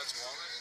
that's walnut?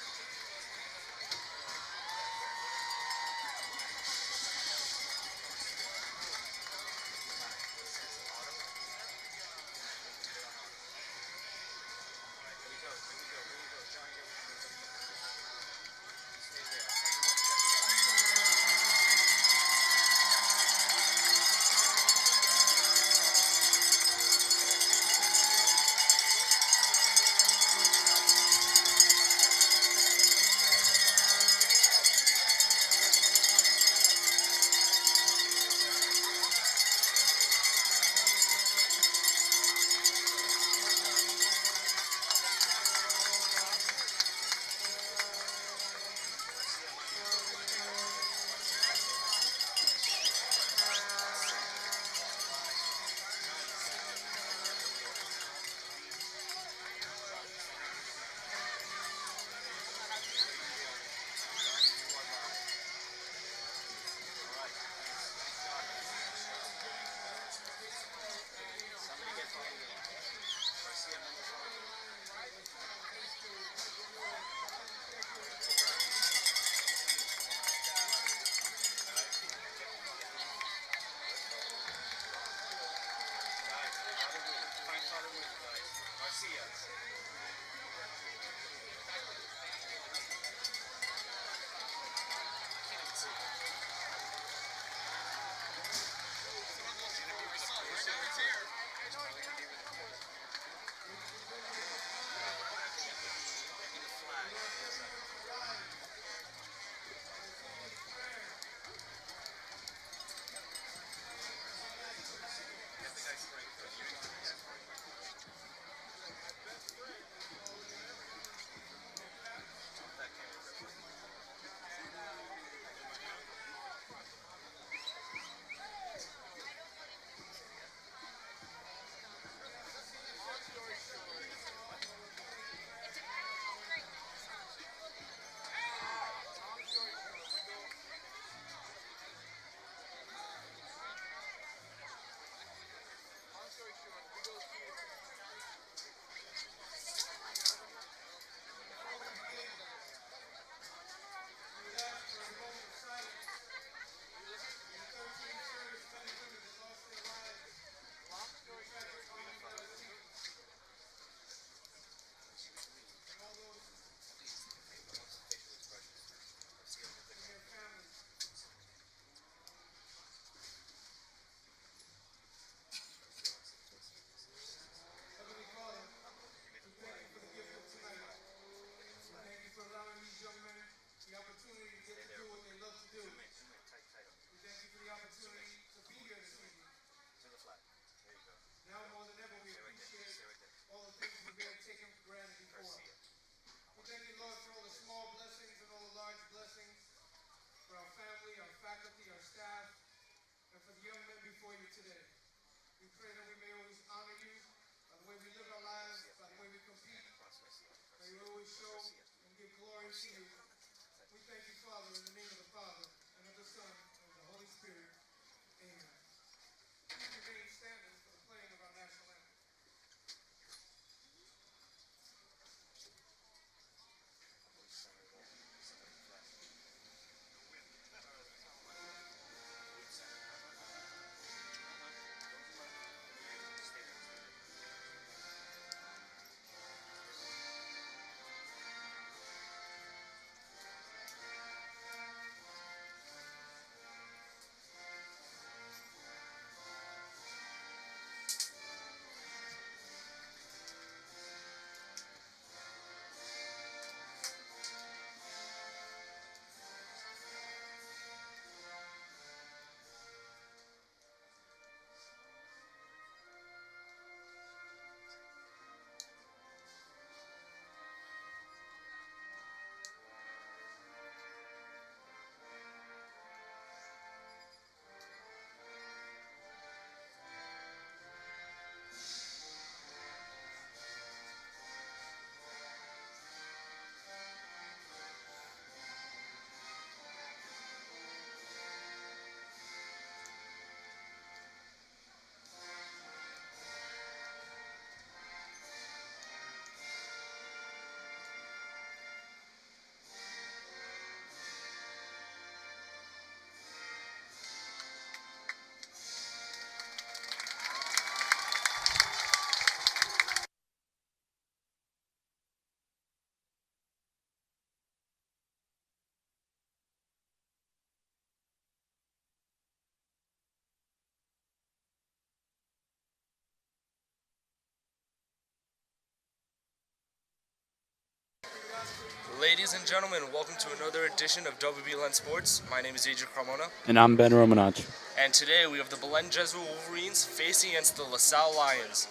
Ladies and gentlemen, welcome to another edition of Belen Sports. My name is Adrian Carmona. And I'm Ben Romanach. And today we have the Belen Jesuit Wolverines facing against the Salle Lions.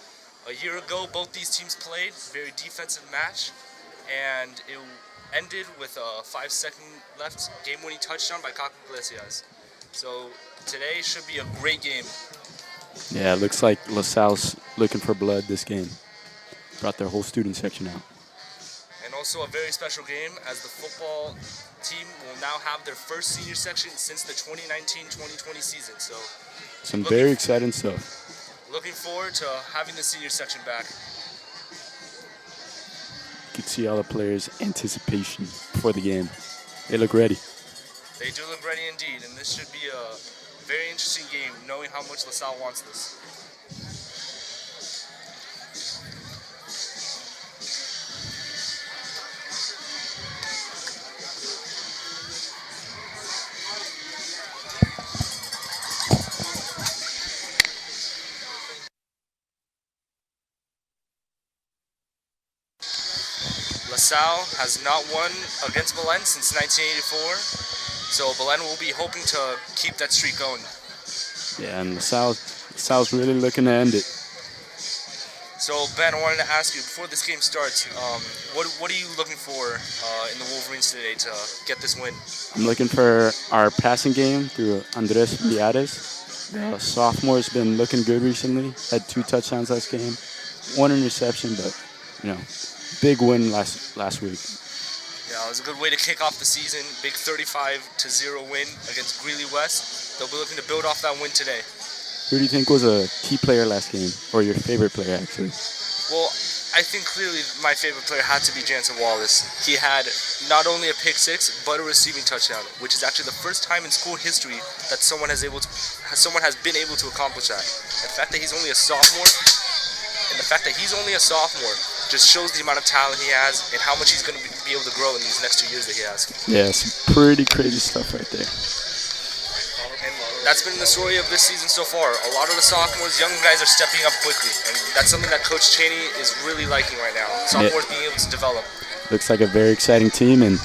A year ago, both these teams played, very defensive match, and it ended with a 5-second left game-winning touchdown by Caco Iglesias. So today should be a great game. Yeah, it looks like LaSalle's looking for blood this game. Brought their whole student section out. And also a very special game as the football team will now have their first senior section since the 2019-2020 season. So some very exciting stuff. Looking forward to having the senior section back. You can see all the players' anticipation for the game. They look ready. They do look ready indeed, and this should be a very interesting game, knowing how much LaSalle wants this. LaSalle has not won against Belen since 1984, so Belen will be hoping to keep that streak going. Yeah, and LaSalle's really looking to end it. So Ben, I wanted to ask you, before this game starts, what are you looking for in the Wolverines today to get this win? I'm looking for our passing game through Andres Liares. The sophomore's been looking good recently. Had 2 touchdowns last game, 1 interception, but big win last week. Yeah, it was a good way to kick off the season. Big 35-0 win against Greeley West. They'll be looking to build off that win today. Who do you think was a key player last game, or your favorite player actually? Well, I think clearly my favorite player had to be Jansen Wallace. He had not only a pick 6, but a receiving touchdown, which is actually the first time in school history that someone has been able to accomplish that. The fact that he's only a sophomore, just shows the amount of talent he has and how much he's going to be able to grow in these next 2 years that he has. Yeah, some pretty crazy stuff right there. And that's been the story of this season so far. A lot of the sophomores, young guys, are stepping up quickly, and that's something that Coach Cheney is really liking right now. Sophomores being able to develop. Looks like a very exciting team, and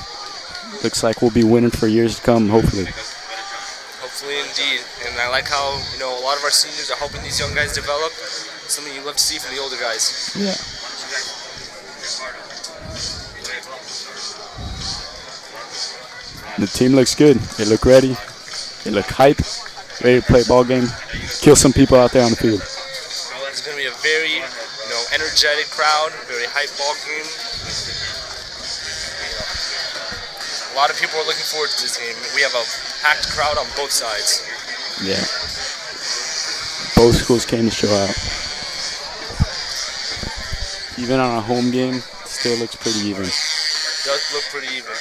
looks like we'll be winning for years to come, hopefully. Hopefully, indeed. And I like how a lot of our seniors are helping these young guys develop. Something you love to see from the older guys. Yeah. The team looks good. They look ready. They look hype. Ready to play ball game. Kill some people out there on the field. It's going to be a very, energetic crowd. Very hype ball game. A lot of people are looking forward to this game. We have a packed crowd on both sides. Yeah. Both schools came to show out. Even on a home game, still looks pretty even. It does look pretty even.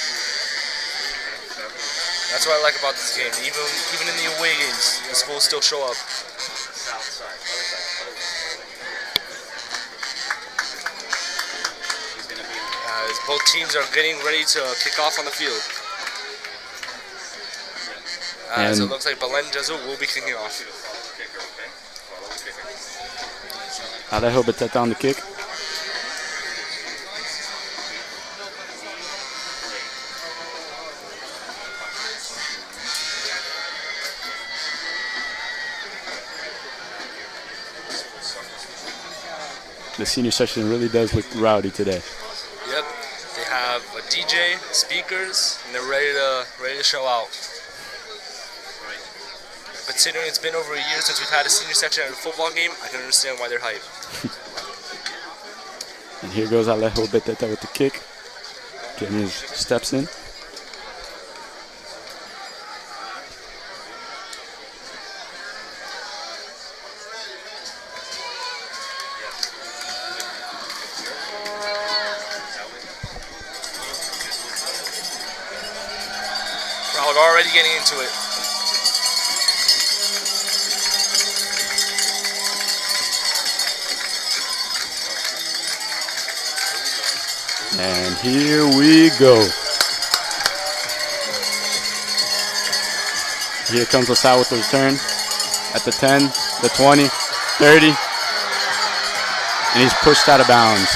That's what I like about this game. Even in the away games, the schools still show up. As both teams are getting ready to kick off on the field. As it looks like Belen Jesuit will be kicking off. Alejo Beteta on the kick. The senior section really does look rowdy today. Yep, they have a DJ, speakers, and they're ready to show out. Considering it's been over a year since we've had a senior section at a football game, I can understand why they're hyped. And here goes Alejo Beteta with the kick, getting his steps in. Crowd already getting into it. And here we go. Here comes LaSalle with the return at the 10, the 20, 30, and he's pushed out of bounds.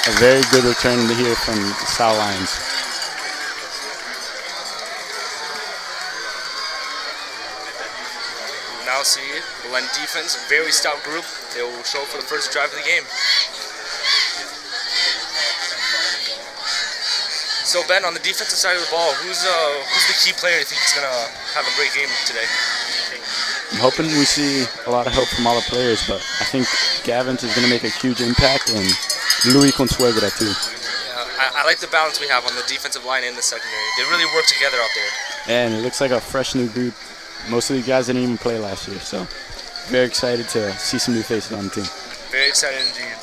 A very good return here from LaSalle Lions. Now see Belen defense, very stout group. They will show up for the first drive of the game. So Ben, on the defensive side of the ball, who's the key player you think is gonna have a great game today? I'm hoping we see a lot of help from all the players, but I think Gavins is gonna make a huge impact, and Luis Consuegra too. Yeah, I like the balance we have on the defensive line and the secondary. They really work together out there. And it looks like a fresh new group. Most of these guys didn't even play last year, so very excited to see some new faces on the team. Very excited indeed.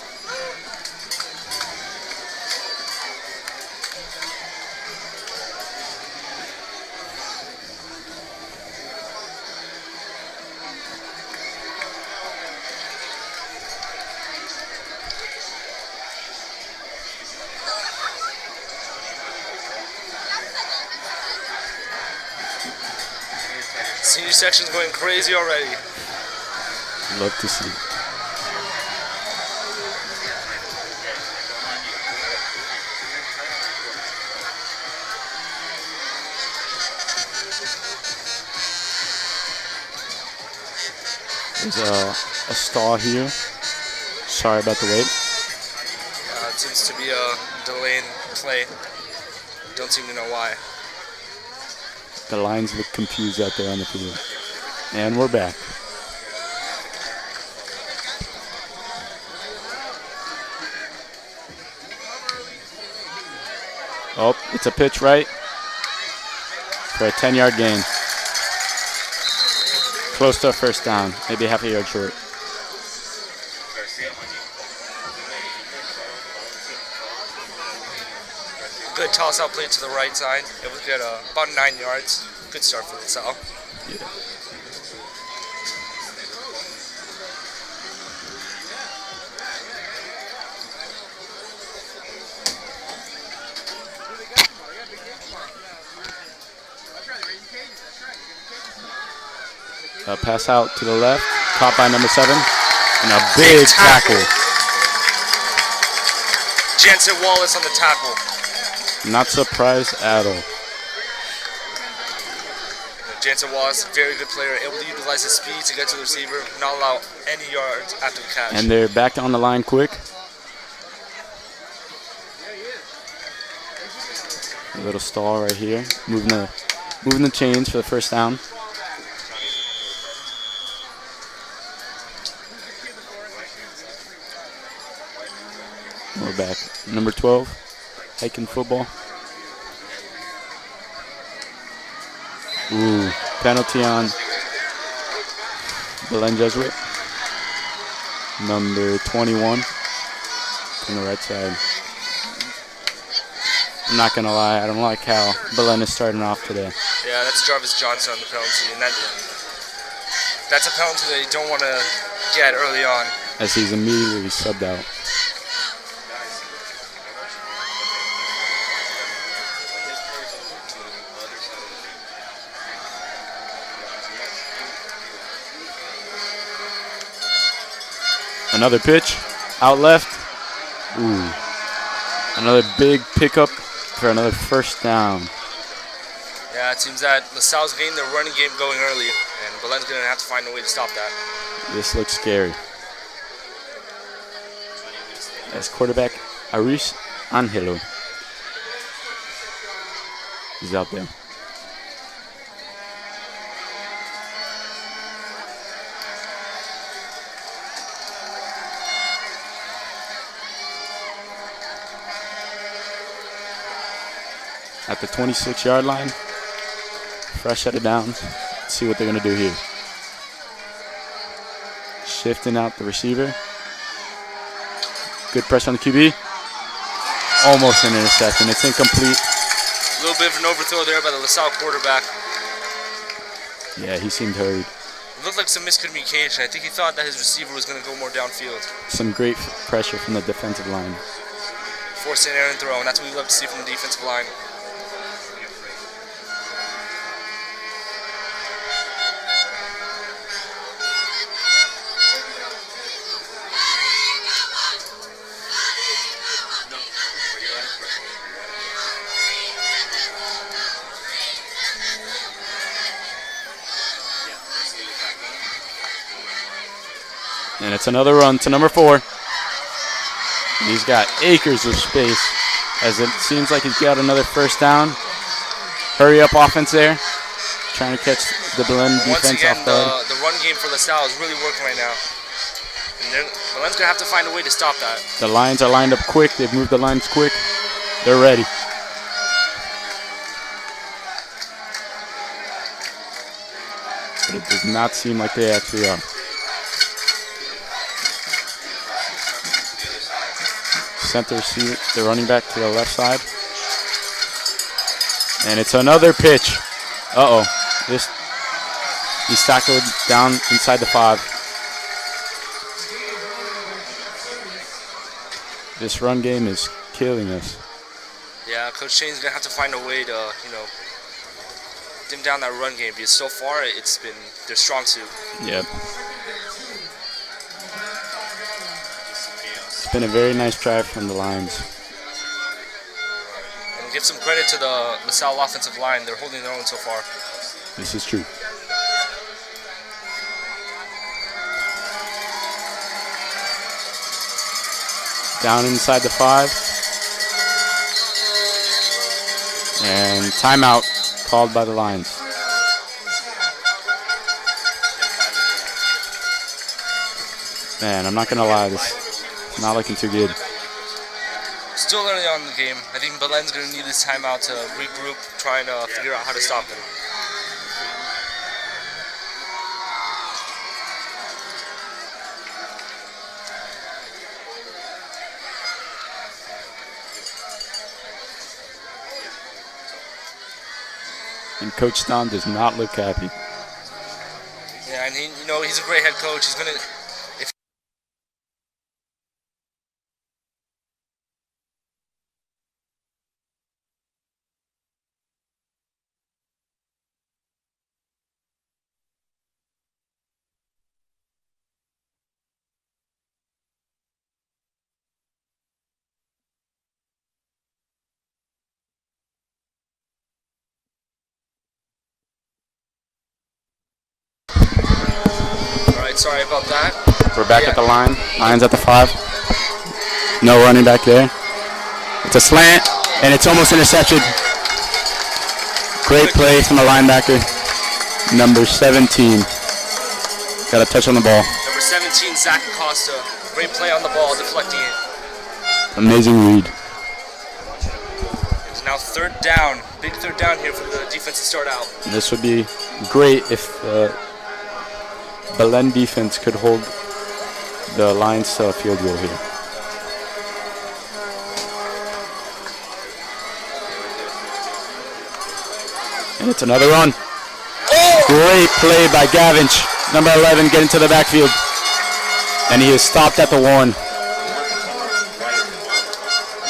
Senior section's going crazy already. Love to see. There's a stall here. Sorry about the wait. It seems to be a delay in play. Don't seem to know why. The Lions look confused out there on the field. And we're back. Oh, it's a pitch right for a 10-yard gain. Close to a first down, maybe half a yard short. Good toss-out play to the right side. It was good, about 9 yards. Good start for Salle. Yeah. A pass out to the left, caught by number 7, and a big tackle. Jansen Wallace on the tackle. Not surprised at all. Jansen Wallace, very good player, able to utilize his speed to get to the receiver, not allow any yards after the catch. And they're back on the line quick. A little stall right here, moving the chains for the first down. We're back. Number 12, hiking football. Ooh, penalty on Belen Jesuit. Number 21 on the right side. I'm not going to lie, I don't like how Belen is starting off today. Yeah, that's Jarvis Johnson on the penalty, and that's a penalty that you don't want to get early on. As he's immediately subbed out. Another pitch, out left. Ooh. Another big pickup for another first down. Yeah, it seems that LaSalle's getting their running game going early, and Belen's going to have to find a way to stop that. This looks scary. As quarterback, Aris Angelo is out there. At the 26-yard line, fresh set of downs. Let's see what they're going to do here. Shifting out the receiver. Good pressure on the QB. Almost an interception. It's incomplete. A little bit of an overthrow there by the LaSalle quarterback. Yeah, he seemed hurried. It looked like some miscommunication. I think he thought that his receiver was going to go more downfield. Some great pressure from the defensive line. Forcing an errant throw, and that's what we love to see from the defensive line. And it's another run to number 4. He's got acres of space as it seems like he's got another first down. Hurry up offense there. Trying to catch the Belen defense Once again, off guard. the run game for LaSalle is really working right now. And Belen's going to have to find a way to stop that. The Lions are lined up quick. They've moved the lines quick. They're ready. But it does not seem like they actually are. Center receiver, the running back to the left side. And it's another pitch. Uh-oh. He's tackled down inside the 5. This run game is killing us. Yeah, Coach Shane's going to have to find a way to, dim down that run game because so far it's been their strong suit. Yep. It's been a very nice drive from the Lions. And give some credit to the LaSalle offensive line. They're holding their own so far. This is true. Down inside the 5. And timeout called by the Lions. Man, I'm not going to lie, this is not looking too good. Still early on in the game. I think Belen's going to need this timeout to regroup, trying to figure out how to stop them. And Coach Don does not look happy. Yeah, and he's a great head coach. He's gonna. Sorry about that. We're back at the line. Lions at the 5. No running back there. It's a slant, and it's almost intercepted. Great play from the linebacker. Number 17. Got a touch on the ball. Number 17, Zach Acosta. Great play on the ball, deflecting it. Amazing read. It's now 3rd down. Big 3rd down here for the defense to start out. And this would be great if Belen defense could hold the Lions to a field goal here. And it's another run. Oh! Great play by Gavinch, number 11, getting to the backfield. And he is stopped at the 1.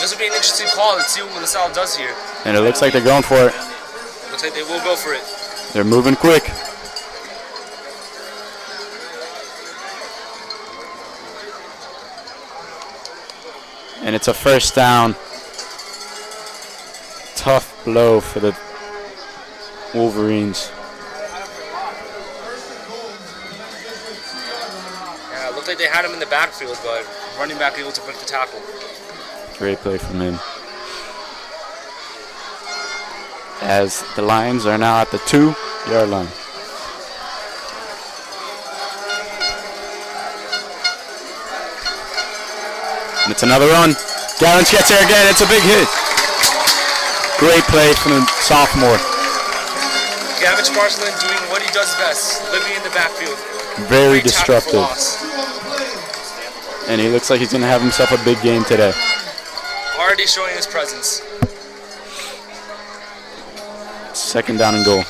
This will be an interesting call. Let's see what LaSalle does here. And it looks like they're going for it. Looks like they will go for it. They're moving quick. And it's a first down. Tough blow for the Wolverines. Yeah, it looked like they had him in the backfield, but running back able to break the tackle. Great play from him. As the Lions are now at the 2-yard line. And it's another run. Gallons gets there again. It's a big hit. Great play from the sophomore. Gavin Marsland doing what he does best, living in the backfield. Very destructive. And he looks like he's going to have himself a big game today. Already showing his presence. 2nd down and goal.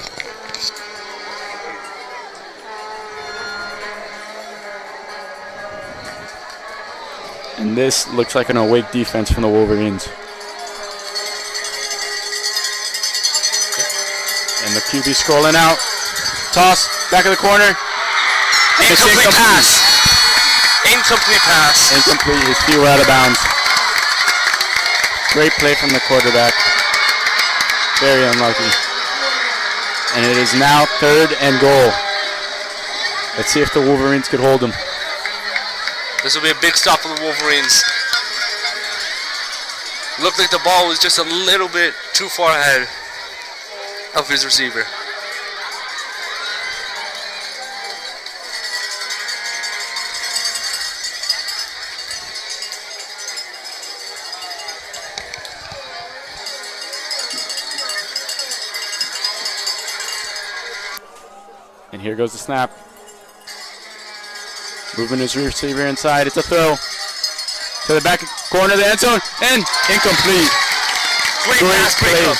And this looks like an awake defense from the Wolverines. And the QB scrolling out. Toss, back of the corner. Incomplete pass. Incomplete pass. Incomplete. His feet were out of bounds. Great play from the quarterback. Very unlucky. And it is now 3rd and goal. Let's see if the Wolverines could hold him. This will be a big stop for the Wolverines. Looked like the ball was just a little bit too far ahead of his receiver. And here goes the snap. Moving his receiver inside. It's a throw to the back corner of the end zone, and incomplete. Great pass breakup.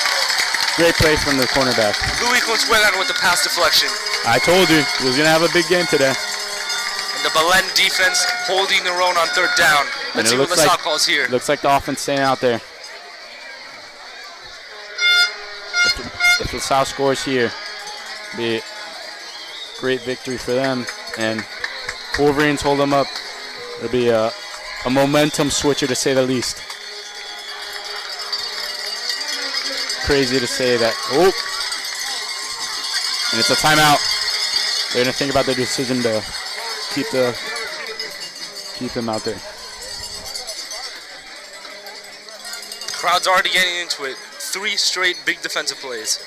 Great play from the cornerback. Louis Consuelan with the pass deflection. I told you he was going to have a big game today. And the Belen defense holding their own on third down. Let's see what LaSalle calls here. Looks like the offense staying out there. If LaSalle scores here, it'll be a great victory for them. And Wolverines hold them up. It'll be a momentum switcher, to say the least. Crazy to say that. Oh, and it's a timeout. They're gonna think about their decision to keep them out there. Crowd's already getting into it. 3 straight big defensive plays.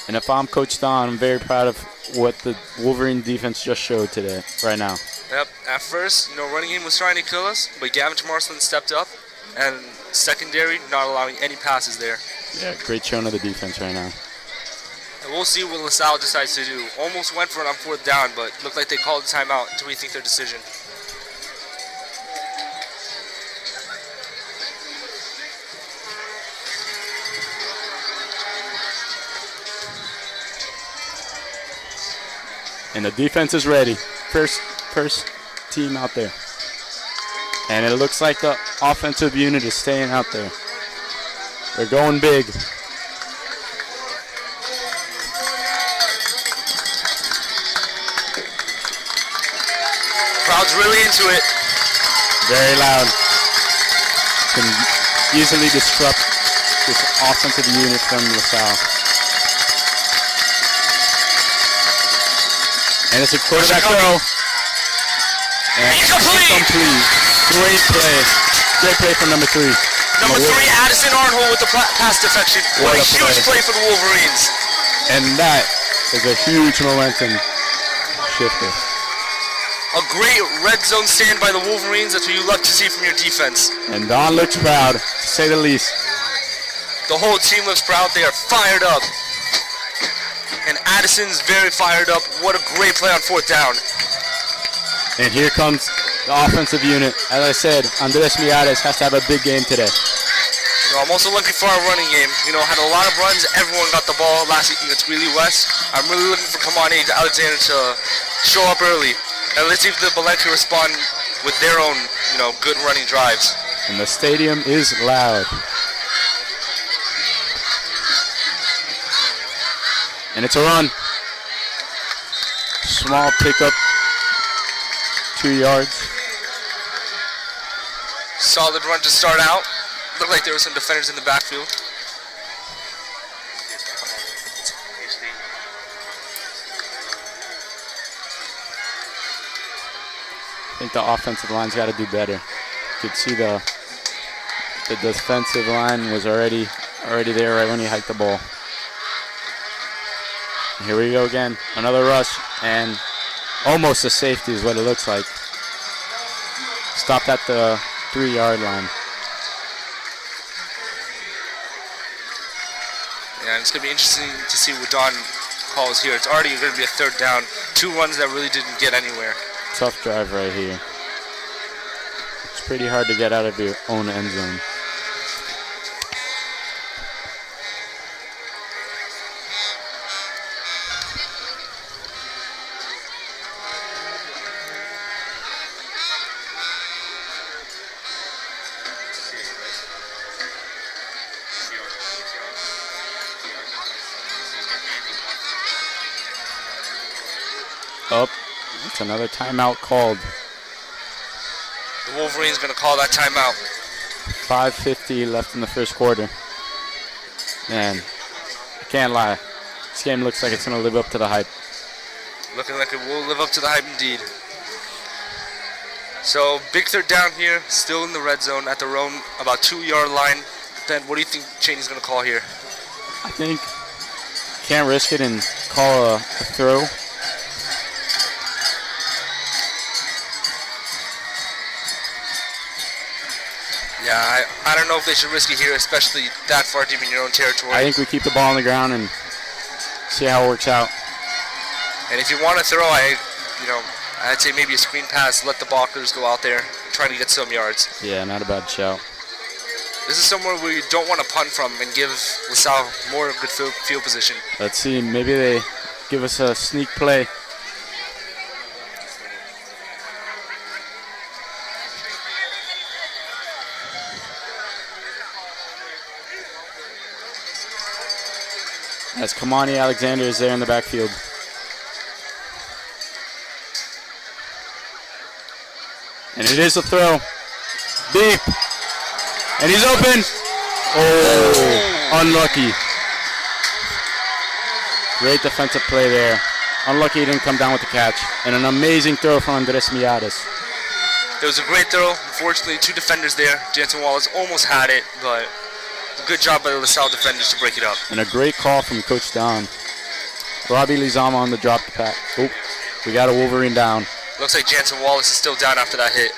And if I'm Coach Don, I'm very proud of what the Wolverine defense just showed today, right now. Yep. At first, running game was trying to kill us, but Gavin Marsland stepped up, and secondary not allowing any passes there. Yeah, great showing of the defense right now. And we'll see what LaSalle decides to do. Almost went for it on 4th down, but looked like they called a timeout to rethink their decision. And the defense is ready. First team out there. And it looks like the offensive unit is staying out there. They're going big. Crowd's really into it. Very loud. Can easily disrupt this offensive unit from LaSalle. And it's a quarterback throw. And incomplete. Great play. Great play from number 3. Number 3, Addison Arnhold with the pass deflection. What a huge play for the Wolverines. And that is a huge momentum shifter. A great red zone stand by the Wolverines. That's what you love to see from your defense. And Don looks proud, to say the least. The whole team looks proud. They are fired up. And Addison's very fired up. What a great play on 4th down. And here comes the offensive unit. As I said, Andres Miares has to have a big game today. I'm also looking for our running game. Had a lot of runs. Everyone got the ball last week against Greeley West. I'm really looking for Kamani Alexander to show up early. And let's see if the Belen can respond with their own, good running drives. And the stadium is loud. And it's a run. Small pickup. 2 yards. Solid run to start out. Looked like there were some defenders in the backfield. I think the offensive line's got to do better. You could see the defensive line was already there right when he hiked the ball. Here we go again. Another rush, and almost a safety is what it looks like. Stopped at the 3-yard line. Yeah, and it's going to be interesting to see what Don calls here. It's already going to be a 3rd down. 2 runs that really didn't get anywhere. Tough drive right here. It's pretty hard to get out of your own end zone. Up. It's another timeout called. The Wolverines going to call that timeout. 5:50 left in the first quarter. Man, I can't lie. This game looks like it's going to live up to the hype. Looking like it will live up to the hype indeed. So big third down here, still in the red zone at their own about 2-yard line. Then what do you think Cheney's going to call here? I think can't risk it and call a throw. Yeah, I don't know if they should risk it here, especially that far deep in your own territory. I think we keep the ball on the ground and see how it works out. And if you want to throw, I'd say maybe a screen pass, let the blockers go out there, trying to get some yards. Yeah, not a bad shout. This is somewhere where you don't want to punt from and give LaSalle more good field position. Let's see, maybe they give us a sneak play. As Kamani Alexander is there in the backfield. And it is a throw. Deep. And he's open. Oh, unlucky. Great defensive play there. Unlucky he didn't come down with the catch. And an amazing throw from Andres Miares. It was a great throw. Unfortunately, 2 defenders there. Jansen Wallace almost had it, but a good job by the LaSalle defenders to break it up. And a great call from Coach Don. Robbie Lizama on the drop pass. Oh, we got a Wolverine down. Looks like Jansen Wallace is still down after that hit.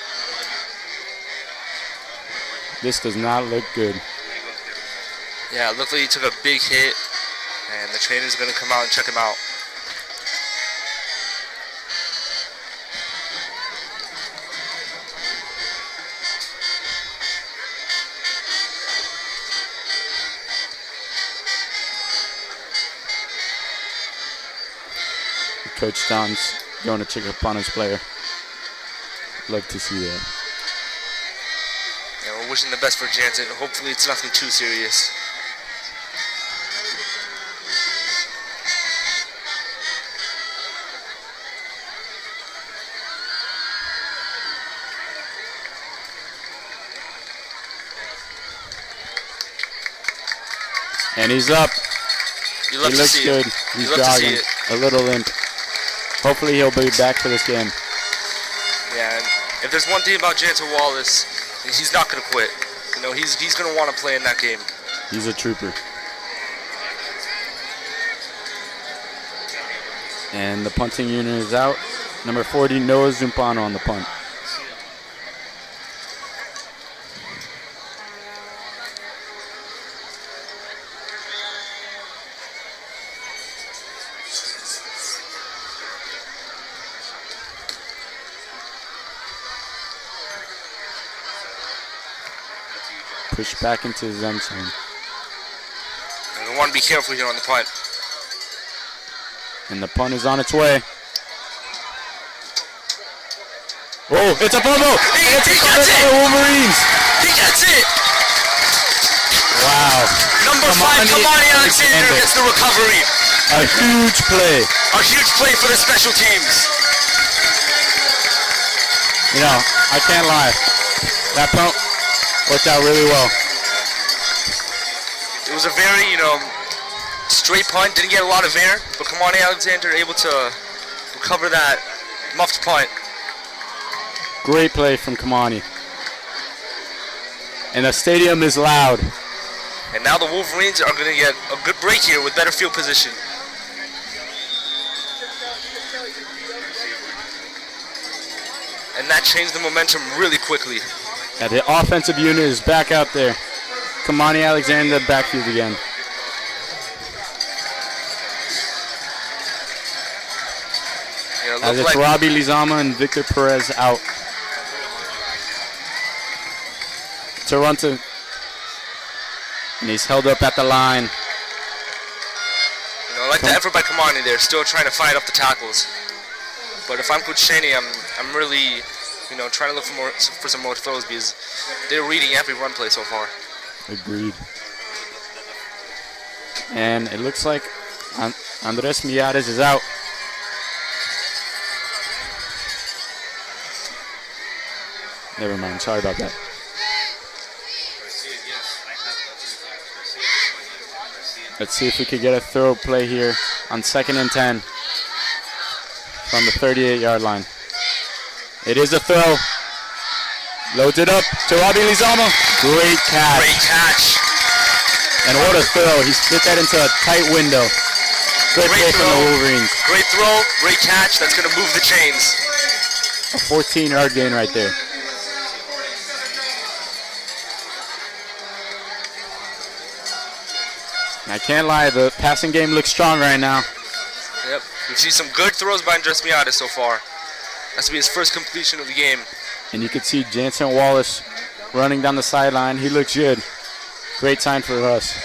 This does not look good. Yeah, it looked like he took a big hit, and the trainer's going to come out and check him out. Coach Don's going to check up on his player. Love to see that. Yeah, we're wishing the best for Jansen. Hopefully it's nothing too serious. And he's up. You love he to looks see good. it. He's You love to see jogging. it. A little limp. Hopefully he'll be back for this game. Yeah, and if there's one thing about Jansen Wallace, he's not going to quit. You know, he's going to want to play in that game. He's a trooper. And the punting unit is out. Number 40, Noah Zumpano on the punt. Push back into his end zone. And we want to be careful here on the punt. And the punt is on its way. Oh, it's a fumble! He It's a gets fumble it! for the Wolverines! He gets it! Wow. Number 5, Kamani Alexander gets the recovery. A huge play. A huge play for the special teams. You know, I can't lie. That punt worked out really well. It was a very, straight punt. Didn't get a lot of air, but Kamani Alexander able to recover that muffed punt. Great play from Kamani. And the stadium is loud. And now the Wolverines are going to get a good break here with better field position. And that changed the momentum really quickly. And the offensive unit is back out there. Kamani Alexander backfield again. As it's Robbie Lizama and Victor Perez out. Toronto. And he's held up at the line. I like the effort by Kamani there, still trying to fight up the tackles. But if I'm Coach Cheney, I'm really, trying to look for some more throws because they're reading every run play so far. Agreed. And it looks like Andres Miares is out. Never mind, sorry about that. Let's see if we could get a throw play here on 2nd and 10 from the 38-yard line. It is a throw. Loads it up to Robbie Lizama. Great catch. Great catch. And what a throw. He's fit that into a tight window. Great play from the Wolverines. Great throw, great catch. That's going to move the chains. A 14-yard gain right there. And I can't lie, the passing game looks strong right now. Yep. We've seen some good throws by Andres Miatis so far. That's to be his first completion of the game. And you can see Jansen Wallace running down the sideline. He looks good. Great sign for us.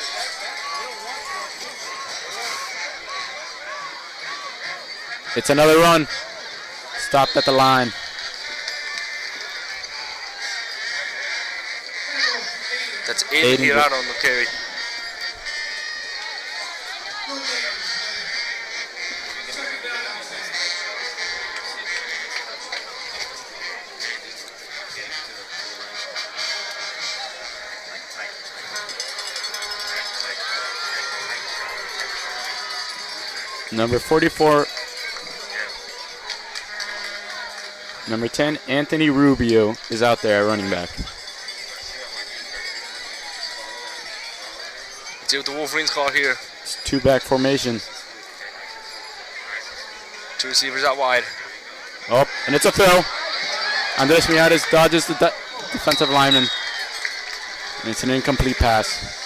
It's another run. Stopped at the line. That's Aiden Hirano on the carry. Number 44, number 10, Anthony Rubio is out there at running back. Let's see what the Wolverines call here. It's two-back formation. Two receivers out wide. Oh, and it's a throw. Andres Miatis dodges the defensive lineman. And it's an incomplete pass.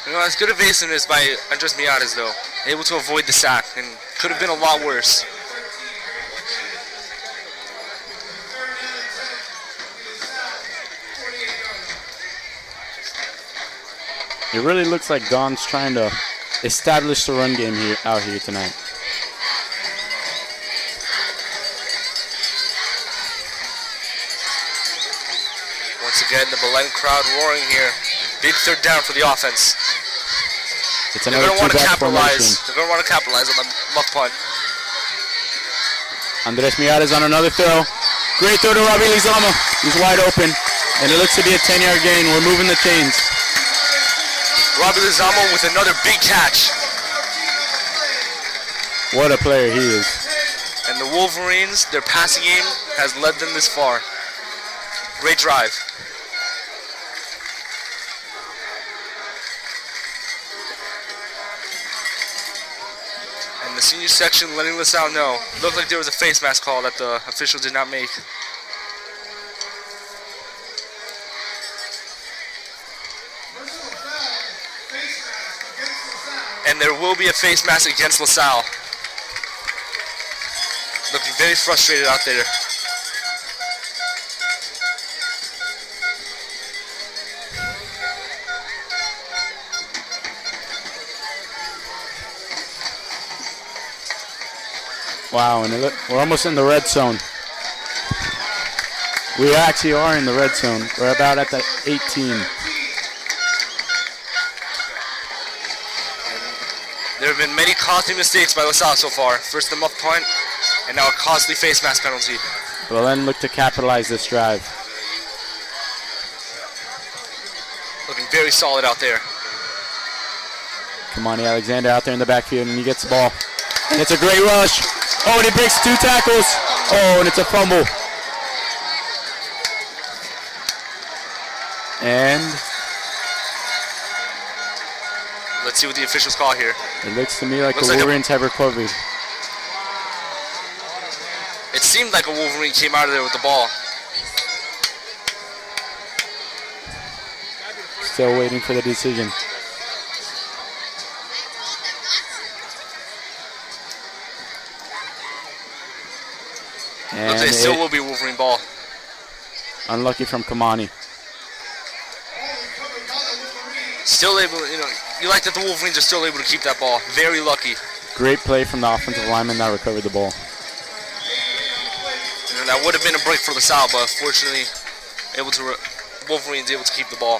You know, it's good evasiveness by Andres Miatis, though. Able to avoid the sack, and could have been a lot worse. It really looks like Don's trying to establish the run game out here tonight. Once again, the Belen crowd roaring here. Big third down for the offense. It's another two-back formation. They're going to want to capitalize on the muff punt. Andres Miatis on another throw. Great throw to Robbie Lizama. He's wide open, and it looks to be a 10-yard gain. We're moving the chains. Robbie Lizama with another big catch. What a player he is. And the Wolverines, their passing game has led them this far. Great drive. The senior section letting LaSalle know. Looked like there was a face mask call that the official did not make. And there will be a face mask against LaSalle. Looking very frustrated out there. Wow, and we're almost in the red zone. We actually are in the red zone. We're about at the 18. There have been many costly mistakes by LaSalle so far. First the muff punt, and now a costly face mask penalty. Belen look to capitalize this drive. Looking very solid out there. Kamani Alexander out there in the backfield, and he gets the ball. And it's a great rush. Oh, and he breaks two tackles. Oh, and it's a fumble. And let's see what the officials call here. It looks to me like the Wolverines have recovered. It seemed like a Wolverine came out of there with the ball. Still waiting for the decision. Looks like it still will be Wolverine ball. Unlucky from Kamani. Still able, you like that the Wolverines are still able to keep that ball. Very lucky. Great play from the offensive lineman that recovered the ball. And that would have been a break for LaSalle, but fortunately, Wolverines able to keep the ball.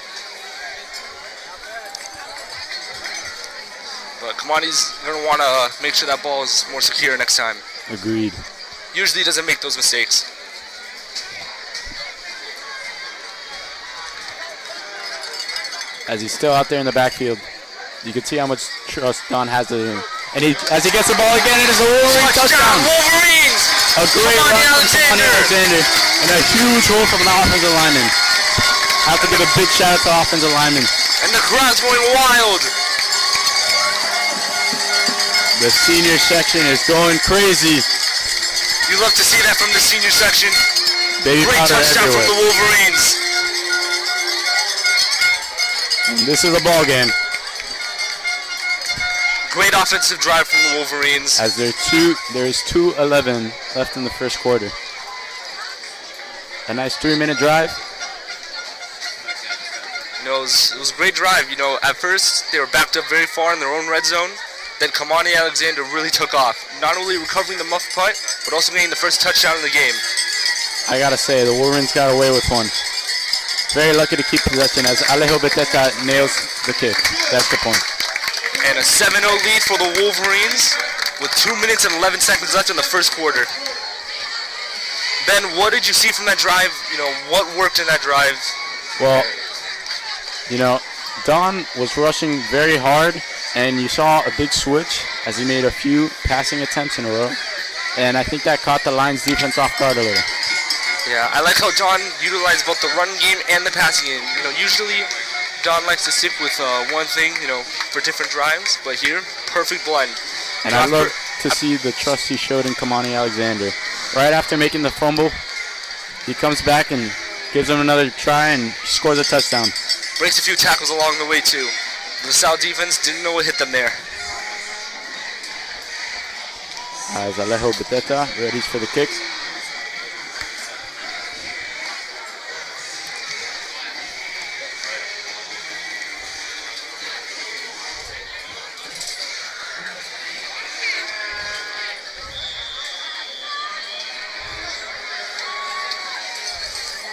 But Kamani's going to want to make sure that ball is more secure next time. Agreed. Usually doesn't make those mistakes. As he's still out there in the backfield, you can see how much trust Don has in him. And as he gets the ball again, it is a Wolverine touchdown. Wolverines! A great run from Kamani Alexander. And a huge hole from the offensive lineman. have to give a big shout out to offensive linemen. And the crowd's going wild. The senior section is going crazy. You love to see that from the senior section. Baby Great powder touchdown everywhere. from the Wolverines. And this is a ball game. Great offensive drive from the Wolverines. As there's 2:11 left in the first quarter. A nice 3-minute drive. You know, it was a great drive. You know, at first they were backed up very far in their own red zone. Then Kamani Alexander really took off. Not only recovering the muff putt, but also getting the first touchdown of the game. I gotta say, the Wolverines got away with one. Very lucky to keep possession as Alejo Beteta nails the kick. That's the point. And a 7-0 lead for the Wolverines with 2 minutes and 11 seconds left in the first quarter. Ben, what did you see from that drive? You know, what worked in that drive? Well, you know, Don was rushing very hard, and you saw a big switch as he made a few passing attempts in a row. And I think that caught the Lions defense off guard a little. Yeah, I like how Don utilized both the run game and the passing game. You know, usually Don likes to stick with one thing, you know, for different drives, but here, perfect blend. And I love to see the trust he showed in Kamani Alexander. Right after making the fumble, he comes back and gives him another try and scores a touchdown. Breaks a few tackles along the way, too. The Salle defense didn't know what hit them there. As Alejo Beteta ready for the kick.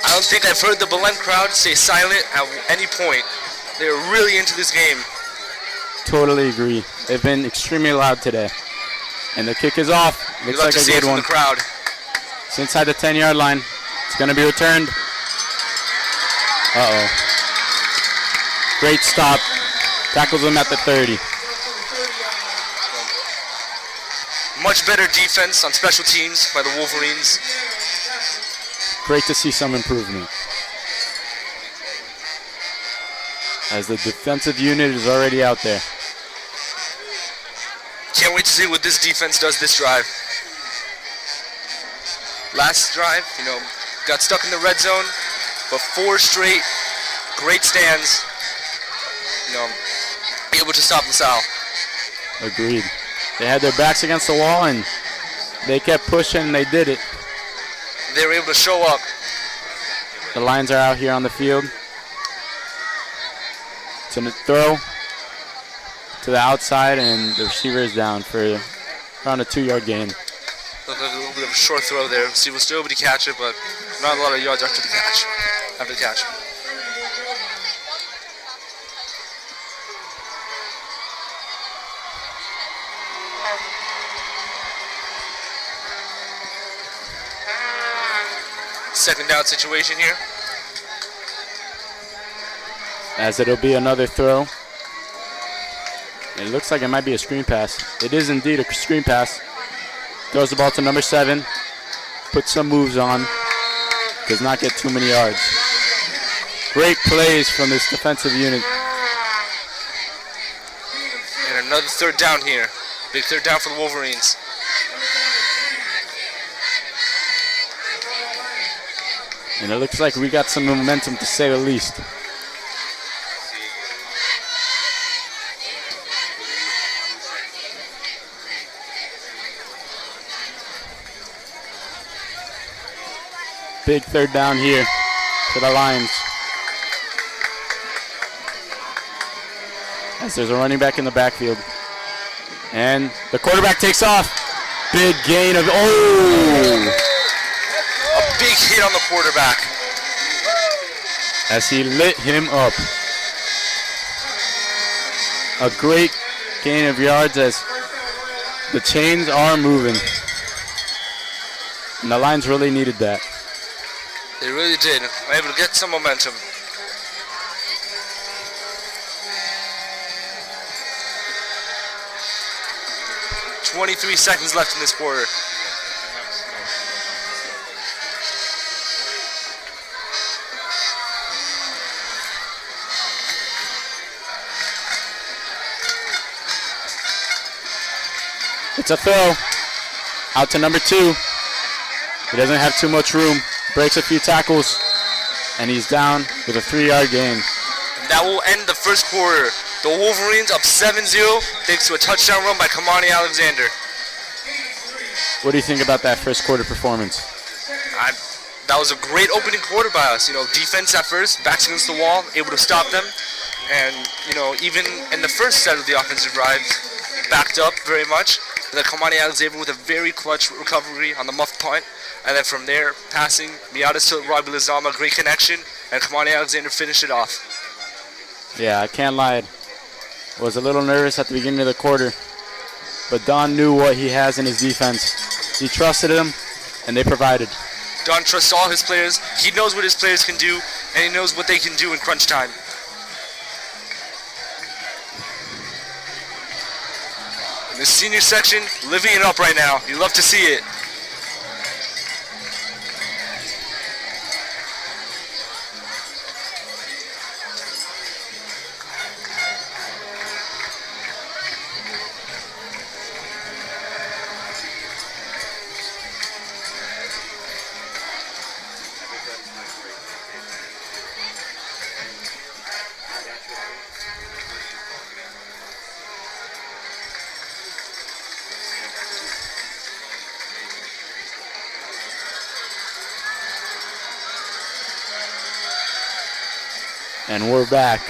I don't think I've heard the Belen crowd stay silent at any point. They're really into this game. Totally agree. They've been extremely loud today. And the kick is off. Looks like a good one. The crowd. It's inside the 10-yard line. It's going to be returned. Uh-oh. Great stop. Tackles him at the 30. Much better defense on special teams by the Wolverines. Great to see some improvement. As the defensive unit is already out there. Can't wait to see what this defense does this drive. Last drive, you know, got stuck in the red zone, but 4 straight great stands, you know, able to stop LaSalle. Agreed. They had their backs against the wall and they kept pushing and they did it. They were able to show up. The Lions are out here on the field. It's a throw to the outside and the receiver is down for around a 2-yard gain. Looked like a little bit of a short throw there. So he was still able to catch it, but not a lot of yards after the catch. Second down situation here. As it'll be another throw. It looks like it might be a screen pass. It is indeed a screen pass. Throws the ball to number 7. Puts some moves on. Does not get too many yards. Great plays from this defensive unit. And another third down here. Big third down for the Wolverines. And it looks like we got some momentum to say the least. Big third down here to the Lions. As there's a running back in the backfield. And the quarterback takes off. Big gain of, oh! A big hit on the quarterback. As he lit him up. A great gain of yards as the chains are moving. And the Lions really needed that. They really did. Were able to get some momentum. .23 seconds left in this quarter. It's a throw. Out to number 2. He doesn't have too much room. Breaks a few tackles. And he's down with a 3-yard gain. That will end the first quarter. The Wolverines up 7-0 thanks to a touchdown run by Kamani Alexander. What do you think about that first quarter performance? That was a great opening quarter by us. Defense at first, backs against the wall, able to stop them. And, even in the first set of the offensive drives, backed up very much. And then Kamani Alexander with a very clutch recovery on the muff punt. And then from there, passing, Miatas to Robbie Lizama, great connection. And Kamani Alexander finished it off. Yeah, I can't lie. I was a little nervous at the beginning of the quarter. But Don knew what he has in his defense. He trusted him, and they provided. Don trusts all his players. He knows what his players can do, and he knows what they can do in crunch time. In the senior section, living it up right now. You love to see it. And we're back.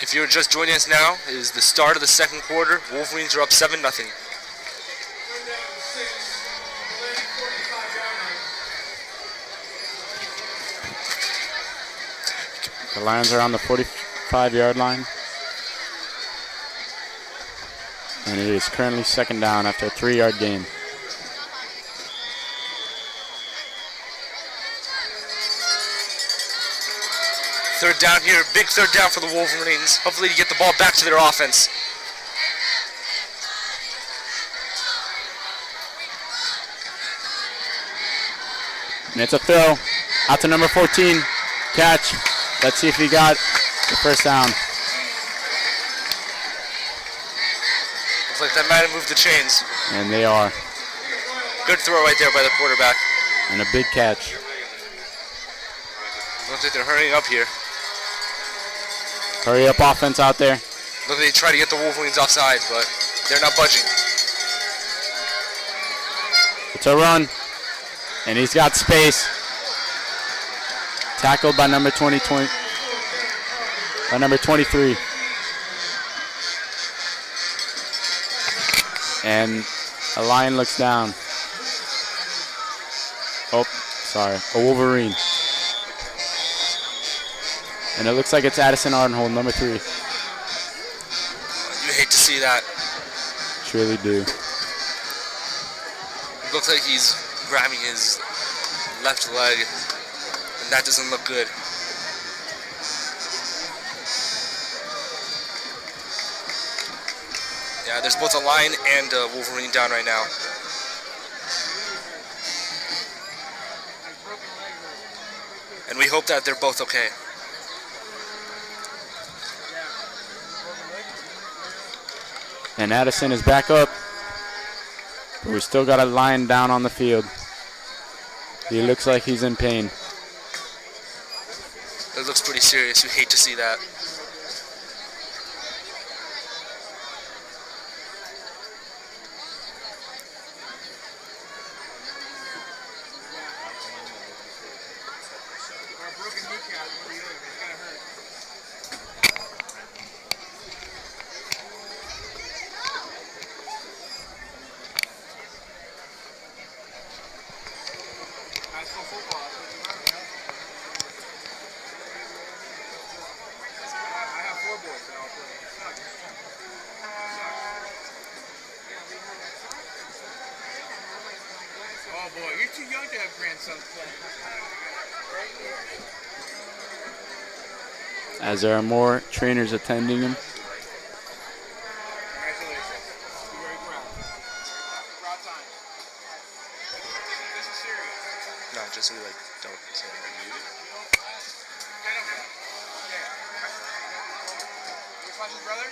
If you're just joining us now, it is the start of the second quarter. Wolverines are up 7-0. The Lions are on the 45-yard line. And it is currently second down after a 3-yard gain. Third down here, big third down for the Wolverines. Hopefully to get the ball back to their offense. And it's a throw out to number 14. Catch. Let's see if he got the first down. Looks like that might have moved the chains. And they are. Good throw right there by the quarterback. And a big catch. Looks like they're hurrying up here. Hurry up offense out there. Look, they try to get the Wolverines offside, but they're not budging. It's a run. And he's got space. Tackled by number 23. And a Lion looks down. Oh, sorry. A Wolverine. And it looks like it's Addison Ardenhold, number 3. You hate to see that. Surely do. Looks like he's grabbing his left leg, and that doesn't look good. Yeah, there's both a Lion and a Wolverine down right now. And we hope that they're both okay. And Addison is back up. But we still got a Lion down on the field. He looks like he's in pain. It looks pretty serious. You hate to see that. Oh boy, you're too young to have grandsons playing. As there are more trainers attending him. Congratulations. You're very proud. Proud time. This is serious. No, just so we don't say Your cousin's brother?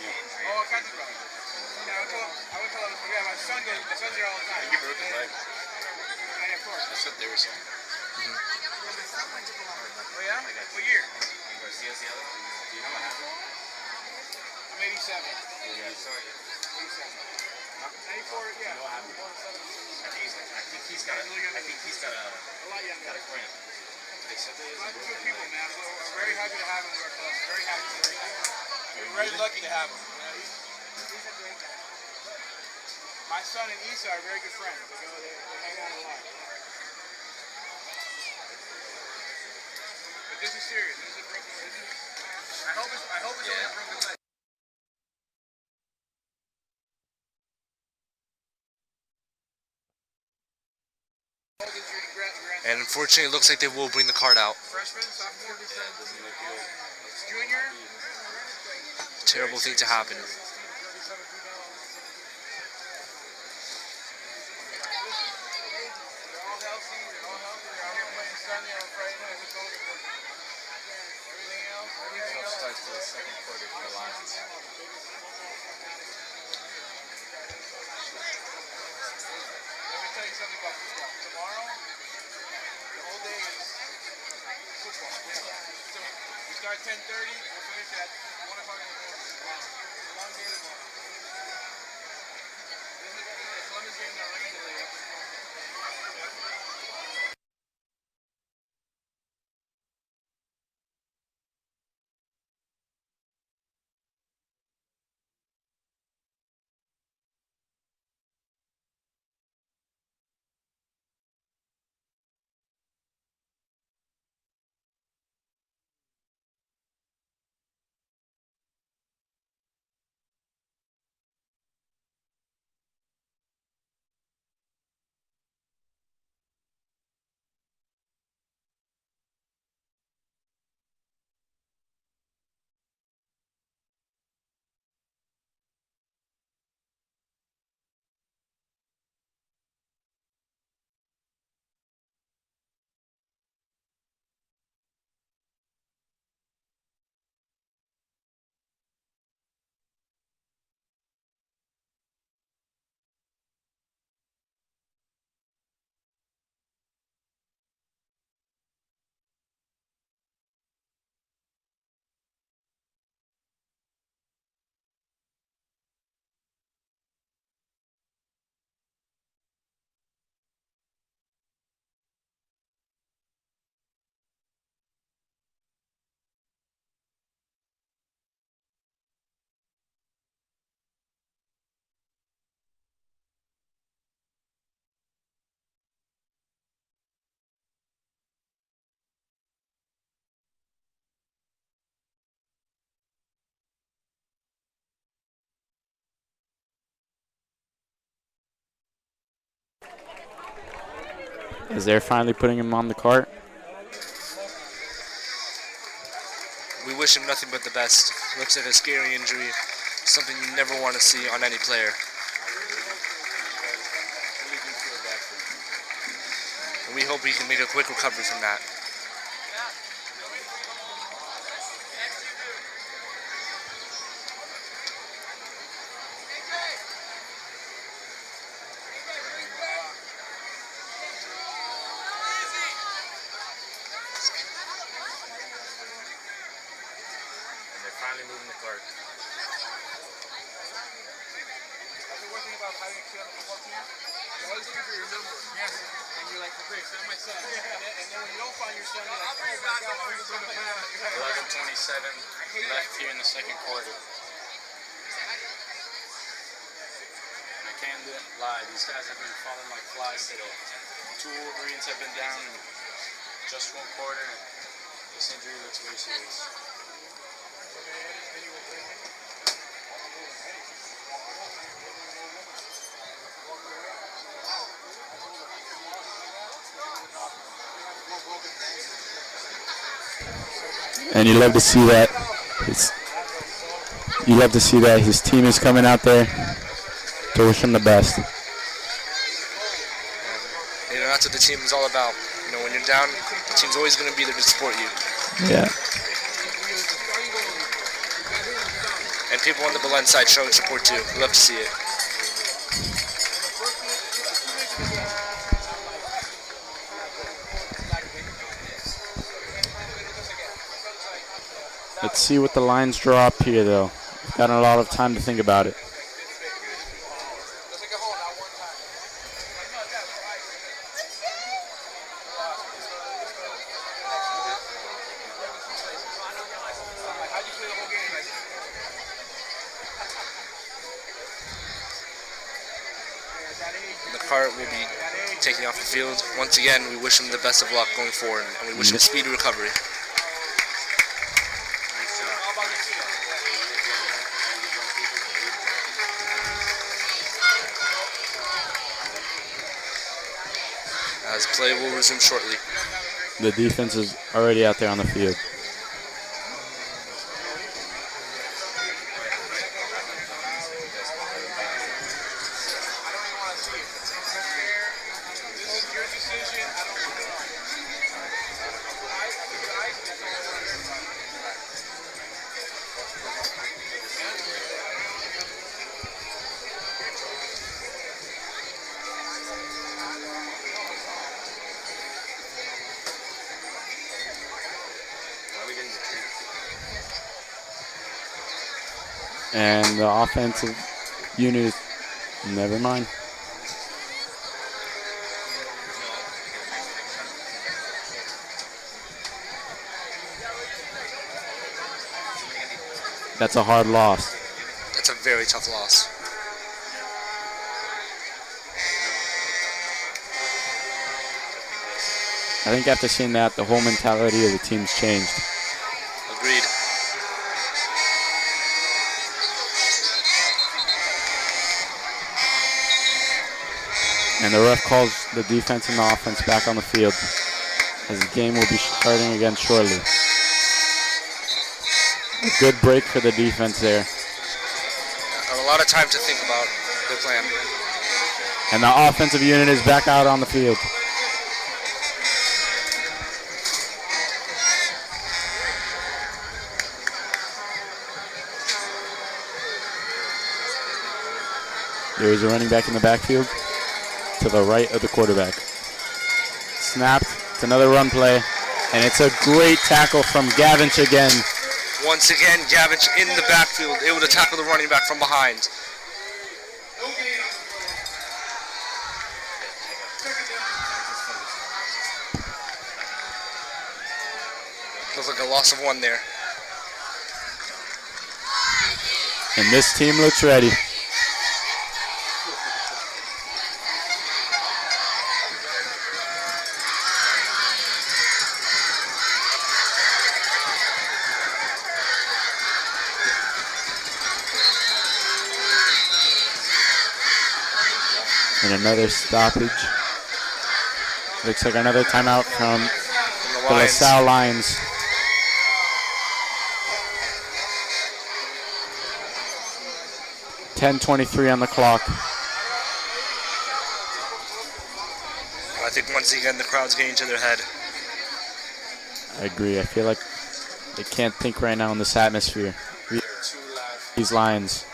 Yeah. Oh, a cousin's brother. I would tell him, yeah, my son's here all the time. He broke his leg. Yeah, of course. That's what they were saying. Oh, yeah? What year? Garcia's the other one. Do you know what happened? I'm 87. Yeah, sorry. 94, yeah. You know what happened? I think he's got A lot younger. a cramp. They said they Lots of good people, man. So I'm very happy to have him in our club. Very happy. We're very lucky to have him. You know, he's a great guy. My son and Issa are very good friends. They hang out a lot. But this is serious. This is a broken. I hope it's only a broken leg. And unfortunately, it looks like they will bring the card out. Freshman, sophomore, junior. Terrible thing to happen. They're all healthy. They're out here playing Sunday on Friday night. Everything else. starts for the second quarter for the Lions. Let me tell you something about football. Tomorrow, the whole day is football. So we start 10:30, we'll finish at 1 o'clock in the morning. Wow. It's a long day tomorrow. This is the Columbus game that rain delay up in As they're finally putting him on the cart. We wish him nothing but the best. Looks like a scary injury, something you never want to see on any player. And we hope he can make a quick recovery from that. Finally moving the cart. That's the one thing about having a kid on the football team. You're always looking for your number. Yes. And you're like, okay, so that's my son. And then when you don't find your son, you're like, oh my God, who's going to pass? 11:27 left here in the second quarter. I can't lie, these guys have been falling like flies today. 2 Wolverines have been down in just 1 quarter. This injury looks very serious. And you love to see that. You love to see that his team is coming out there to wish him the best. You know, that's what the team is all about. You know, when you're down, the team's always going to be there to support you. Yeah. and people on the Belen side showing support too. We love to see it. Let's see what the lines draw up here, though. Got a lot of time to think about it. The cart will be taking off the field. Once again, we wish him the best of luck going forward, and we wish him speedy recovery. As play will resume shortly. The defense is already out there on the field. And the offensive unit, never mind. That's a hard loss. That's a very tough loss. I think after seeing that, the whole mentality of the team's changed. Agreed. And the ref calls the defense and the offense back on the field as the game will be starting again shortly. A good break for the defense there. A lot of time to think about their plan. And the offensive unit is back out on the field. There is a running back in the backfield to the right of the quarterback. Snapped. It's another run play. And it's a great tackle from Gavinch again. Once again, Gavinch in the backfield, able to tackle the running back from behind. Looks like a loss of one there. And this team looks ready. And another stoppage. Looks like another timeout from the LaSalle Lions. .10:23 on the clock. I think once again the crowd's getting to their head. I agree. I feel like they can't think right now in this atmosphere. These Lions.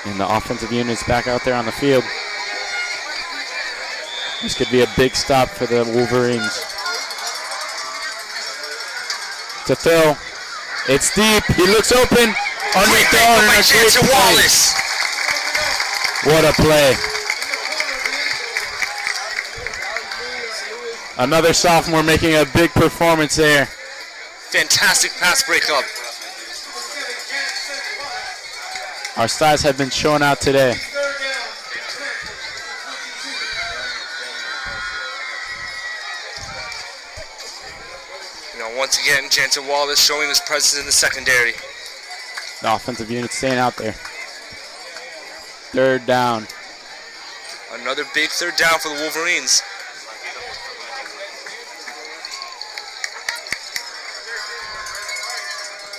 And the offensive unit's back out there on the field. This could be a big stop for the Wolverines. To throw. It's deep. He looks open. Underthrown and a great play. What a play. Another sophomore making a big performance there. Fantastic pass breakup. Our styles have been shown out today. Once again, Jansen Wallace showing his presence in the secondary. The offensive unit staying out there. Third down. Another big third down for the Wolverines.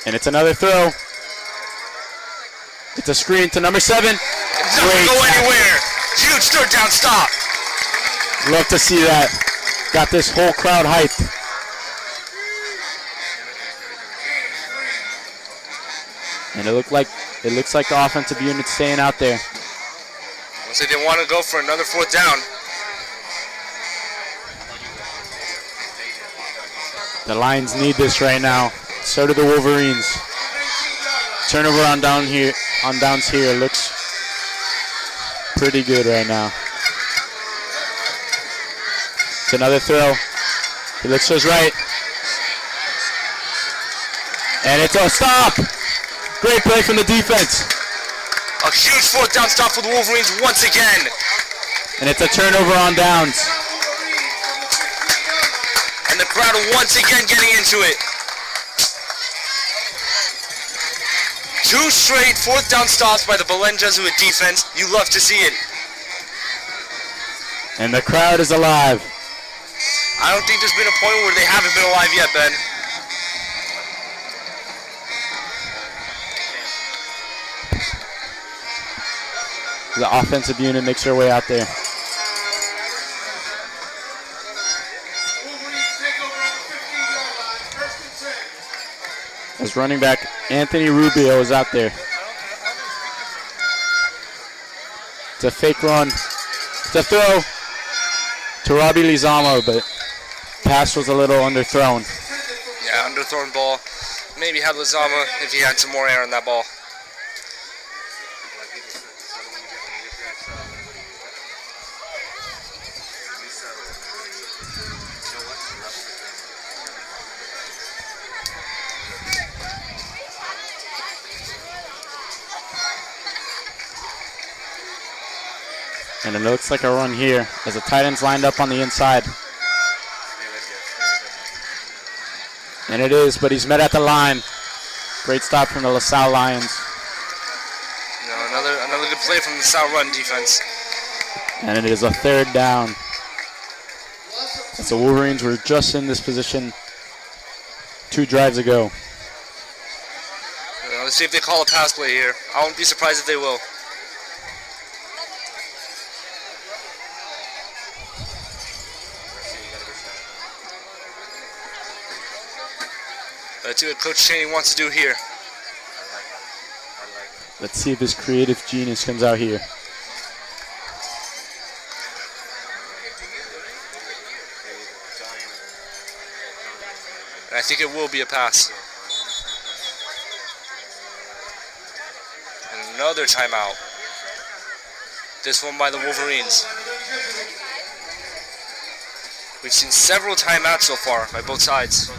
And it's another throw. It's a screen to number 7. It's not going to go anywhere. Huge third down stop. Love to see that. Got this whole crowd hyped. And it looks like the offensive unit's staying out there. Looks like they want to go for another 4th down. The Lions need this right now. So do the Wolverines. Turnover on downs here looks pretty good right now. It's another throw. He looks to his right. And it's a stop. Great play from the defense. A huge 4th down stop for the Wolverines once again. And it's a turnover on downs. And the crowd once again getting into it. 2 straight 4th down stops by the Belen Jesuit defense. You love to see it. And the crowd is alive. I don't think there's been a point where they haven't been alive yet, Ben. The offensive unit makes their way out there. As running back Anthony Rubio is out there. It's a fake run. It's a throw to Robbie Lizama, but pass was a little underthrown. Yeah, underthrown ball. Maybe had Lizama if he had some more air on that ball. And it looks like a run here as the tight end's lined up on the inside. And it is, but he's met at the line. Great stop from the LaSalle Lions. Another good play from the Salle run defense. And it is a 3rd down. As the Wolverines were just in this position 2 drives ago. Let's see if they call a pass play here. I won't be surprised if they will. Let's see what Coach Cheney wants to do here. Let's see if his creative genius comes out here. And I think it will be a pass. And another timeout. This one by the Wolverines. We've seen several timeouts so far by both sides.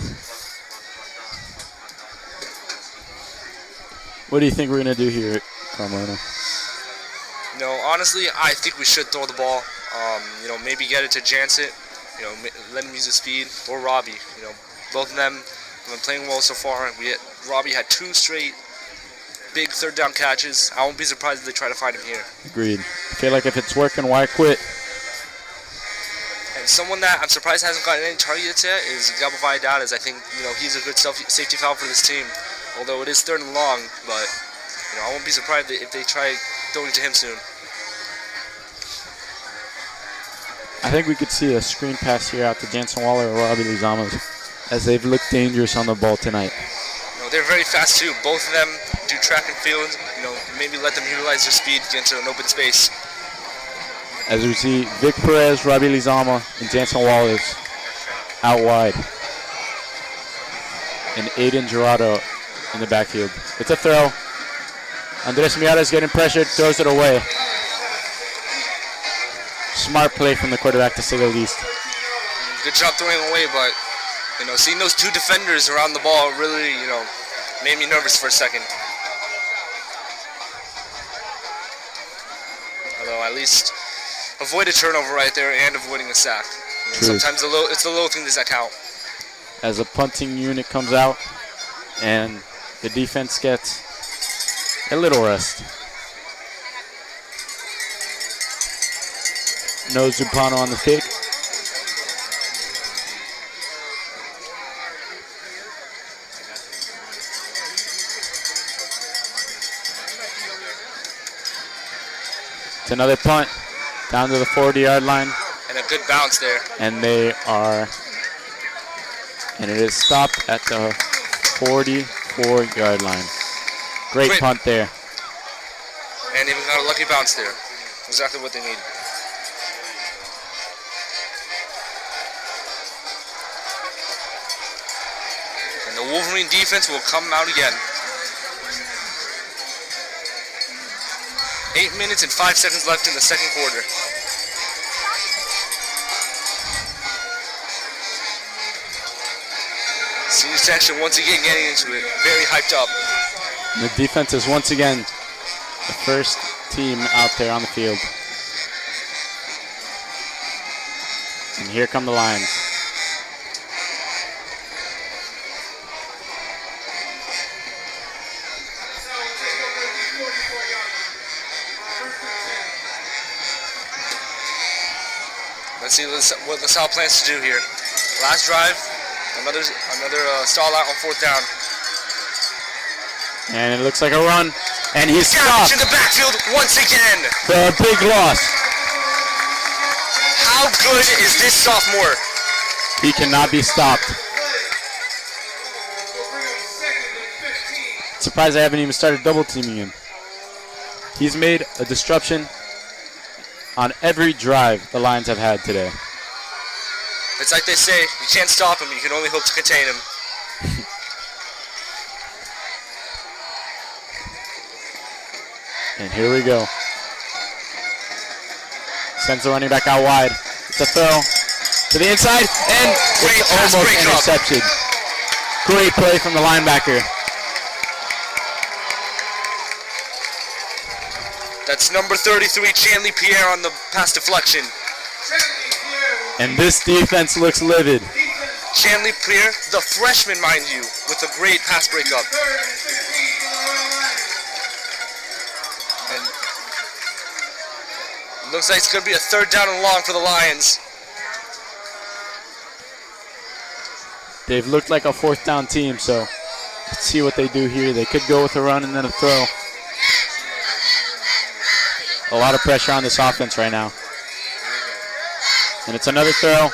What do you think we're going to do here, Carmona? Honestly, I think we should throw the ball. Maybe get it to Janset. Let him use his speed, or Robbie. Both of them have been playing well so far. Robbie had 2 straight big 3rd down catches. I won't be surprised if they try to find him here. Agreed. I feel like if it's working, why quit? And someone that I'm surprised hasn't gotten any targets yet is Gabo Valladares. I think he's a good safety valve for this team. Although it is 3rd and long, but I won't be surprised if they try throwing to him soon. I think we could see a screen pass here out to Jansen Waller or Robbie Lizama, as they've looked dangerous on the ball tonight. They're very fast too. Both of them do track and field. Maybe let them utilize their speed to get into an open space. As we see Vic Perez, Robbie Lizama, and Jansen Waller out wide. And Aiden Gerardo in the backfield. It's a throw. Andres Miares getting pressured, throws it away. Smart play from the quarterback, to say the least. Good job throwing away, but seeing those 2 defenders around the ball really, made me nervous for a second. Although at least avoid a turnover right there and avoiding a sack. Sometimes it's the little things that count. As a punting unit comes out and the defense gets a little rest. No Zupano on the kick. It's another punt down to the 40-yard line. And a good bounce there. And it is stopped at the 44-yard line. Great punt there. And even got a lucky bounce there. Exactly what they need. And the Wolverine defense will come out again. 8 minutes and 5 seconds left in the second quarter. Senior section once again getting into it. Very hyped up. The defense is once again the first team out there on the field. And here come the Lions. Let's see what LaSalle plans to do here. Last drive, another stall out on 4th down. And it looks like a run. And he's stopped. In the backfield once again. For a big loss. How good is this sophomore? He cannot be stopped. Surprised I haven't even started double teaming him. He's made a disruption on every drive the Lions have had today. It's like they say, you can't stop him, you can only hope to contain him. And here we go. Sends the running back out wide. It's a throw to the inside, and it's almost intercepted. Great play from the linebacker. That's number 33, Chanley Pierre, on the pass deflection. And this defense looks livid. Chanley Pierre, the freshman, mind you, with a great pass breakup. And looks like it's going to be a 3rd down and long for the Lions. They've looked like a 4th down team, so let's see what they do here. They could go with a run and then a throw. A lot of pressure on this offense right now. And it's another throw.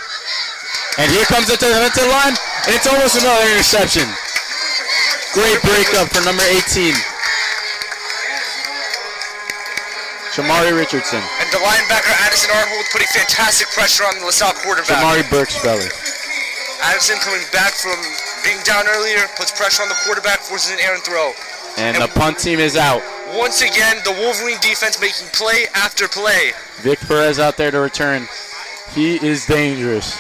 And here comes the defensive line, and it's almost another interception. Great breakup for number 18. Jamari Richardson. And the linebacker, Addison Arnold, putting fantastic pressure on the LaSalle quarterback. Jamari Burks-Belly. Addison coming back from being down earlier, puts pressure on the quarterback, forces an errant throw. And the punt team is out. Once again, the Wolverine defense making play after play. Vic Perez out there to return. He is dangerous.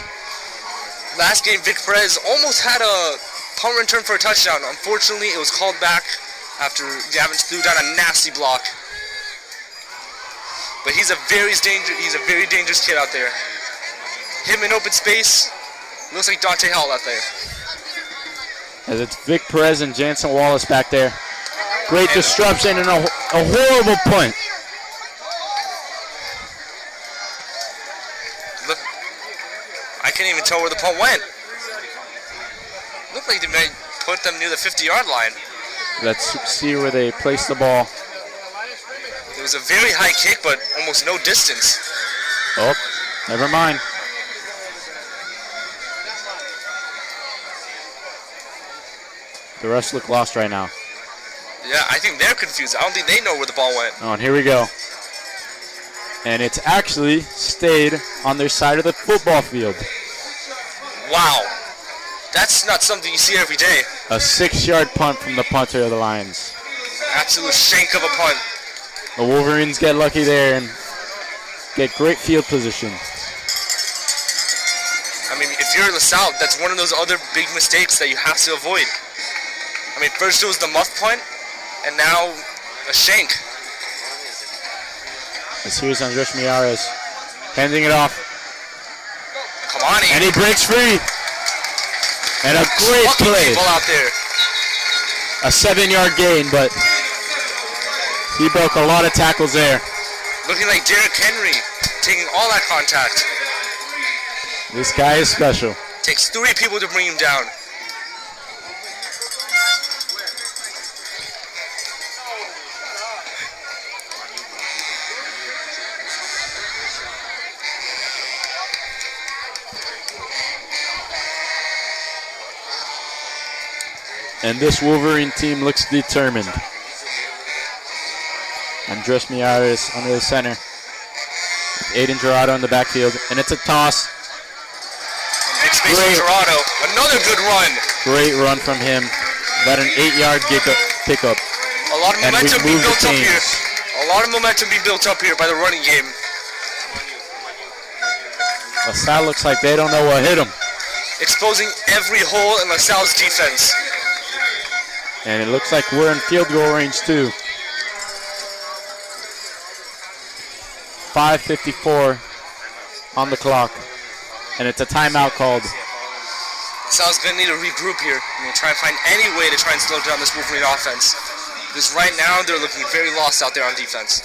Last game, Vic Perez almost had a punt return for a touchdown. Unfortunately, it was called back after Gavin threw down a nasty block. But he's a very dangerous kid out there. Him in open space, looks like Dante Hall out there. As it's Vic Perez and Jansen Wallace back there. Great disruption and a horrible punt. Look, I can't even tell where the punt went. Looked like they might put them near the 50-yard line. Let's see where they place the ball. It was a very high kick, but almost no distance. Oh, never mind. The rest look lost right now. Yeah, I think they're confused. I don't think they know where the ball went. Oh, and here we go. And it's actually stayed on their side of the football field. Wow. That's not something you see every day. A 6-yard punt from the punter of the Lions. Absolute shank of a punt. The Wolverines get lucky there and get great field position. I mean, if you're LaSalle, that's one of those other big mistakes that you have to avoid. I mean, first it was the muff punt, and now a shank. As here's Andres Miares handing it off. Come on, Ian. And he breaks free. And a great play. People out there. A 7-yard gain, but he broke a lot of tackles there. Looking like Derrick Henry, taking all that contact. This guy is special. Takes 3 people to bring him down. And this Wolverine team looks determined. Andres Miares under the center. With Aiden Gerardo in the backfield. And it's a toss. Big space for Gerardo. Another good run. Great run from him. About an 8-yard pickup. A lot of momentum being built up here. A lot of momentum being built up here by the running game. LaSalle looks like they don't know what hit them. Exposing every hole in LaSalle's defense. And it looks like we're in field goal range too. 5:54 on the clock. And it's a timeout called. LaSalle's going to need to regroup here. And try and find any way to try and slow down this Wolverine offense. Because right now they're looking very lost out there on defense.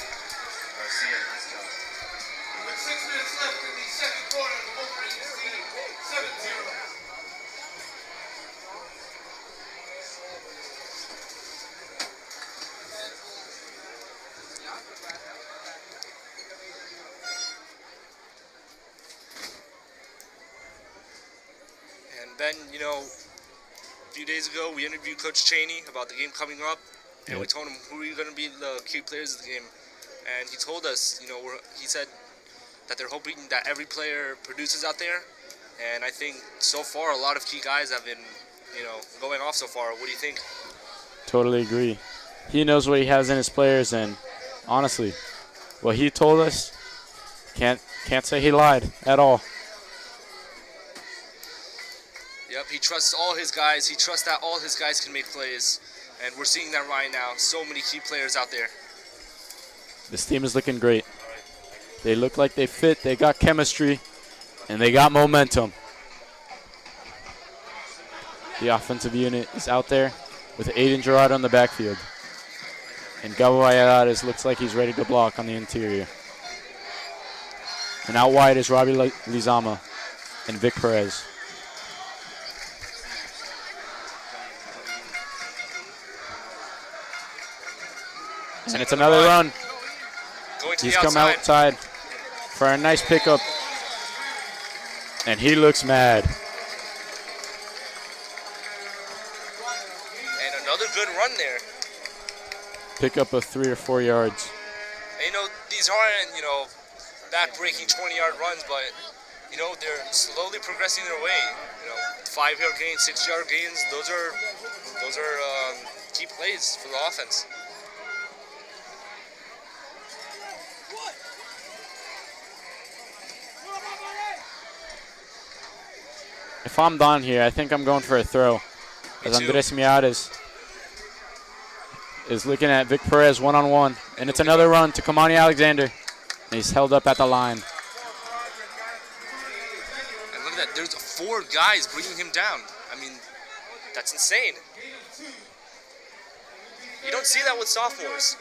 Ben, you know, a few days ago we interviewed Coach Cheney about the game coming up, and we told him who are going to be the key players of the game, and he told us, you know, he said that they're hoping that every player produces out there, and I think so far a lot of key guys have been, you know, going off so far. What do you think? Totally agree. He knows what he has in his players, and honestly, what he told us, can't say he lied at all. Yep, he trusts all his guys. He trusts that all his guys can make plays. And we're seeing that right now. So many key players out there. This team is looking great. They look like they fit. They got chemistry. And they got momentum. The offensive unit is out there with Aiden Gerardo on the backfield. And Gabo Ayalares looks like he's ready to block on the interior. And out wide is Robbie Lizama and Vic Perez. And it's another run. He's come outside for a nice pickup. And he looks mad. And another good run there. Pickup of 3 or 4 yards. And, you know, these aren't, you know, back-breaking 20-yard runs, but, you know, they're slowly progressing their way. You know, 5-yard gains, 6-yard gains, those are key plays for the offense. If I'm Don here, I think I'm going for a throw. As Andres Miares is looking at Vic Perez one-on-one. And it's another run to Kamani Alexander. And he's held up at the line. And look at that. There's 4 guys bringing him down. I mean, that's insane. You don't see that with sophomores.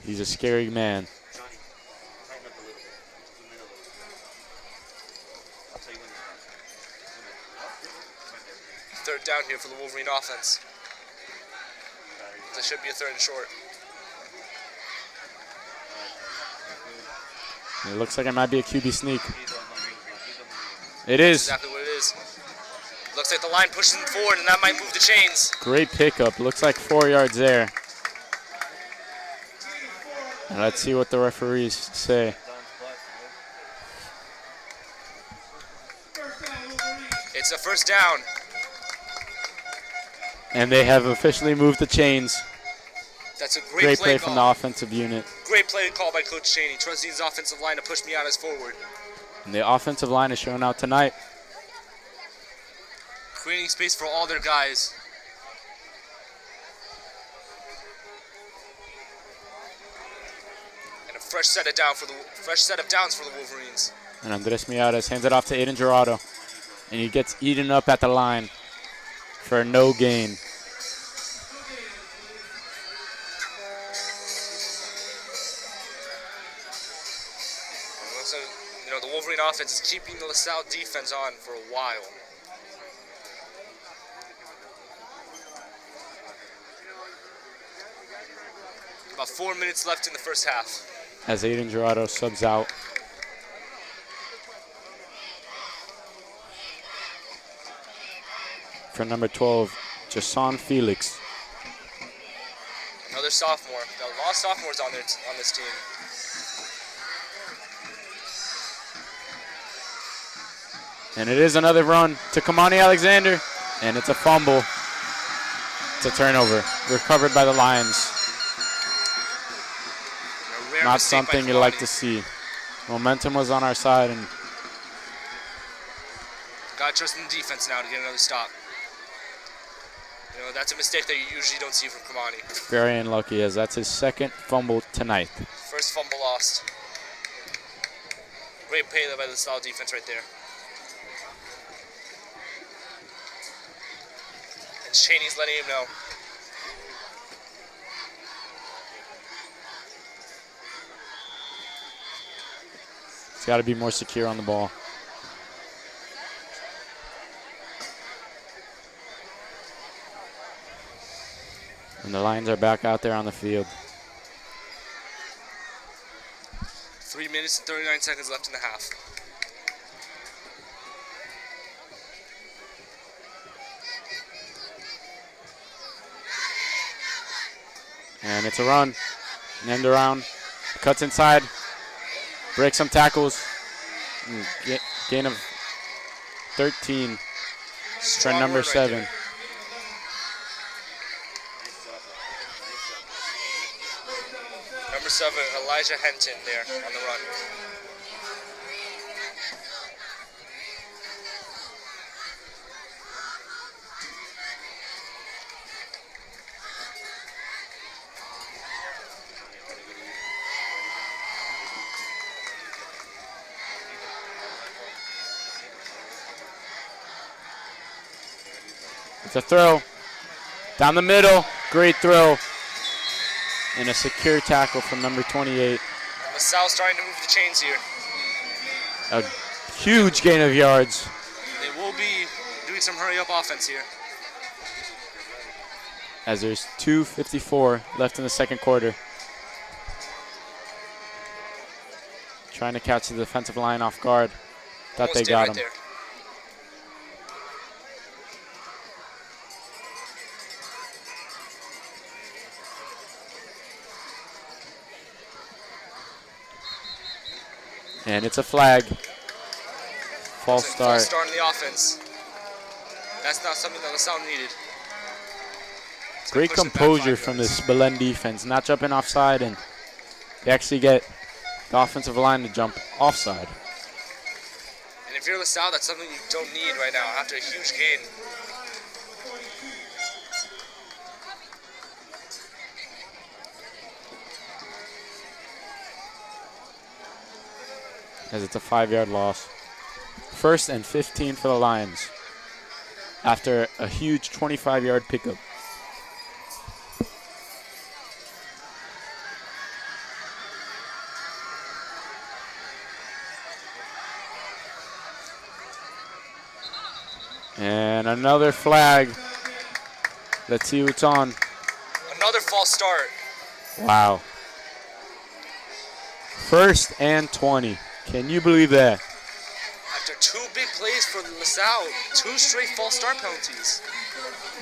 He's a scary man. Third down here for the Wolverine offense. This should be a 3rd and short. It looks like it might be a QB sneak. It is. Exactly what it is. Looks like the line pushes him forward, and that might move the chains. Great pickup. Looks like 4 yards there. And let's see what the referees say. It's a 1st down. And they have officially moved the chains. That's a great play from the offensive unit. Great play call by Coach Cheney. Trusting his offensive line to push Miatas forward. And the offensive line is showing out tonight. Creating space for all their guys. And a fresh set of downs for the Wolverines. And Andres Miares hands it off to Aiden Gerardo. And he gets eaten up at the line for no gain. So, you know, the Wolverine offense is keeping the LaSalle defense on for a while. About 4 minutes left in the 1st half. As Aiden Gerardo subs out. for number 12, Jason Felix. Another sophomore. Got a lot of sophomores on this team. And it is another run to Kamani Alexander, and it's a fumble. It's a turnover, recovered by the Lions. Not something you like to see. Momentum was on our side, and got to trust in the defense now to get another stop. You know, that's a mistake that you usually don't see from Kamani. very unlucky, as that's his second fumble tonight. First fumble lost. Great play by the Salle defense right there. And Cheney's letting him know. He's got to be more secure on the ball. And the Lions are back out there on the field. 3 minutes and 39 seconds left in the half. And it's a run, an end around, cuts inside, breaks some tackles, gain of 13 for number 7. Right, number 7, Elijah Henton there on the run. It's a throw down the middle, great throw, and a secure tackle from number 28. LaSalle's starting to move the chains here. A huge gain of yards. They will be doing some hurry-up offense here. As there's 2:54 left in the second quarter. Trying to catch the defensive line off guard. Thought they got him. There. And it's a flag. False start. False start in the offense. That's not something that LaSalle needed. Great composure from this Belen defense, not jumping offside, and they actually get the offensive line to jump offside. And if you're LaSalle, that's something you don't need right now after a huge gain. As it's a 5-yard loss. 1st and 15 for the Lions after a huge 25-yard pickup. And another flag. Let's see what's on. Another false start. Wow. 1st and 20. Can you believe that? After 2 big plays for LaSalle, 2 straight false start penalties.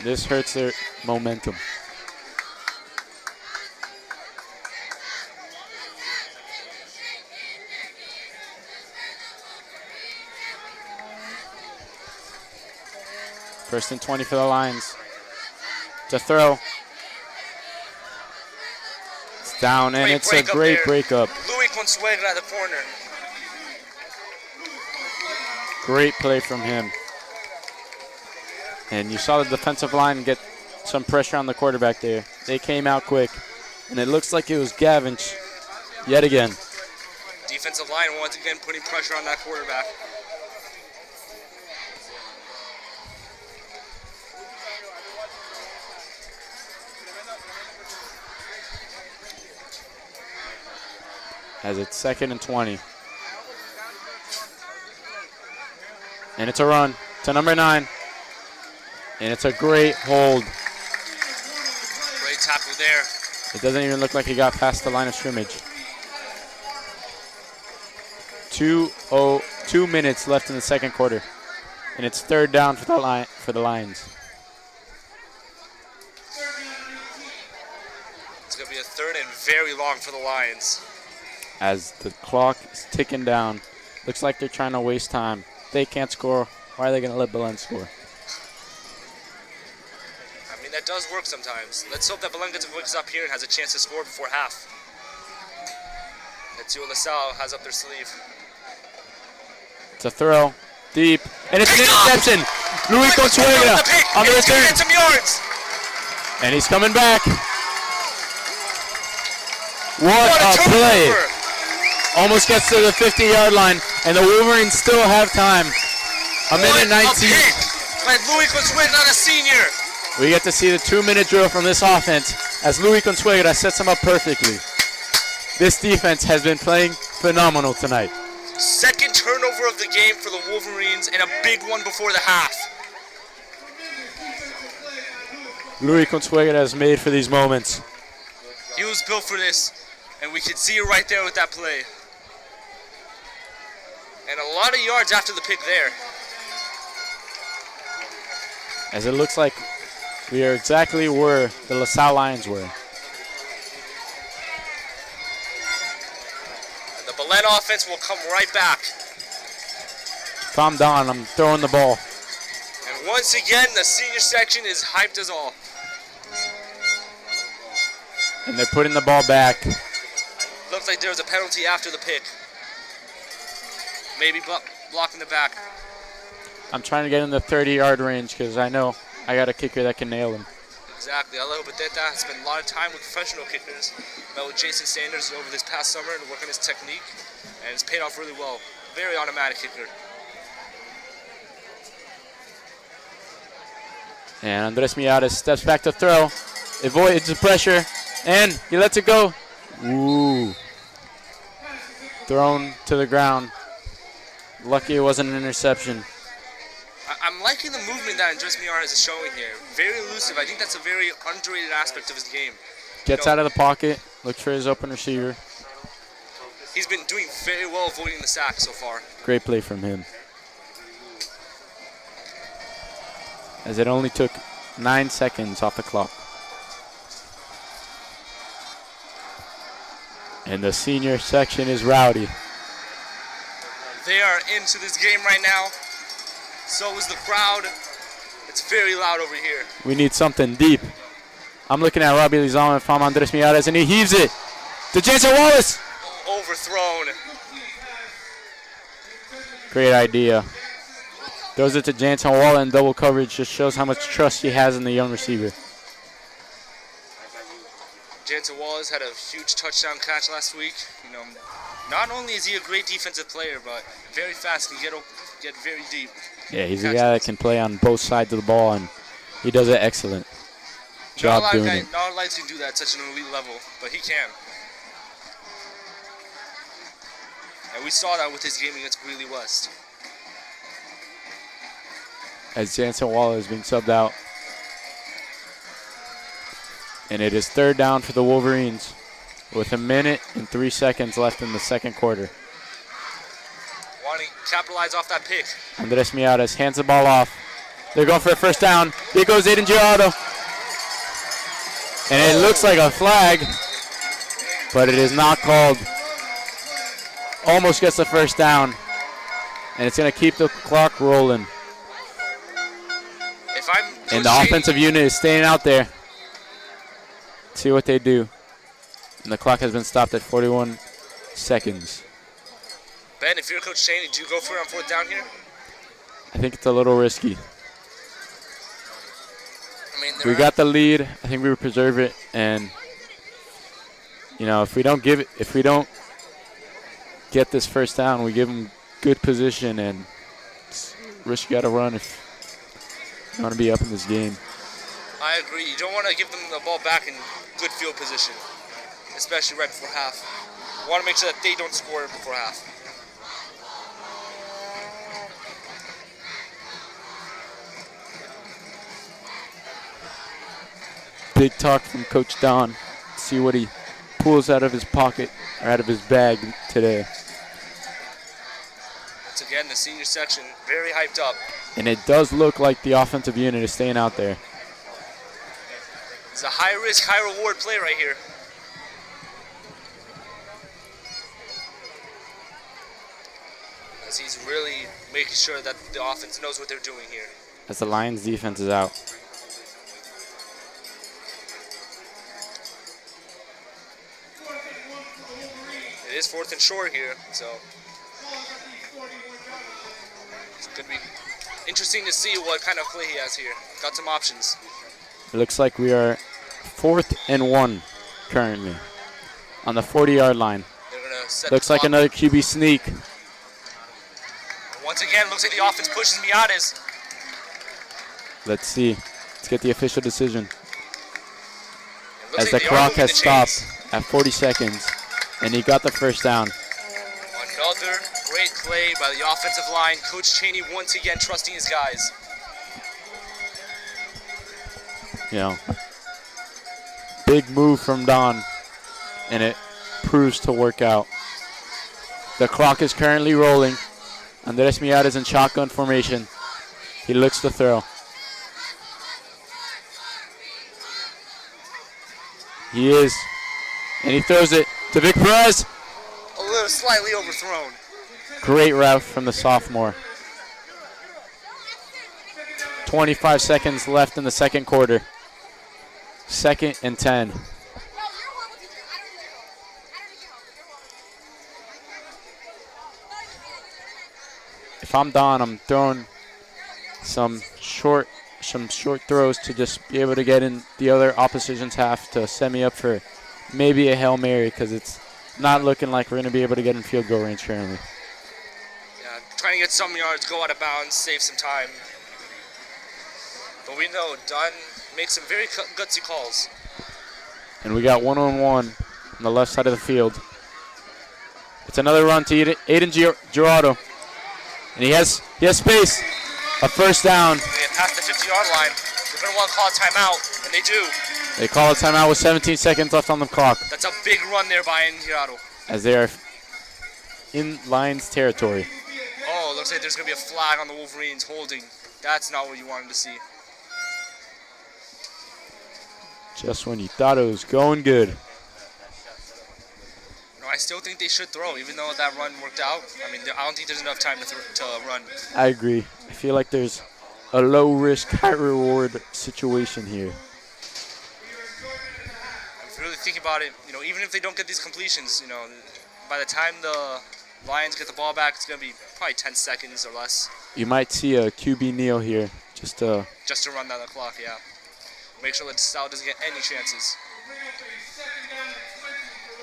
This hurts their momentum. First and 20 for the Lions. To throw. It's down, and it's a great breakup. Louis Consuegra at the corner. Great play from him. And you saw the defensive line get some pressure on the quarterback there. They came out quick, and it looks like it was Gavinch yet again. Defensive line once again putting pressure on that quarterback. As it's 2nd and 20. And it's a run to number 9. And it's a great hold. Great tackle there. It doesn't even look like he got past the line of scrimmage. 2 minutes left in the second quarter. And it's 3rd down for the Lions. third and very long for the Lions. As the clock is ticking down, looks like they're trying to waste time. They can't score. Why are they going to let Belen score? I mean, that does work sometimes. Let's hope that Belen gets wakes up here and has a chance to score before half. Let's see what LaSalle has up their sleeve. It's a throw. Deep. And it's an interception. Luis Consuegra on the return. Some yards. And he's coming back. What a play. Almost gets to the 50-yard line, and the Wolverines still have time. A minute 19. By Luis Consuegra, not a senior. We get to see the 2-minute drill from this offense as Luis Consuegra sets them up perfectly. This defense has been playing phenomenal tonight. Second turnover of the game for the Wolverines and a big one before the half. Luis Consuegra is made for these moments. He was built for this, and we could see it right there with that play. And a lot of yards after the pick there. As it looks like we are exactly where the LaSalle Lions were. The Belen offense will come right back. Calm down, I'm throwing the ball. And once again, the senior section is hyped as all. And they're putting the ball back. Looks like there was a penalty after the pick. Maybe blocking the back. I'm trying to get in the 30-yard range because I know I got a kicker that can nail him. Exactly. Alejo Beteta has spent a lot of time with professional kickers. Met with Jason Sanders over this past summer to work on his technique, and it's paid off really well. Very automatic kicker. And Andres Miares steps back to throw, avoids the pressure, and he lets it go. Ooh. Thrown to the ground. Lucky it wasn't an interception. I'm liking the movement that Andres Miares is showing here. Very elusive. I think that's a very underrated aspect of his game. Gets out of the pocket, looks for his open receiver. He's been doing very well avoiding the sack so far. Great play from him. As it only took 9 seconds off the clock. And the senior section is rowdy. They are into this game right now. So is the crowd. It's very loud over here. We need something deep. I'm looking at Robbie Lizama from Andres Miares, and he heaves it to Jansen Wallace. Overthrown. Great idea. Throws it to Jansen Wallace in double coverage. Just shows how much trust he has in the young receiver. Jansen Wallace had a huge touchdown catch last week. You know, not only is he a great defensive player, but very fast. Can get very deep. Yeah, he's a guy that can play on both sides of the ball, and he does it excellent. Job doing it. Not a lot of guys can do that at such an elite level, but he can. And we saw that with his game against Greeley West. As Jansen Wallace is being subbed out. And it is third down for the Wolverines with 1 minute and 3 seconds left in the second quarter. Wanting to capitalize off that pick. Andres Miares hands the ball off. They're going for a first down. Here goes Aiden Girardo. And it looks like a flag, but it is not called. Almost gets the first down. And it's going to keep the clock rolling. And the offensive unit is staying out there. See what they do. And the clock has been stopped at 41 seconds. Ben, if you're Coach Cheney, do you go for it on fourth down here? I think it's a little risky. I mean, we got the lead. I think we preserve it, and you know, if we don't get this first down, we give them good position and risk got to run if you want to be up in this game. I agree. You don't want to give them the ball back in good field position, especially right before half. You want to make sure that they don't score before half. Big talk from Coach Don. See what he pulls out of his pocket or out of his bag today. Once again, the senior section very hyped up. And it does look like the offensive unit is staying out there. It's a high risk, high reward play right here. defense. He's really making sure that the offense knows what they're doing here. As the Lions defense is out. It is 4th and short here, so it's going to be interesting to see what kind of play he has here. Got some options. It looks like we are 4th and 1 currently on the 40-yard line. They're going to set Looks the like clock. another QB sneak. Once again, looks like the offense pushes Miatas. Let's see. Let's get the official decision. It looks As like the they are clock moving has the chains. stopped at 40 seconds, and he got the first down. Another great play by the offensive line. Coach Cheney once again trusting his guys. You know, big move from Don, and it proves to work out. The clock is currently rolling. Andres Miatas in shotgun formation. He looks to throw. He is. And he throws it to Vic Perez. A little slightly overthrown. Great route from the sophomore. 25 seconds left in the second quarter. 2nd and 10. If I'm Don, I'm throwing some short throws to just be able to get in the other opposition's half to set me up for maybe a Hail Mary, because it's not looking like we're going to be able to get in field goal range currently. Yeah, trying to get some yards, go out of bounds, save some time. But we know Dunn makes some very gutsy calls. And we got 1-on-1 on the left side of the field. It's another run to Aiden Gerardo. And he has space. A first down. They get past the 50-yard line. They're going to want to call a timeout, and they do. They call a timeout with 17 seconds left on the clock That's a big run there by Indiado. as they are in Lions territory. Oh, looks like there's going to be a flag on the Wolverines holding. That's not what you wanted to see. Just when you thought it was going good. No, I still think they should throw, even though that run worked out. I mean, I don't think there's enough time to run. I agree. I feel like there's a low-risk, high-reward situation here. I'm really thinking about it. You know, even if they don't get these completions, you know, by the time the Lions get the ball back, it's going to be probably 10 seconds or less. You might see a QB kneel here just to run down the clock, yeah. Make sure that Salle doesn't get any chances.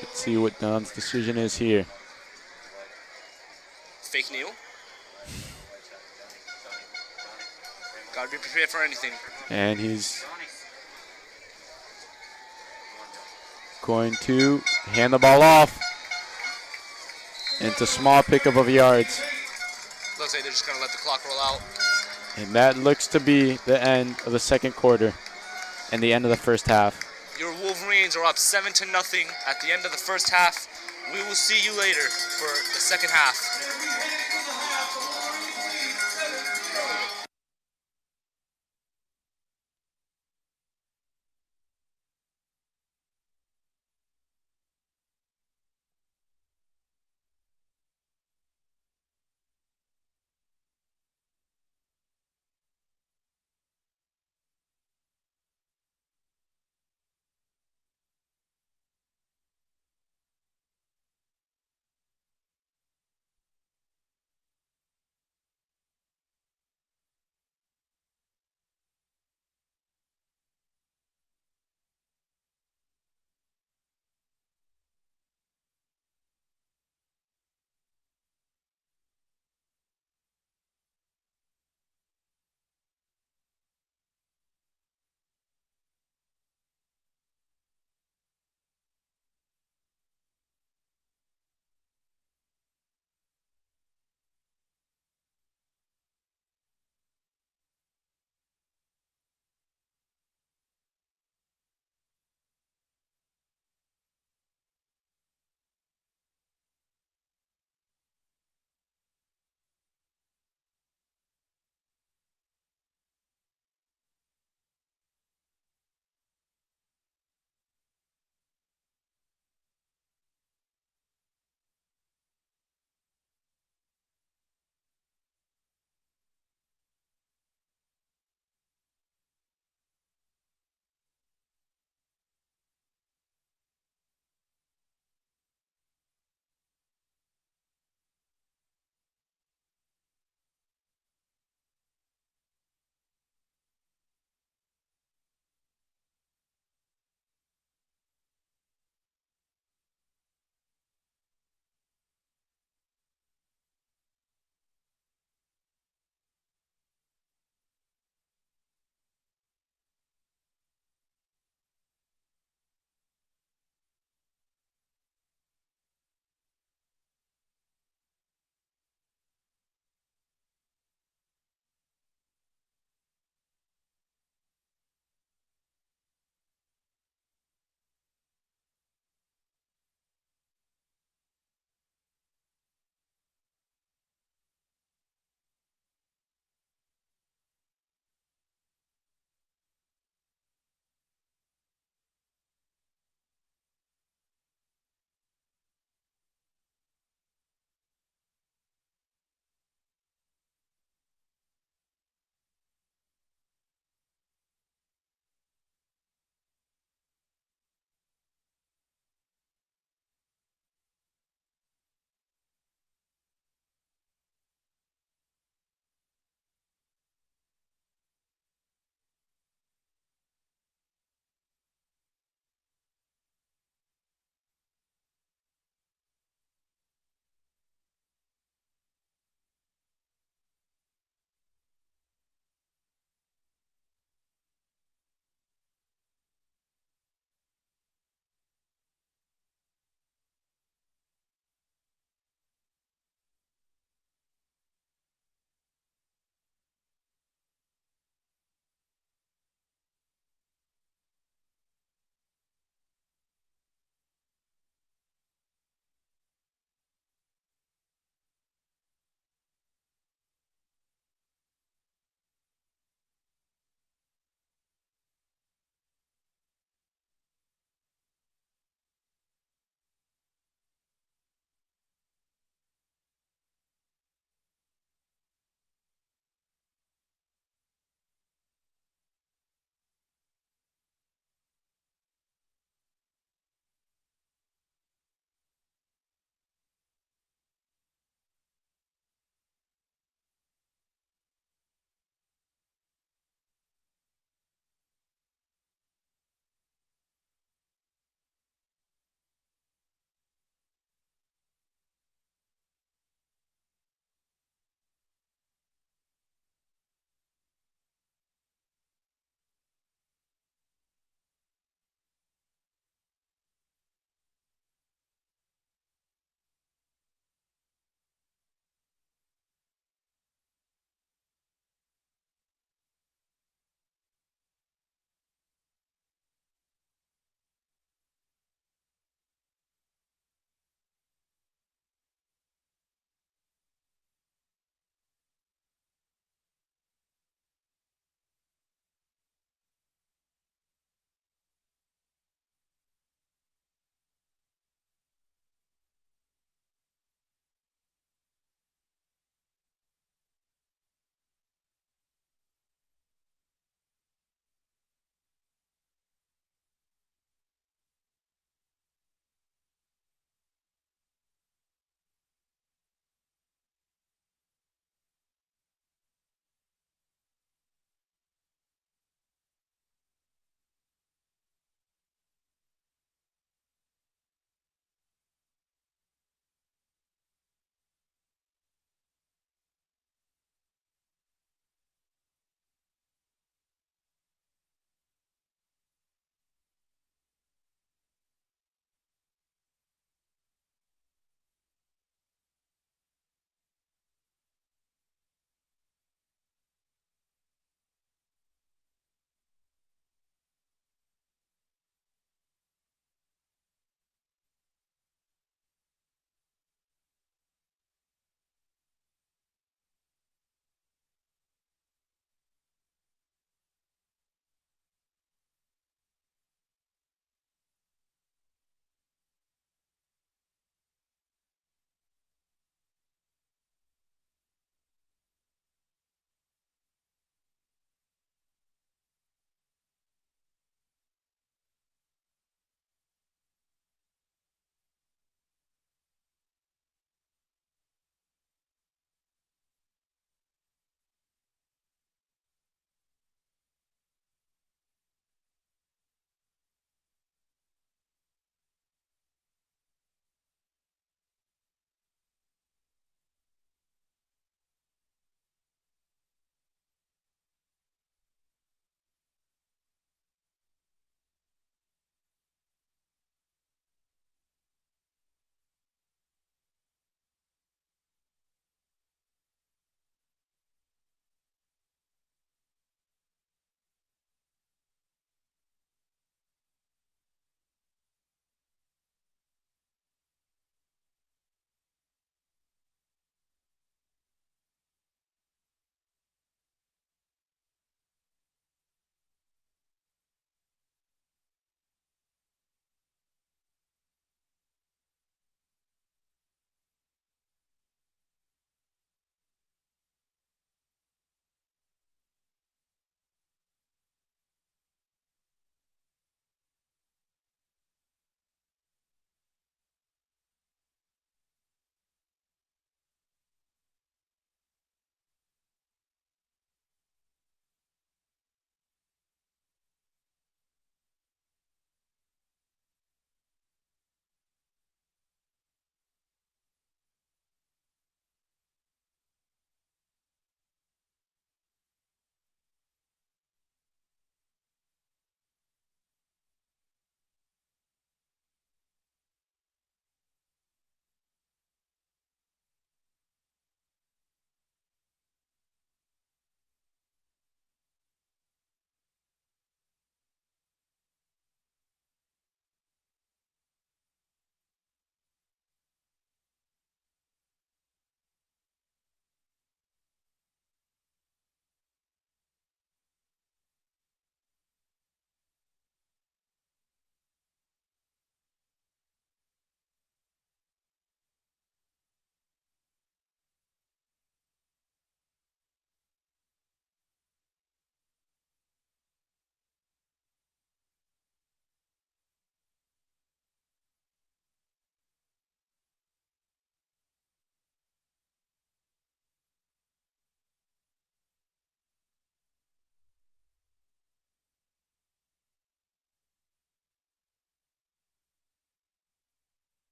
let's see what Don's decision is here. Fake kneel. Gotta be prepared for anything. And he's going to hand the ball off into small pickup of yards. Looks like they're just gonna let the clock roll out. And that looks to be the end of the second quarter and the end of the first half. Your Wolverines are up 7-0 at the end of the first half. We will see you later for the second half.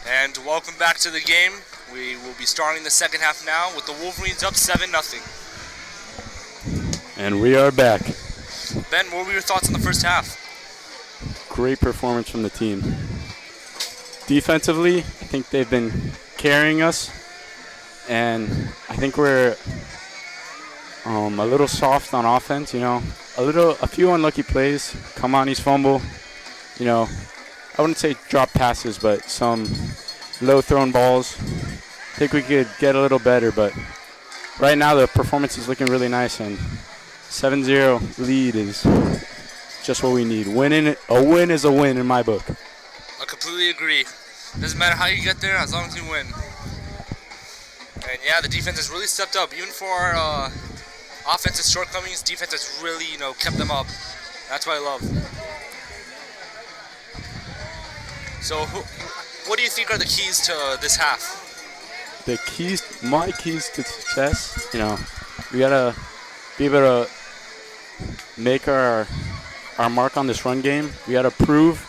And welcome back to the game. We will be starting the second half now with the Wolverines up 7-0. And we are back. Ben, what were your thoughts on the first half? Great performance from the team. Defensively, I think they've been carrying us, and I think we're a little soft on offense. You know, a few unlucky plays. Kamani's fumble. You know, I wouldn't say drop passes, but some low thrown balls. I think we could get a little better, but right now the performance is looking really nice, and 7-0 lead is just what we need. A win is a win in my book. I completely agree. Doesn't matter how you get there, as long as you win. And yeah, the defense has really stepped up. Even for our offensive shortcomings, defense has really, kept them up. That's what I love. So, what do you think are the keys to this half? My keys to success, we gotta be able to make our mark on this run game. We gotta prove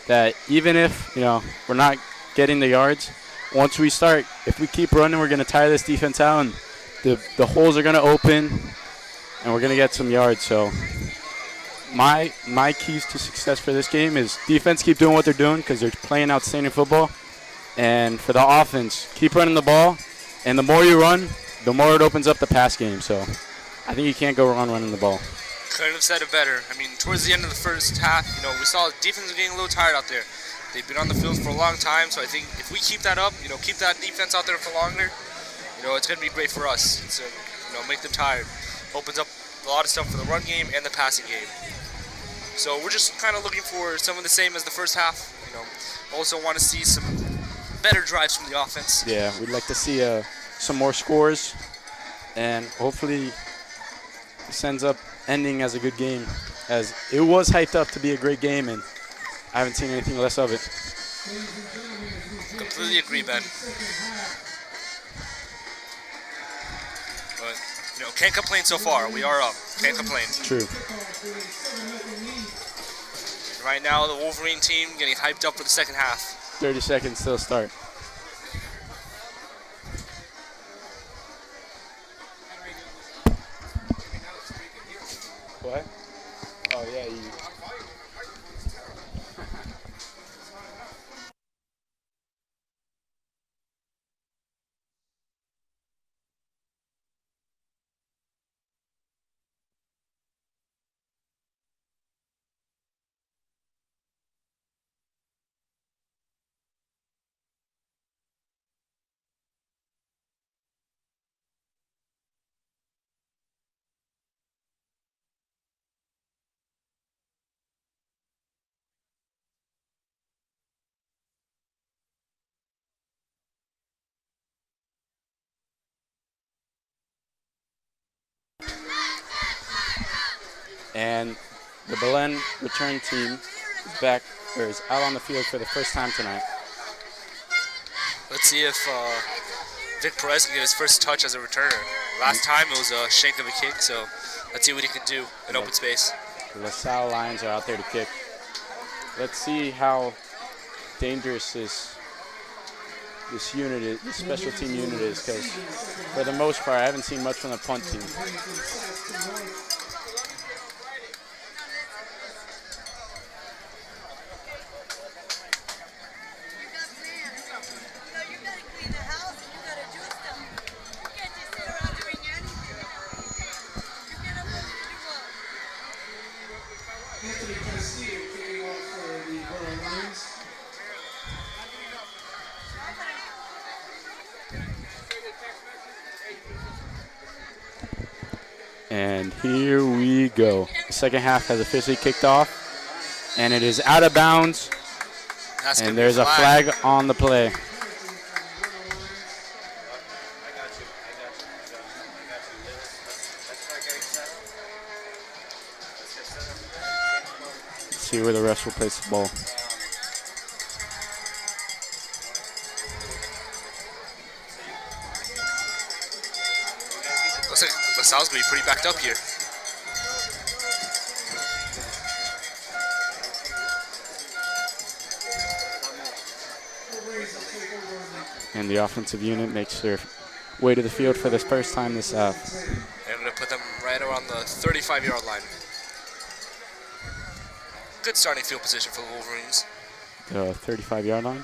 that even if, we're not getting the yards, once we start, if we keep running, we're gonna tire this defense out, and the holes are gonna open, and we're gonna get some yards. So my keys to success for this game is defense keep doing what they're doing because they're playing outstanding football, and for the offense, keep running the ball, and the more you run, the more it opens up the pass game. So I think you can't go wrong running the ball. Couldn't have said it better. I mean, towards the end of the first half, we saw the defense getting a little tired out there. They've been on the field for a long time, so I think if we keep that up, keep that defense out there for longer, it's going to be great for us. It's make them tired. Opens up a lot of stuff for the run game and the passing game. So we're just kind of looking for some of the same as the first half. Also want to see some better drives from the offense. Yeah, we'd like to see some more scores, and hopefully this ends up ending as a good game, as it was hyped up to be a great game, and I haven't seen anything less of it. Completely agree, Ben. But, can't complain so far. We are up. Can't complain. True. Right now, the Wolverine team getting hyped up for the second half. 30 seconds till start. What? Oh, yeah. And the Belen return team is out on the field for the first time tonight. Let's see if Vic Perez can get his first touch as a returner. Last time it was a shank of a kick, so let's see what he can do in open space. The Salle Lions are out there to kick. Let's see how dangerous this special team unit is, because for the most part, I haven't seen much from the punt team. And here we go. The second half has officially kicked off, and it is out of bounds. And there's a flag on the play. Let's see where the refs will place the ball. Looks like LaSalle's going to be pretty backed up here. And the offensive unit makes their way to the field for the first time this half. I'm going to put them right around the 35-yard line. Good starting field position for the Wolverines. The 35-yard line.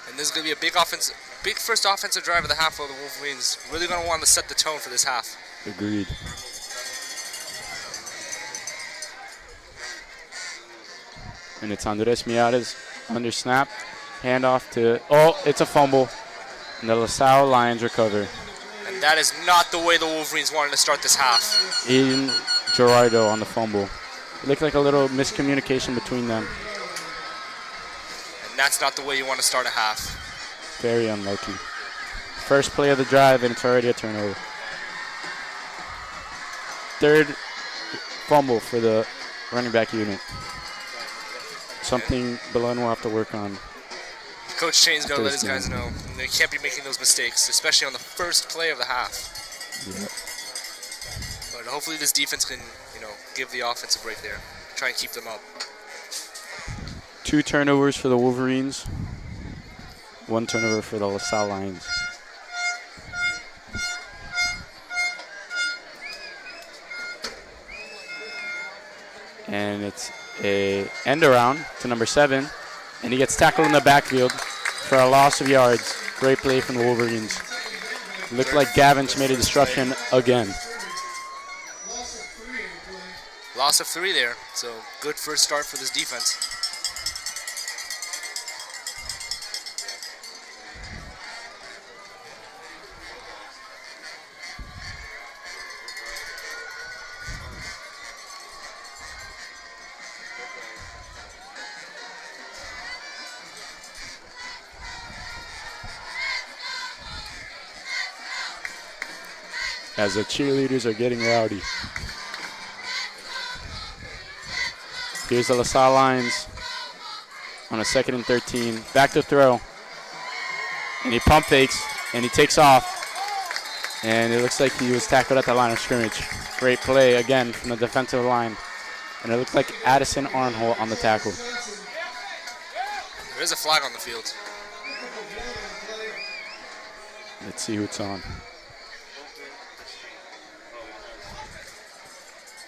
And this is going to be a big first offensive drive of the half for the Wolverines. Really going to want to set the tone for this half. Agreed. And it's Andres Miares under snap. Handoff to, it's a fumble. And the LaSalle Lions recover. And that is not the way the Wolverines wanted to start this half. Aiden Gerardo on the fumble. It looked like a little miscommunication between them. And that's not the way you want to start a half. Very unlucky. First play of the drive, and it's already a turnover. Third fumble for the running back unit. Something Belen will have to work on. Coach Chain's going to let his guys know they can't be making those mistakes, especially on the first play of the half. Yep. But hopefully this defense can, give the offense a break there. Try and keep them up. 2 turnovers for the Wolverines. 1 turnover for the LaSalle Lions. And it's a end around to number 7. And he gets tackled in the backfield for a loss of yards. Great play from the Wolverines. Looked like Gavin made a disruption again. Loss of 3 there, so good first start for this defense. As the cheerleaders are getting rowdy. Here's the LaSalle Lions on a 2nd and 13. Back to throw. And he pump fakes, and he takes off. And it looks like he was tackled at the line of scrimmage. Great play again from the defensive line. And it looks like Addison Arnholt on the tackle. There is a flag on the field. Let's see who it's on.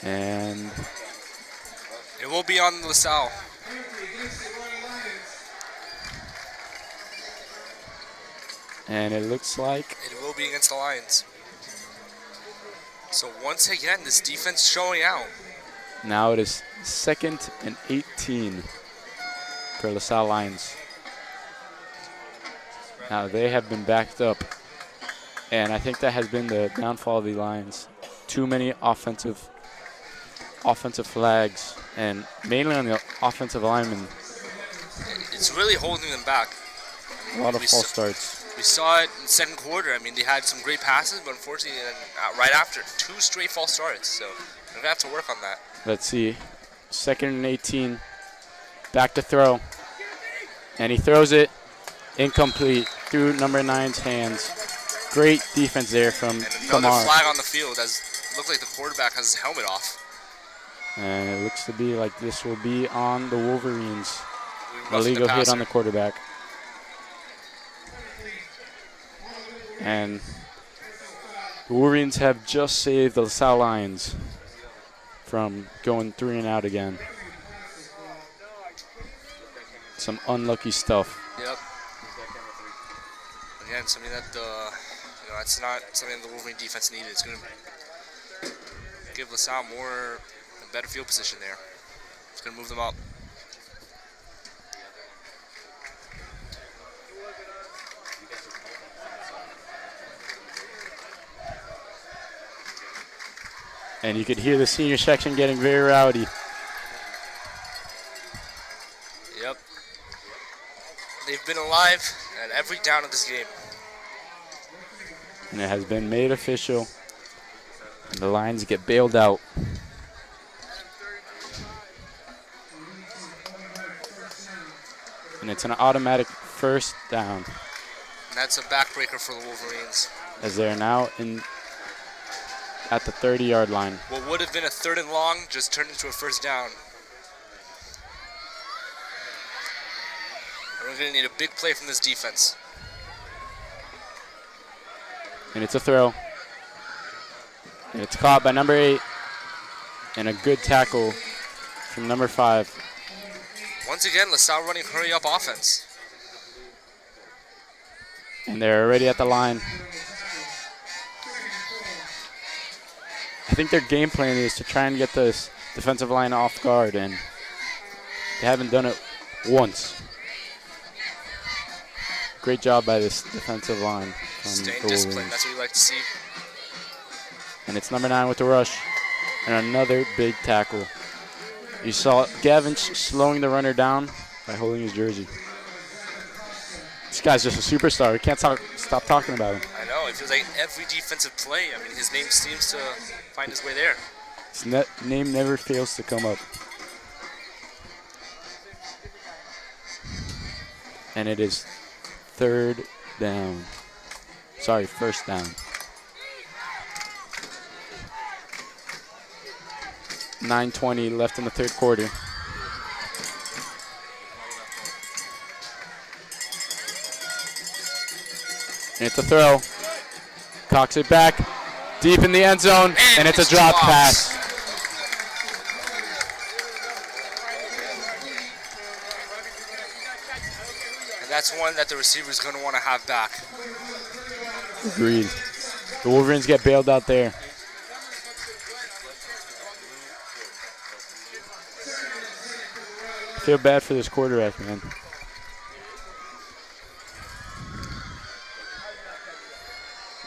And it will be on LaSalle. And it looks like it will be against the Lions. So once again, this defense showing out. Now it is 2nd and 18 for LaSalle Lions. Now they have been backed up. And I think that has been the downfall of the Lions. Too many offensive flags, and mainly on the offensive linemen. It's really holding them back. A lot of false starts. We saw it in the second quarter. I mean, they had some great passes, but unfortunately, right after, 2 straight false starts. So we're going to have to work on that. Let's see. 2nd and 18. Back to throw. And he throws it incomplete through number 9's hands. Great defense there from Kamar. Another flag on the field. Looked like the quarterback has his helmet off. And it looks to be like this will be on the Wolverines. Illegal hit on the quarterback. And the Wolverines have just saved the LaSalle Lions from going 3 and out again. Some unlucky stuff. Yep. Again, something that that's not something the Wolverine defense needed. It's going to give LaSalle a better field position there. It's going to move them up. And you could hear the senior section getting very rowdy. Yep. They've been alive at every down of this game. And it has been made official. And the Lions get bailed out. And it's an automatic first down. And that's a backbreaker for the Wolverines. As they're now at the 30-yard line. What would have been a 3rd and long just turned into a first down. And we're going to need a big play from this defense. And it's a throw. And it's caught by number 8. And a good tackle from number 5. Once again, LaSalle running hurry-up offense. And they're already at the line. I think their game plan is to try and get this defensive line off guard, and they haven't done it once. Great job by this defensive line. Staying disciplined, that's what we like to see. And it's number 9 with the rush. And another big tackle. You saw Gavin slowing the runner down by holding his jersey. This guy's just a superstar. We can't stop talking about him. I know, it feels like every defensive play, I mean, his name seems to find his way there. His name never fails to come up. And it is third down. Sorry, first down. 9:20 left in the third quarter. And it's a throw. Cocks it back. Deep in the end zone. And it's a drop pass. And that's one that the receiver's going to want to have back. Agreed. The Wolverines get bailed out there. I feel bad for this quarterback, man.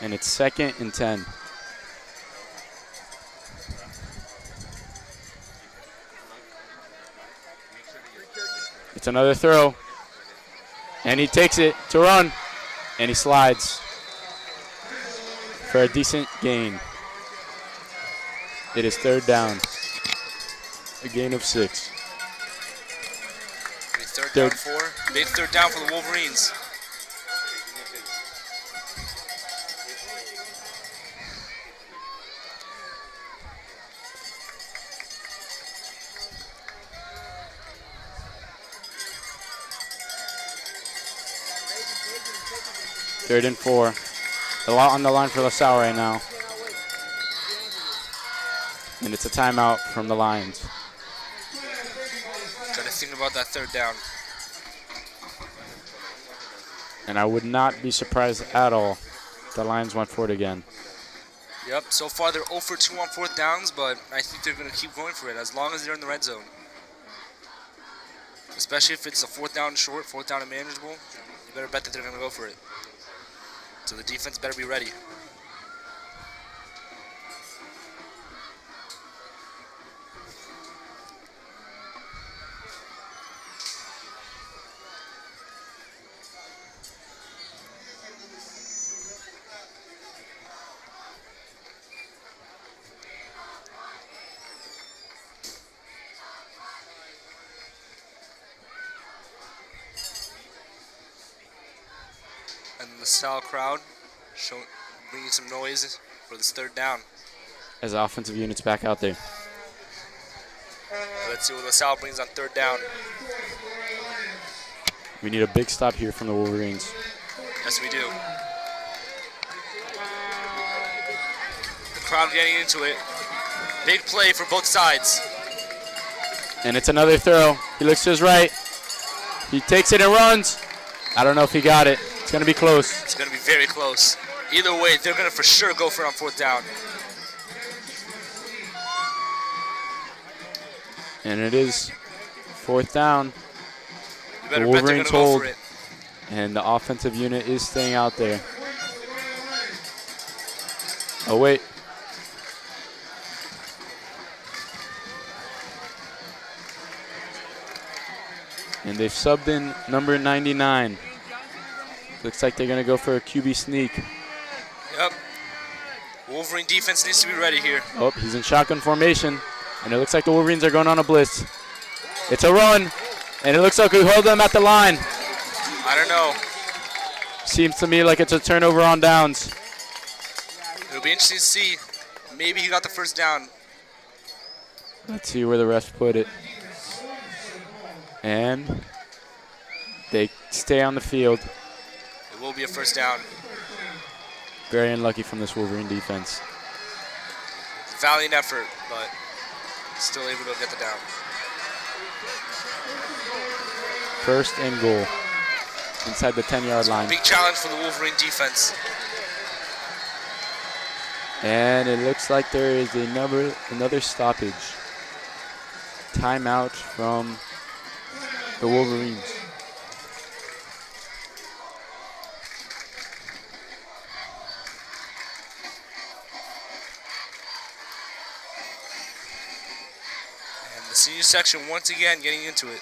And it's 2nd and 10. It's another throw. And he takes it to run. And he slides for a decent gain. It is third down. A gain of 6. Third down 4. Big third down for the Wolverines. Third and 4. A lot on the line for LaSalle right now. And it's a timeout from the Lions. Got to think about that third down. And I would not be surprised at all if the Lions went for it again. Yep, so far they're 0 for 2 on fourth downs, but I think they're going to keep going for it as long as they're in the red zone. Especially if it's a fourth down short, fourth down and manageable, you better bet that they're going to go for it. So the defense better be ready. And the Salle crowd bringing some noise for this third down. As offensive units back out there. Let's see what LaSalle brings on third down. We need a big stop here from the Wolverines. Yes, we do. The crowd getting into it. Big play for both sides. And it's another throw. He looks to his right. He takes it and runs. I don't know if he got it. It's going to be close. It's going to be very close. Either way, they're going to for sure go for it on fourth down. And it is fourth down. You better the bet they're going Wolverines to go hold. for it. And the offensive unit is staying out there. Oh, wait. And they've subbed in number 99. Looks like they're going to go for a QB sneak. Yep. Wolverine defense needs to be ready here. Oh, he's in shotgun formation. And it looks like the Wolverines are going on a blitz. It's a run. And it looks like we hold them at the line. I don't know. Seems to me like it's a turnover on downs. It'll be interesting to see. Maybe he got the first down. Let's see where the refs put it. And they stay on the field. It will be a first down. Very unlucky from this Wolverine defense. Valiant effort, but still able to get the down. First and goal inside the 10-yard line. Big challenge for the Wolverine defense. And it looks like there is another stoppage. Timeout from the Wolverines. And the senior section once again getting into it.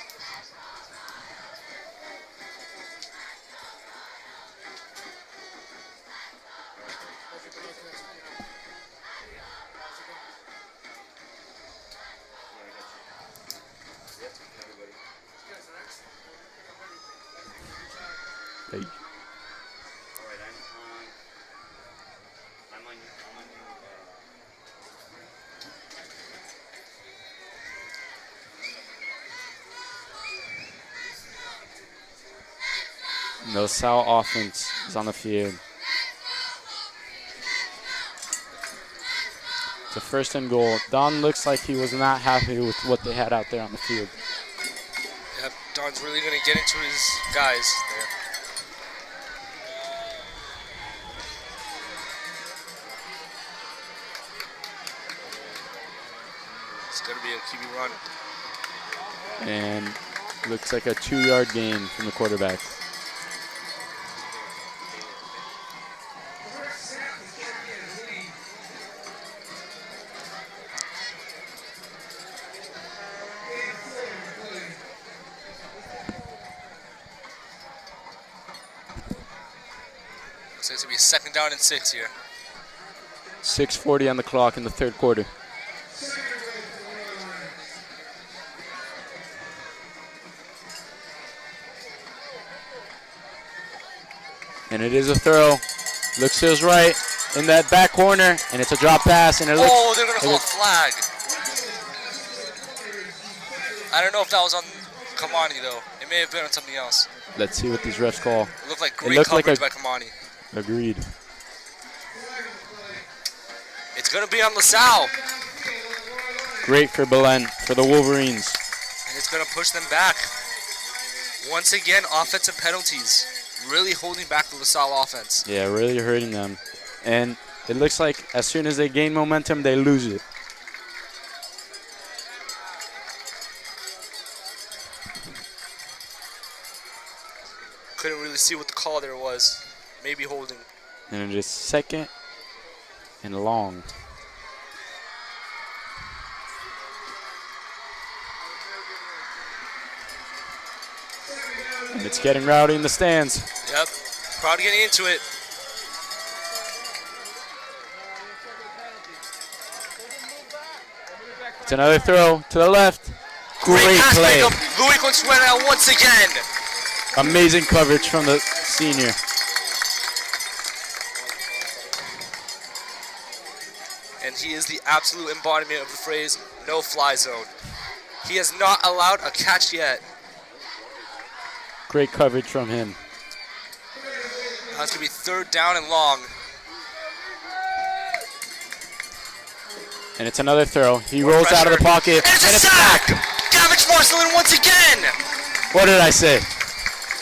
The Salle offense is on the field. It's a first and goal. Don looks like he was not happy with what they had out there on the field. Yep, Don's really going to get into his guys there. It's going to be a QB run. And looks like a 2-yard gain from the quarterback. Looks like it's going to be a second down and 6 here. 6:40 on the clock in the third quarter. And it is a throw. Looks to his right in that back corner, and it's a drop pass. And it looks. Oh, they're going to call a flag. I don't know if that was on Kamani, though. It may have been on something else. Let's see what these refs call. It looked like great coverage by Kamani. Agreed. It's going to be on LaSalle. Great for Belen, for the Wolverines. And it's going to push them back. Once again, offensive penalties. Really holding back the LaSalle offense. Yeah, really hurting them. And it looks like as soon as they gain momentum, they lose it. Couldn't really see what the call there was. Maybe holding. And it is second and long. And it's getting rowdy in the stands. Yep, crowd getting into it. It's another throw to the left. Great pass play. pickup. Louis Consuela once again. Amazing coverage from the senior. And he is the absolute embodiment of the phrase, no fly zone. He has not allowed a catch yet. Great coverage from him. That's going to be third down and long. And it's another throw. He rolls out of the pocket. And it's a sack! Gavage Marcelin once again! What did I say?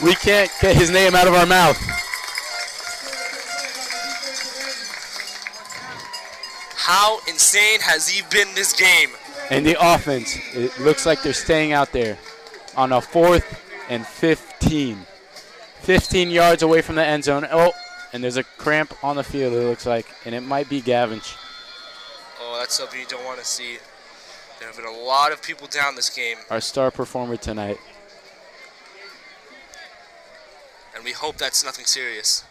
We can't get his name out of our mouth. How insane has he been this game? And the offense, it looks like they're staying out there on a 4th and 15. 15 yards away from the end zone. Oh, and there's a cramp on the field, it looks like, and it might be Gavage. Oh, that's something you don't want to see. There have been a lot of people down this game. Our star performer tonight. And we hope that's nothing serious.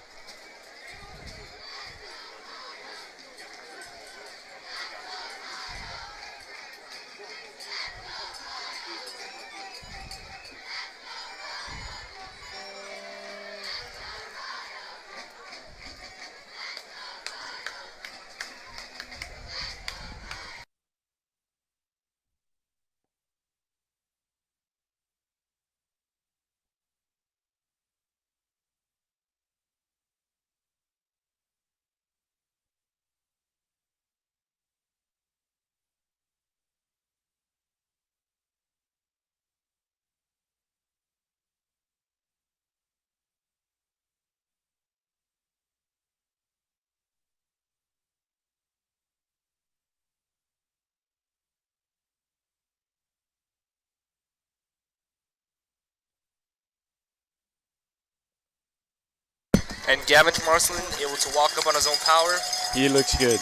And Gavin Marcelin able to walk up on his own power. He looks good.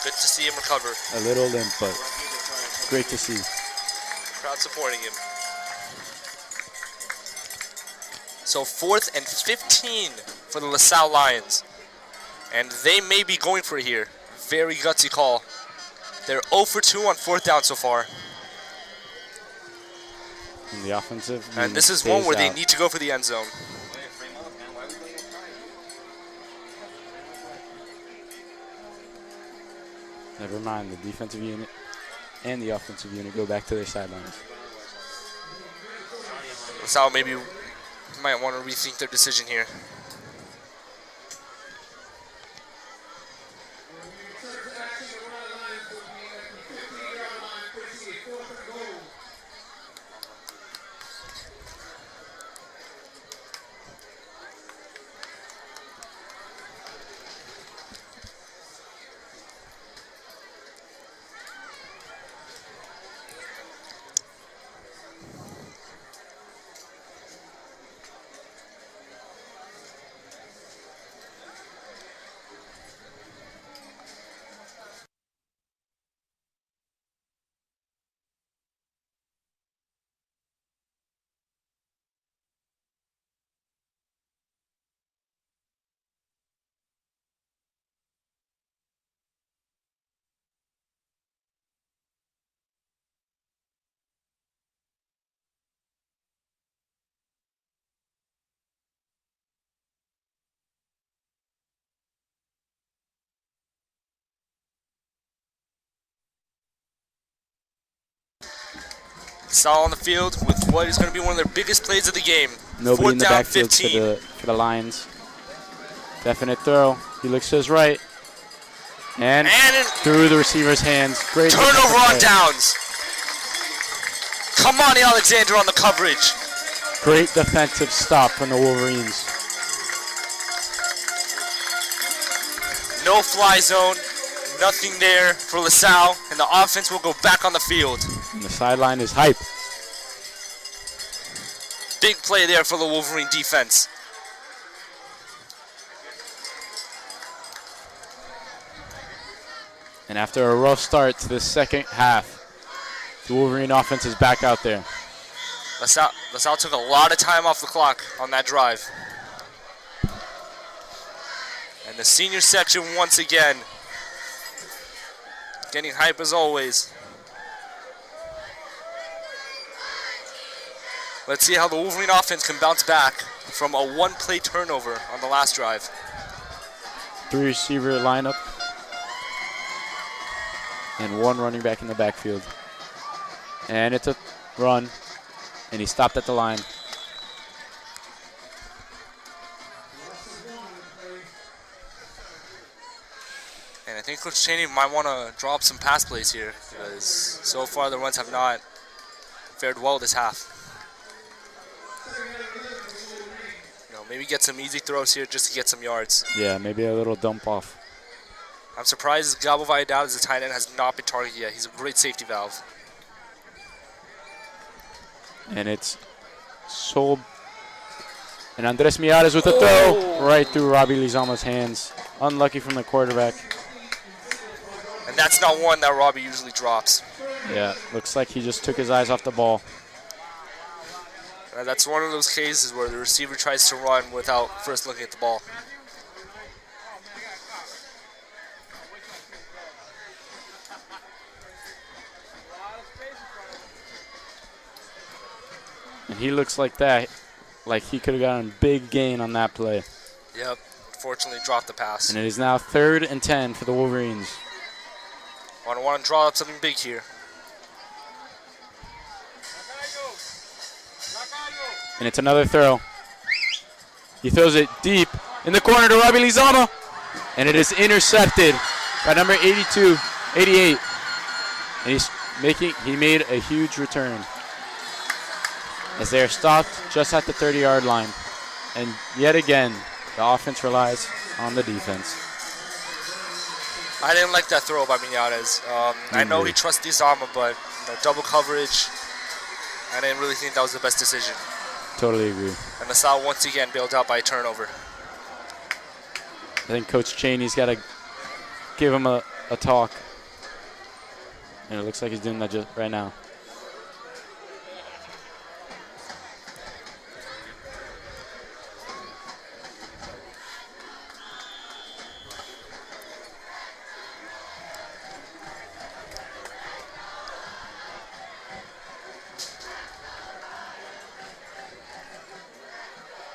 Good to see him recover. A little limp, but great to see. Crowd supporting him. So 4th and 15 for the LaSalle Lions. And they may be going for it here. Very gutsy call. They're 0 for 2 on 4th down so far. In the offensive. And this is one where they need to go for the end zone. Never mind, the defensive unit and the offensive unit go back to their sidelines. LaSalle maybe might want to rethink their decision here. Salle on the field with what is going to be one of their biggest plays of the game. Nobody in the down, backfield 15. for the Lions. Definite throw. He looks to his right. And through the receiver's hands. Great turnover on downs. Come on, Alexander on the coverage. Great defensive stop from the Wolverines. No fly zone. Nothing there for LaSalle. And the offense will go back on the field. And the sideline is hype. Big play there for the Wolverine defense. And after a rough start to the second half, the Wolverine offense is back out there. LaSalle took a lot of time off the clock on that drive. And the senior section once again getting hype as always. Let's see how the Wolverine offense can bounce back from a one-play turnover on the last drive. 3 receiver lineup. And 1 running back in the backfield. And it's a run. And he stopped at the line. And I think Coach Cheney might want to draw up some pass plays here because so far the runs have not fared well this half. Maybe get some easy throws here just to get some yards. Yeah, maybe a little dump off. I'm surprised Gabo Valladolid as a tight end has not been targeted yet. He's a great safety valve. And it's sold. And Andres Miares with a throw right through Robbie Lizama's hands. Unlucky from the quarterback. And that's not one that Robbie usually drops. Yeah, looks like he just took his eyes off the ball. That's one of those cases where the receiver tries to run without first looking at the ball. And he looks like that, like he could have gotten a big gain on that play. Yep, unfortunately dropped the pass. And it is now 3rd and 10 for the Wolverines. Want to draw up something big here. And it's another throw. He throws it deep in the corner to Robbie Lizama. And it is intercepted by number 88. And he made a huge return. As they are stopped just at the 30-yard line. And yet again, the offense relies on the defense. I didn't like that throw by Miares. I know he trusts Lizama, but double coverage, I didn't really think that was the best decision. Totally agree. And LaSalle once again bailed out by a turnover. I think Coach Cheney's got to give him a talk. And it looks like he's doing that just right now.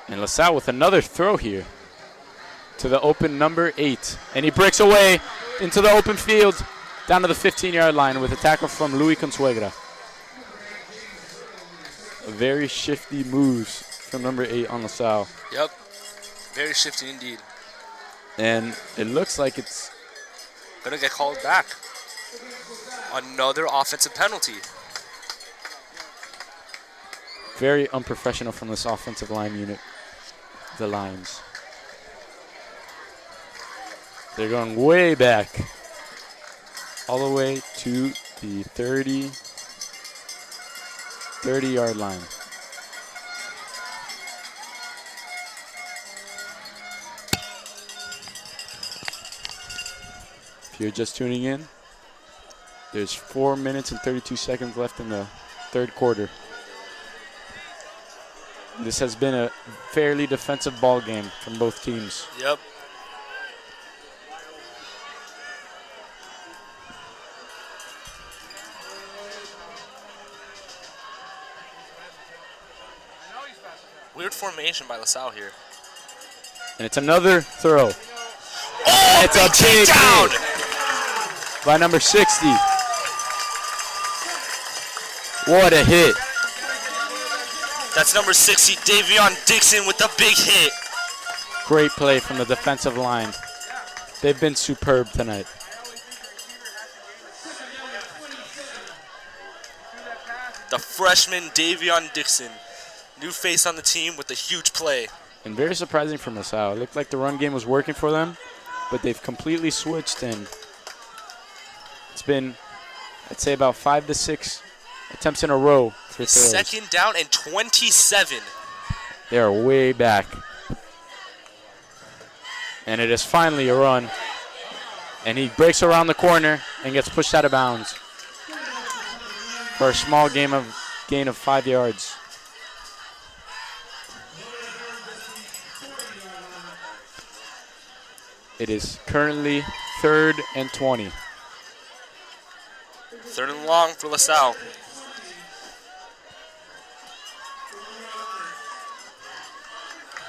And LaSalle with another throw here to the open number 8. And he breaks away into the open field down to the 15-yard line with a tackle from Luis Consuegra. Very shifty moves from number 8 on LaSalle. Yep. Very shifty indeed. And it looks like it's Gonna get called back. Another offensive penalty. very unprofessional from this offensive line unit, the Lions. They're going way back, all the way to the 30-yard line. If you're just tuning in, there's 4 minutes and 32 seconds left in the third quarter. This has been a fairly defensive ball game from both teams. Yep. Weird formation by LaSalle here. And it's another throw. Oh, It's a big down hit by number 60. What a hit. That's number 60, Davion Dixon with the big hit. Great play from the defensive line. They've been superb tonight. The freshman Davion Dixon, new face on the team with a huge play. And very surprising from LaSalle. It looked like the run game was working for them, but they've completely switched, and it's been, I'd say, about 5 to 6 attempts in a row for throws. Second down and 27. They are way back. And it is finally a run. And he breaks around the corner and gets pushed out of bounds for a small gain of 5 yards. It is currently 3rd and 20. Third and long for LaSalle.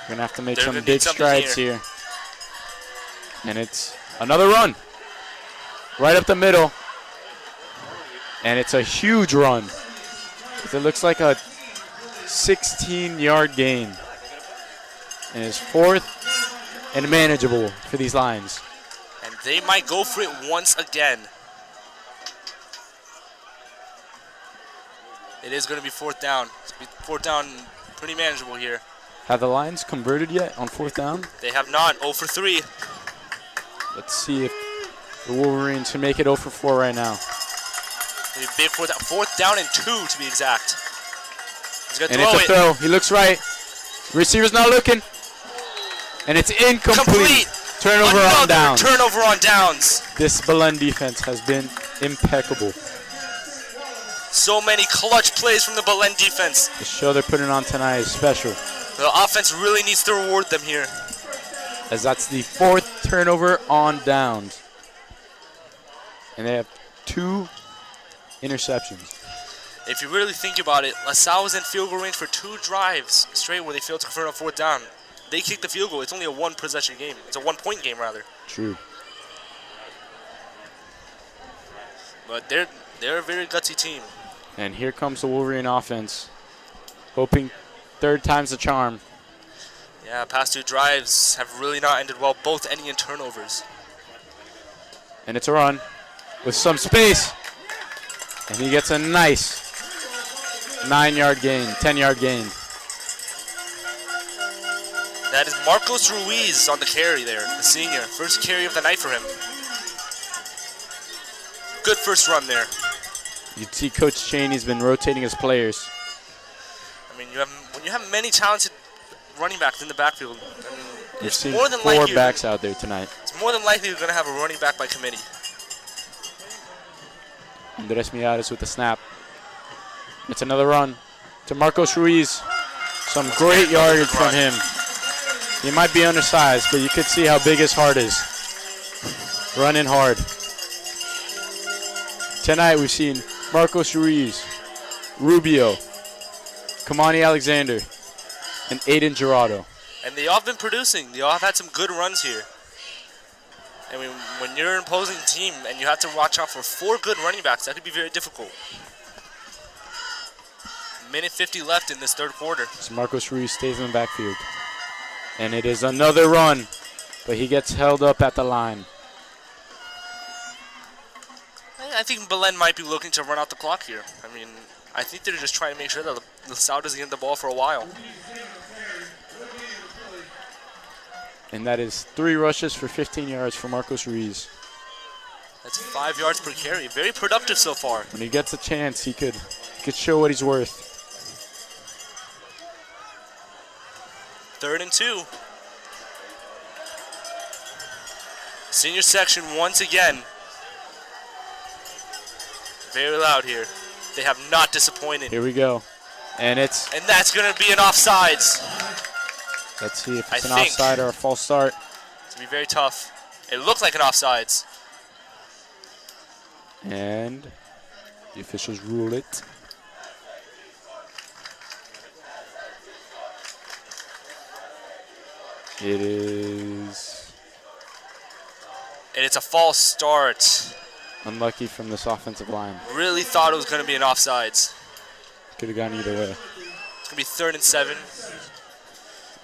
We're going to have to make They're some gonna big need something strides here. And it's another run. Right up the middle. And it's a huge run. It looks like a 16-yard gain. And it's 4th and manageable for these Lions. And they might go for it once again. It is going to be 4th down. It's gonna be 4th down, pretty manageable here. Have the Lions converted yet on 4th down? They have not. 0 for 3. Let's see if the Wolverines can make it 0 for 4 right now. It'll be big 4th down and 2 to be exact. He's going to And throw it's a throw. He looks right. Receiver's not looking. And it's incomplete. Complete. Turnover on downs. Turnover on downs. This Belen defense has been impeccable. So many clutch plays from the Belen defense. The show they're putting on tonight is special, The offense really needs to reward them here. as that's the 4th turnover on downs. And they have 2 interceptions. If you really think about it, LaSalle was in field goal range for 2 drives straight where they failed to convert on 4th down. They kicked the field goal. It's only a 1-possession game. It's a 1-point game, rather. True. But they're a very gutsy team. And here comes the Wolverine offense, hoping 3rd time's the charm. Yeah, past 2 drives have really not ended well, both ending in turnovers. And it's a run with some space. And he gets a nice 9-yard gain, 10-yard gain. That is Marcos Ruiz on the carry there, the senior. First carry of the night for him. Good first run there. You see Coach Cheney's been rotating his players. I mean, when you have many talented running backs in the backfield, I mean, We've seen more than 4 likely backs out there tonight. It's more than likely you're going to have a running back by committee. Andres Miares with the snap. It's another run to Marcos Ruiz. Some great yardage from him. He might be undersized, but you could see how big his heart is. Running hard. Tonight we've seen Marcos Ruiz, Rubio, Kamani Alexander, and Aiden Gerardo. And they all have been producing. They all have had some good runs here. I mean, when you're an opposing team and you have to watch out for 4 good running backs, that could be very difficult. Minute 50 left in this third quarter. So Marcos Ruiz stays in the backfield. And it is another run, but he gets held up at the line. I think Belen might be looking to run out the clock here. I mean, I think they're just trying to make sure that LaSalle doesn't get the ball for a while. And that is 3 rushes for 15 yards for Marcos Ruiz. That's 5 yards per carry. Very productive so far. When he gets a chance, he could show what he's worth. 3rd and 2. Senior section once again. Very loud here. They have not disappointed. Here we go. And that's going to be an offsides. Let's see if it's an offside or a false start. It's going to be very tough. It looked like an offsides. And the officials rule it. It is. And it's a false start. Unlucky from this offensive line. Really thought it was going to be an offsides. Could have gone either way. It's going to be 3rd and 7.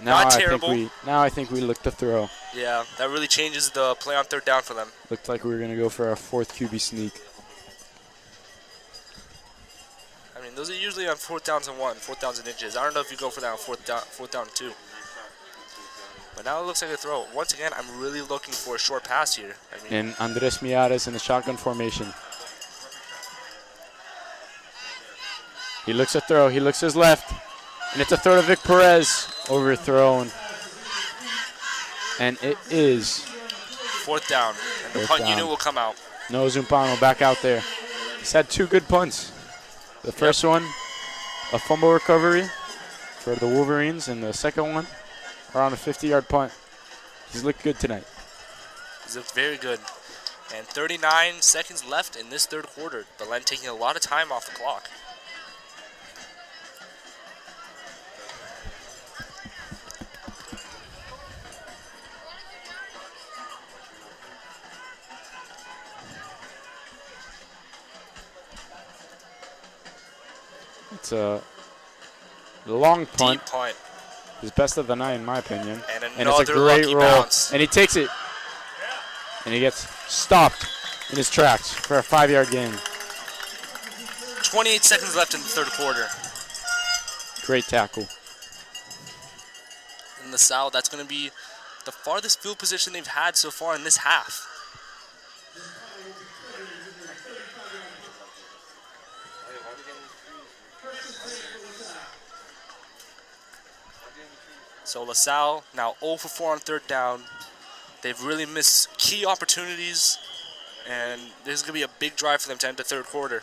Now Not terrible. I think we look to throw. Yeah, that really changes the play on 3rd down for them. Looked like we were going to go for our 4th QB sneak. I mean, those are usually on 4th downs and 1, 4th downs and inches. I don't know if you go for that on 4th down and 2. But now it looks like a throw. Once again, I'm really looking for a short pass here. I mean, And Andres Miares in the shotgun formation. He looks to throw. He looks to his left. And it's a throw to Vic Perez. Overthrown. And it is 4th down. And the punt unit will come out. No Zumpano back out there. He's had 2 good punts. The first one, a fumble recovery for the Wolverines. And the second one, around a 50-yard punt. He's looked good tonight. He's looked very good. And 39 seconds left in this third quarter. Belen taking a lot of time off the clock. It's a long punt. Deep punt. His best of the night, in my opinion. And it's a great roll. Bounce. And he takes it. And he gets stopped in his tracks for a 5-yard gain. 28 seconds left in the third quarter. Great tackle. In the Salle, that's going to be the farthest field position they've had so far in this half. So LaSalle now 0 for 4 on 3rd down. They've really missed key opportunities, and this is going to be a big drive for them to end the third quarter.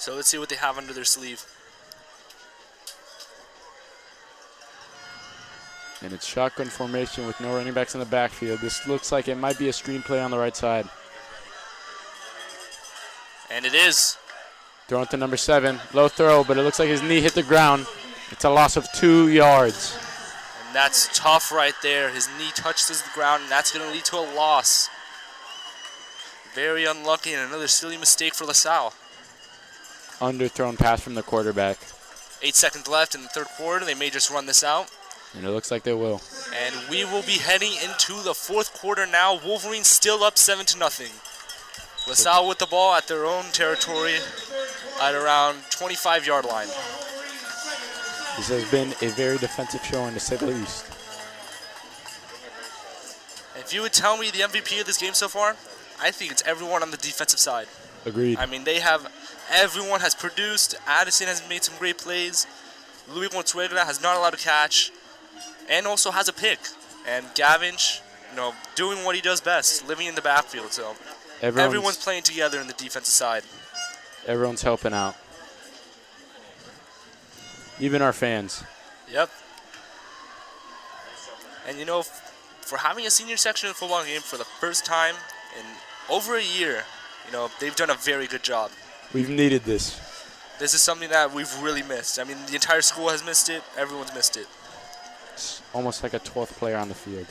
So let's see what they have under their sleeve. And it's shotgun formation with no running backs in the backfield. This looks like it might be a screen play on the right side. And it is. Thrown to number 7. Low throw, but it looks like his knee hit the ground. It's a loss of 2 yards. And that's tough right there. His knee touches the ground, and that's going to lead to a loss. Very unlucky, and another silly mistake for LaSalle. Underthrown pass from the quarterback. 8 seconds left in the third quarter. They may just run this out. And it looks like they will. And we will be heading into the fourth quarter now. Wolverines still up 7-0. LaSalle with the ball at their own territory at around 25-yard line. This has been a very defensive showing, to say the least. If you would tell me the MVP of this game so far, I think it's everyone on the defensive side. Agreed. I mean, everyone has produced. Addison has made some great plays. Louis Consuegra has not allowed to catch, and also has a pick. And Gavinch, doing what he does best, living in the backfield. So everyone's playing together in the defensive side. Everyone's helping out. Even our fans. Yep. And for having a senior section in the football game for the first time in over a year, they've done a very good job. We've needed this. This is something that we've really missed. I mean, the entire school has missed it. Everyone's missed it. It's almost like a 12th player on the field.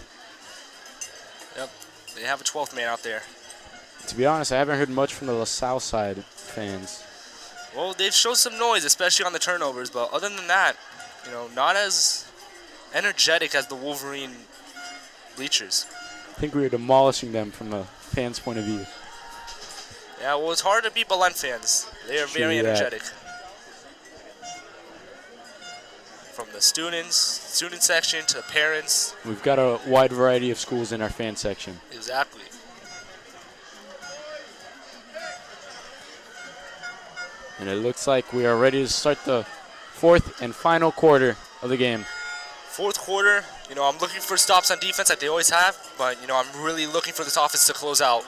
Yep. They have a 12th man out there. To be honest, I haven't heard much from the LaSalle side fans. Well, they've showed some noise, especially on the turnovers. But other than that, not as energetic as the Wolverine bleachers. I think we were demolishing them from a fan's point of view. Yeah, well, it's hard to beat Belen fans. They are very energetic. From the student section to the parents. We've got a wide variety of schools in our fan section. Exactly. And it looks like we are ready to start the fourth and final quarter of the game. Fourth quarter, I'm looking for stops on defense like they always have, but, I'm really looking for this offense to close out.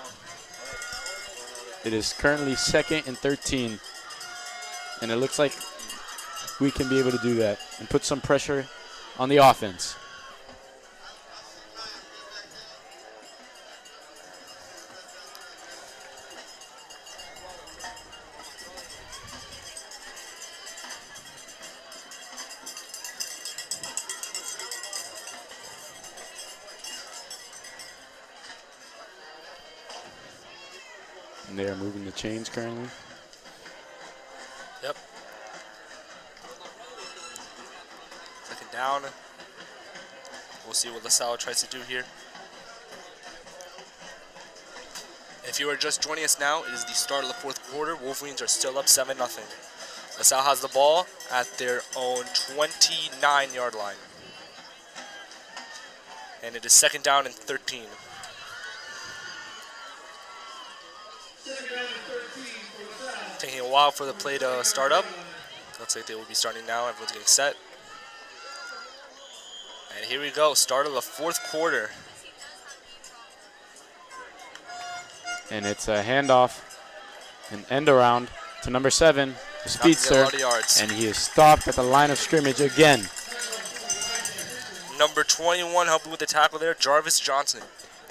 It is currently 2nd and 13, and it looks like we can be able to do that and put some pressure on the offense. And they are moving the chains currently. Yep. Second down. We'll see what LaSalle tries to do here. If you are just joining us now, it is the start of the fourth quarter. Wolverines are still up 7-0. LaSalle has the ball at their own 29-yard line. And it is second down and 13. Taking a while for the play to start up. Looks like they will be starting now. Everyone's getting set. And here we go, start of the fourth quarter. And it's a handoff, an end around to number 7, the speedster. And he is stopped at the line of scrimmage again. Number 21 helping with the tackle there, Jarvis Johnson.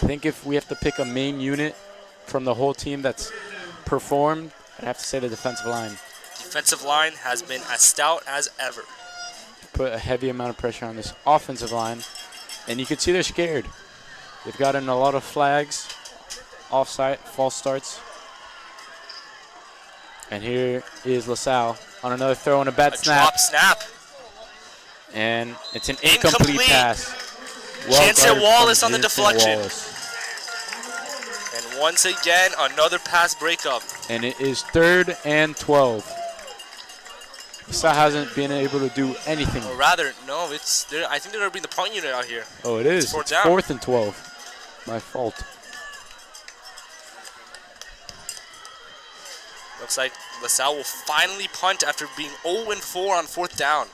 I think if we have to pick a main unit from the whole team that's performed, I'd have to say the defensive line. Defensive line has been as stout as ever. Put a heavy amount of pressure on this offensive line, and you can see they're scared. They've gotten a lot of flags, offside, false starts. And here is LaSalle on another throw and a bad snap. Drop snap. And it's an incomplete pass. Chancellor Wallace on the deflection. And once again, another pass breakup. And it is 3rd and 12. LaSalle hasn't been able to do anything. Or rather, no, I think they're going to bring the punt unit out here. Oh, it is. It's 4th and 12. My fault. Looks like LaSalle will finally punt after being 0-4 on 4th down.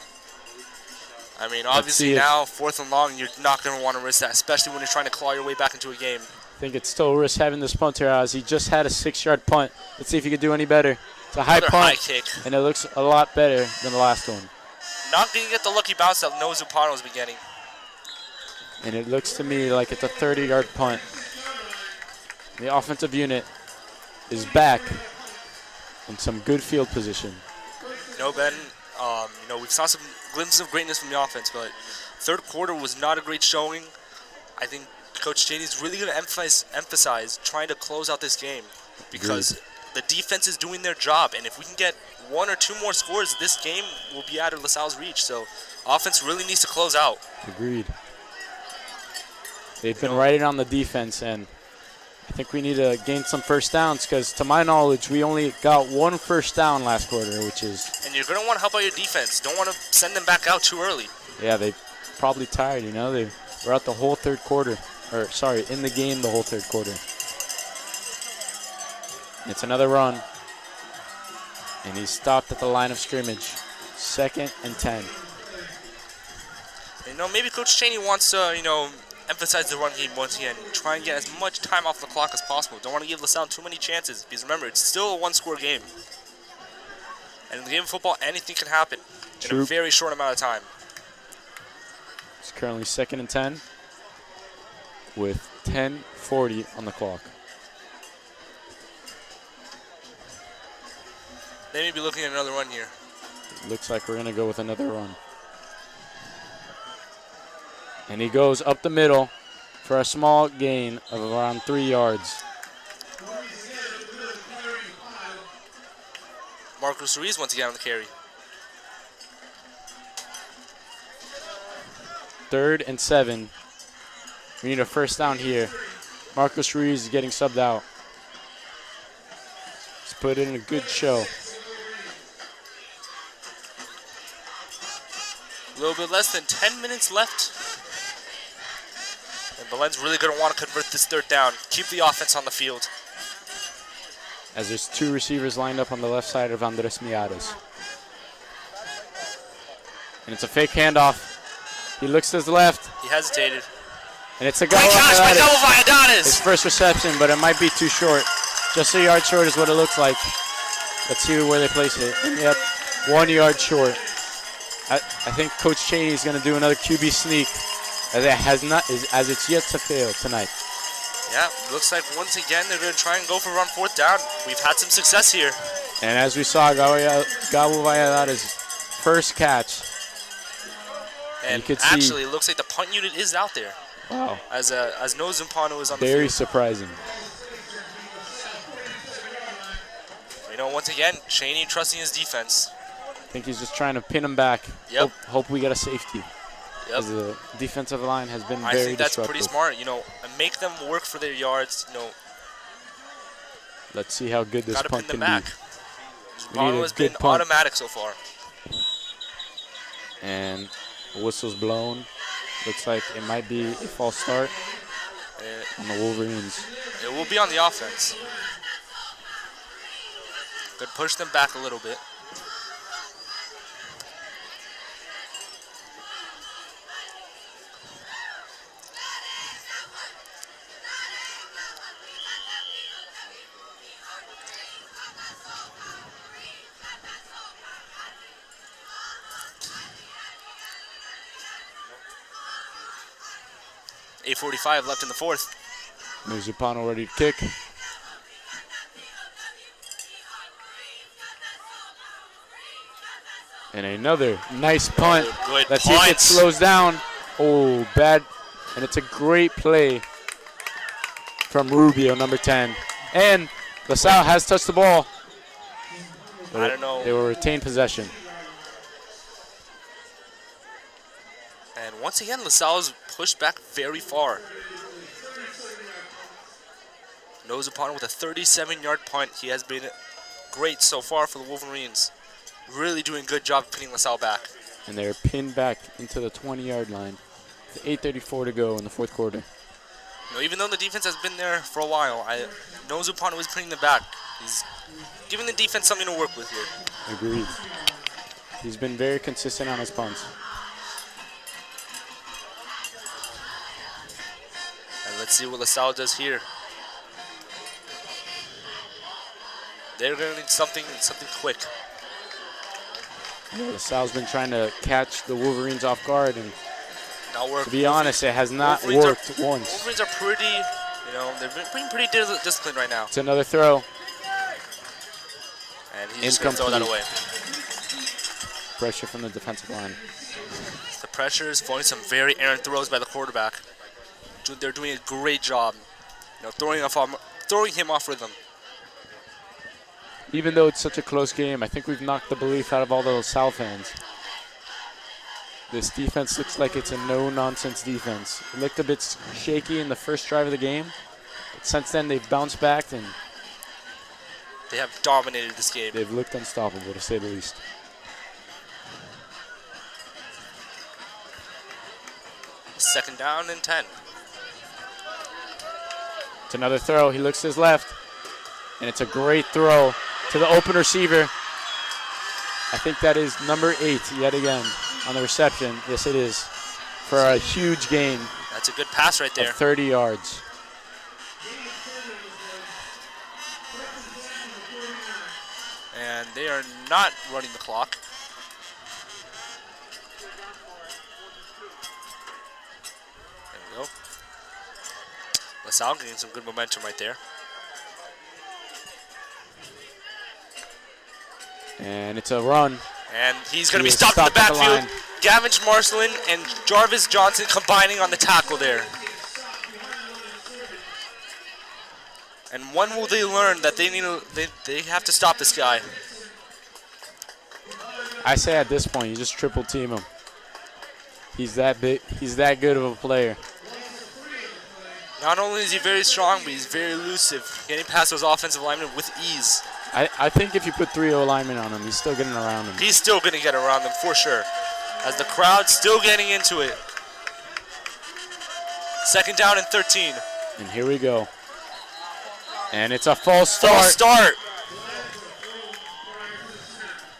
I mean, obviously now, 4th and long, you're not going to want to risk that, especially when you're trying to claw your way back into a game. I think it's still a risk having this punter as he just had a 6-yard punt. Let's see if he can do any better. It's a high punt, high kick. And it looks a lot better than the last one. Not going to get the lucky bounce that Noah Zupano was beginning. And it looks to me like it's a 30-yard punt. The offensive unit is back in some good field position. Ben, we've saw some glimpses of greatness from the offense, but third quarter was not a great showing. I think Coach Cheney's really going to emphasize trying to close out this game because the defense is doing their job, and if we can get 1 or 2 more scores, this game will be out of LaSalle's reach. So offense really needs to close out. Agreed. They've been riding on the defense, and I think we need to gain some first downs because, to my knowledge, we only got 1 first down last quarter, which is... And you're going to want to help out your defense. Don't want to send them back out too early. Yeah, they're probably tired, They were out the whole third quarter. In the game the whole third quarter. It's another run. And he's stopped at the line of scrimmage. 2nd and 10. You know, maybe Coach Cheney wants to, emphasize the run game once again. Try and get as much time off the clock as possible. Don't want to give LaSalle too many chances because remember, it's still a one-score game. And in the game of football, anything can happen in a very short amount of time. It's currently 2nd and 10 with 10:40 on the clock. They may be looking at another run here. Looks like we're going to go with another run. And he goes up the middle for a small gain of around 3 yards. Marcus Ruiz once again on the carry. 3rd and 7. We need a first down here. Marcus Ruiz is getting subbed out. He's put in a good show. A little bit less than 10 minutes left. And Belen's really going to want to convert this 3rd down. Keep the offense on the field. As there's 2 receivers lined up on the left side of Andres Miares. And it's a fake handoff. He looks to his left. He hesitated. And it's a Great catch by Gabo Valladares. His first reception, but it might be too short. Just a yard short is what it looks like. Let's see where they place it. And yep, 1 yard short. I think Coach Cheney is going to do another QB sneak, as it's yet to fail tonight. Yeah, looks like once again they're going to try and go for on 4th down. We've had some success here. And as we saw, Gabo Valladares' first catch. And actually, it looks like the punt unit is out there. Wow. As No Zumpano is on the field. Very surprising. Once again, Cheney trusting his defense. I think he's just trying to pin him back. Yep. Hope we get a safety. Yep. Because the defensive line has been very I think that's disruptive. pretty smart, and make them work for their yards, Let's see how good this punt can be. Zumpano has been automatic so far. And whistle's blown. Looks like it might be a false start on the Wolverines. It will be on the offense. Could push them back a little bit. .45 left in the 4th. Zumpano ready to kick. And another nice punt. Let's see if it slows down. Oh, bad. And it's a great play from Rubio, number 10. And LaSalle has touched the ball. I don't know. They will retain possession. And once again, LaSalle is pushed back very far. Nose upon with a 37-yard punt. He has been great so far for the Wolverines. Really doing a good job of pinning LaSalle back. And they're pinned back into the 20-yard line. With 8:34 to go in the 4th quarter. Even though the defense has been there for a while, Nose upon was pinning them back. He's giving the defense something to work with here. Agreed. He's been very consistent on his punts. And let's see what LaSalle does here. They're going to need something quick. Yeah, LaSalle's been trying to catch the Wolverines off guard, and not work. To be honest, it has not worked once. Wolverines are pretty, they've been pretty disciplined right now. It's another throw. And he's just going to throw that away. Pressure from the defensive line. The pressure is throwing some very errant throws by the quarterback. They're doing a great job, throwing him off rhythm. Even though it's such a close game, I think we've knocked the belief out of all those Salle fans. This defense looks like it's a no-nonsense defense. It looked a bit shaky in the first drive of the game, but since then they've bounced back and they have dominated this game. They've looked unstoppable, to say the least. Second down and 10. It's another throw. He looks to his left, and it's a great throw to the open receiver. I think that is number 8 yet again on the reception. Yes, it is. for a huge gain That's a good pass right there. of 30 yards. And they are not running the clock. There we go. LaSalle getting some good momentum right there. And it's a run. And he's going to He be is stopped in the stopped at the backfield. line. Gavin Marcelin and Jarvis Johnson combining on the tackle there. And when will they learn that they have to stop this guy? I say at this point, you just triple team him. He's that big. He's that good of a player. Not only is he very strong, but he's very elusive, getting past those offensive linemen with ease. I think if you put 3 O-linemen on him, he's still getting around him. He's still going to get around them for sure, as the crowd's still getting into it. 2nd down and 13. And here we go. And it's a false start. False start.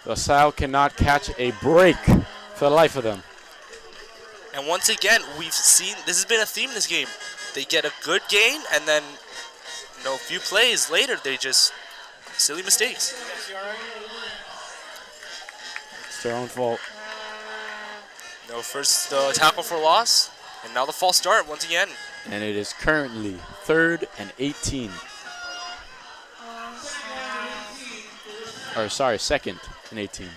LaSalle cannot catch a break for the life of them. And once again, we've seen, this has been a theme in this game. They get a good gain, and then, a few plays later, they just, silly mistakes. It's their own fault. First tackle for loss, and now the false start once again. And it is currently 3rd and 18. Or sorry, 2nd and 18.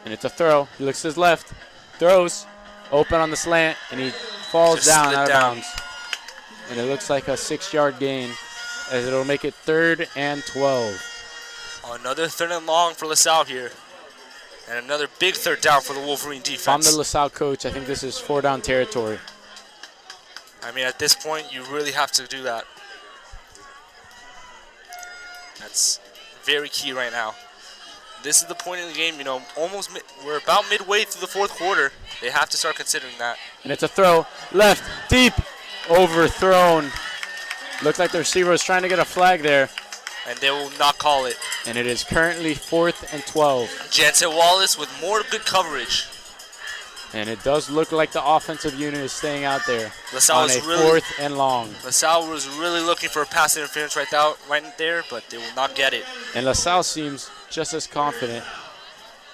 And it's a throw. He looks to his left, throws, open on the slant, and he falls Just down slid out of down. bounds. And it looks like a 6-yard gain, as it'll make it 3rd and 12. Another 3rd and long for LaSalle here. And another big 3rd down for the Wolverine If I'm defense. the LaSalle coach, I think this is 4-down territory. I mean, at this point, you really have to do that. That's very key right now. This is the point in the game, we're about midway through the 4th quarter. They have to start considering that. And it's a throw, left, deep, overthrown. Looks like the receiver was trying to get a flag there. And they will not call it. And it is currently 4th and 12. Jansen Wallace with more good coverage. And it does look like the offensive unit is staying out there LaSalle on a is really, 4th and long. LaSalle was really looking for a pass interference right there, but they will not get it. And LaSalle seems just as confident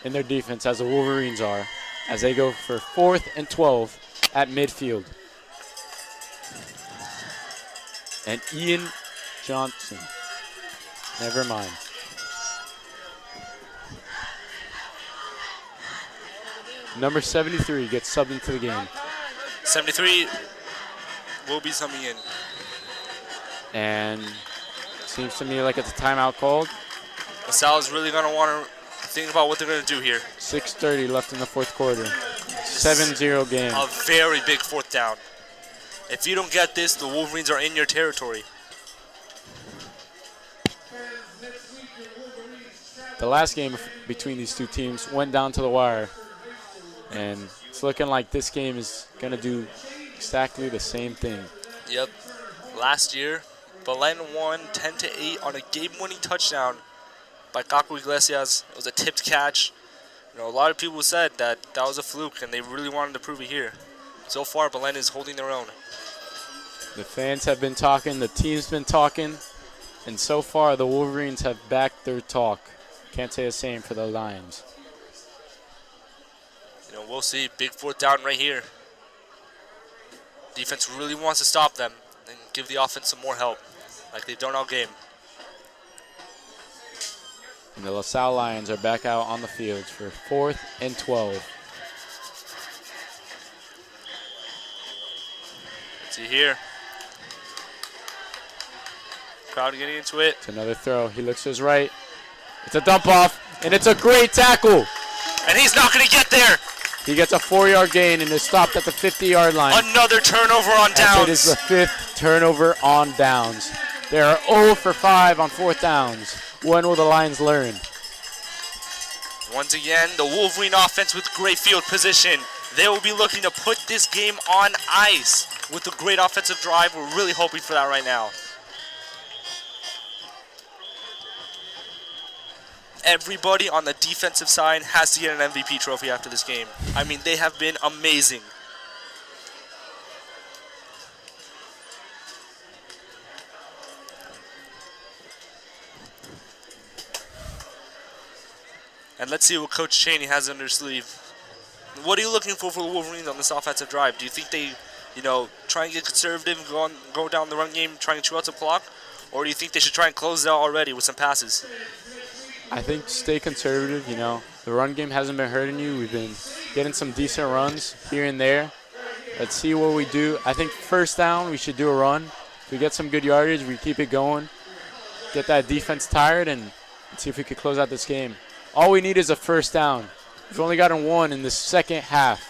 in their defense as the Wolverines are, as they go for 4th and 12 at midfield. And Ian Johnson, never mind. Number 73 gets subbed into the game. 73 will be subbing in. And seems to me like it's a timeout called. LaSalle is really going to want to think about what they're going to do here. 6:30 left in the 4th quarter. 7-0 game. A very big 4th down. If you don't get this, the Wolverines are in your territory. The last game between these two teams went down to the wire. And it's looking like this game is going to do exactly the same thing. Yep. Last year, Belen won 10-8 on a game-winning touchdown by Gaku Iglesias. It was a tipped catch. A lot of people said that was a fluke, and they really wanted to prove it here. So far, Belen is holding their own. The fans have been talking, the team's been talking, and so far the Wolverines have backed their talk. Can't say the same for the Lions. We'll see. Big 4th down right here. Defense really wants to stop them and give the offense some more help, like they've done all game. And the LaSalle Lions are back out on the field for 4th and 12. Let's see here. Crowd getting into it. It's another throw. He looks to his right. It's a dump off, and it's a great tackle. And he's not going to get there. He gets a 4-yard gain and is stopped at the 50-yard line. Another turnover on downs. It is the 5th turnover on downs. They are 0 for 5 on 4th downs. When will the Lions learn? Once again, the Wolverine offense with great field position. They will be looking to put this game on ice. with a great offensive drive. We're really hoping for that right now. Everybody on the defensive side has to get an MVP trophy after this game. I mean, they have been amazing. And let's see what Coach Chaney has under his sleeve. What are you looking for the Wolverines on this offensive drive? Do you think they, try and get conservative, go down the run game, try and chew out the clock? Or do you think they should try and close it out already with some passes? I think stay conservative, The run game hasn't been hurting you. We've been getting some decent runs here and there. Let's see what we do. I think first down, we should do a run. If we get some good yardage, we keep it going. Get that defense tired and see if we can close out this game. All we need is a first down. We've only gotten one in the second half.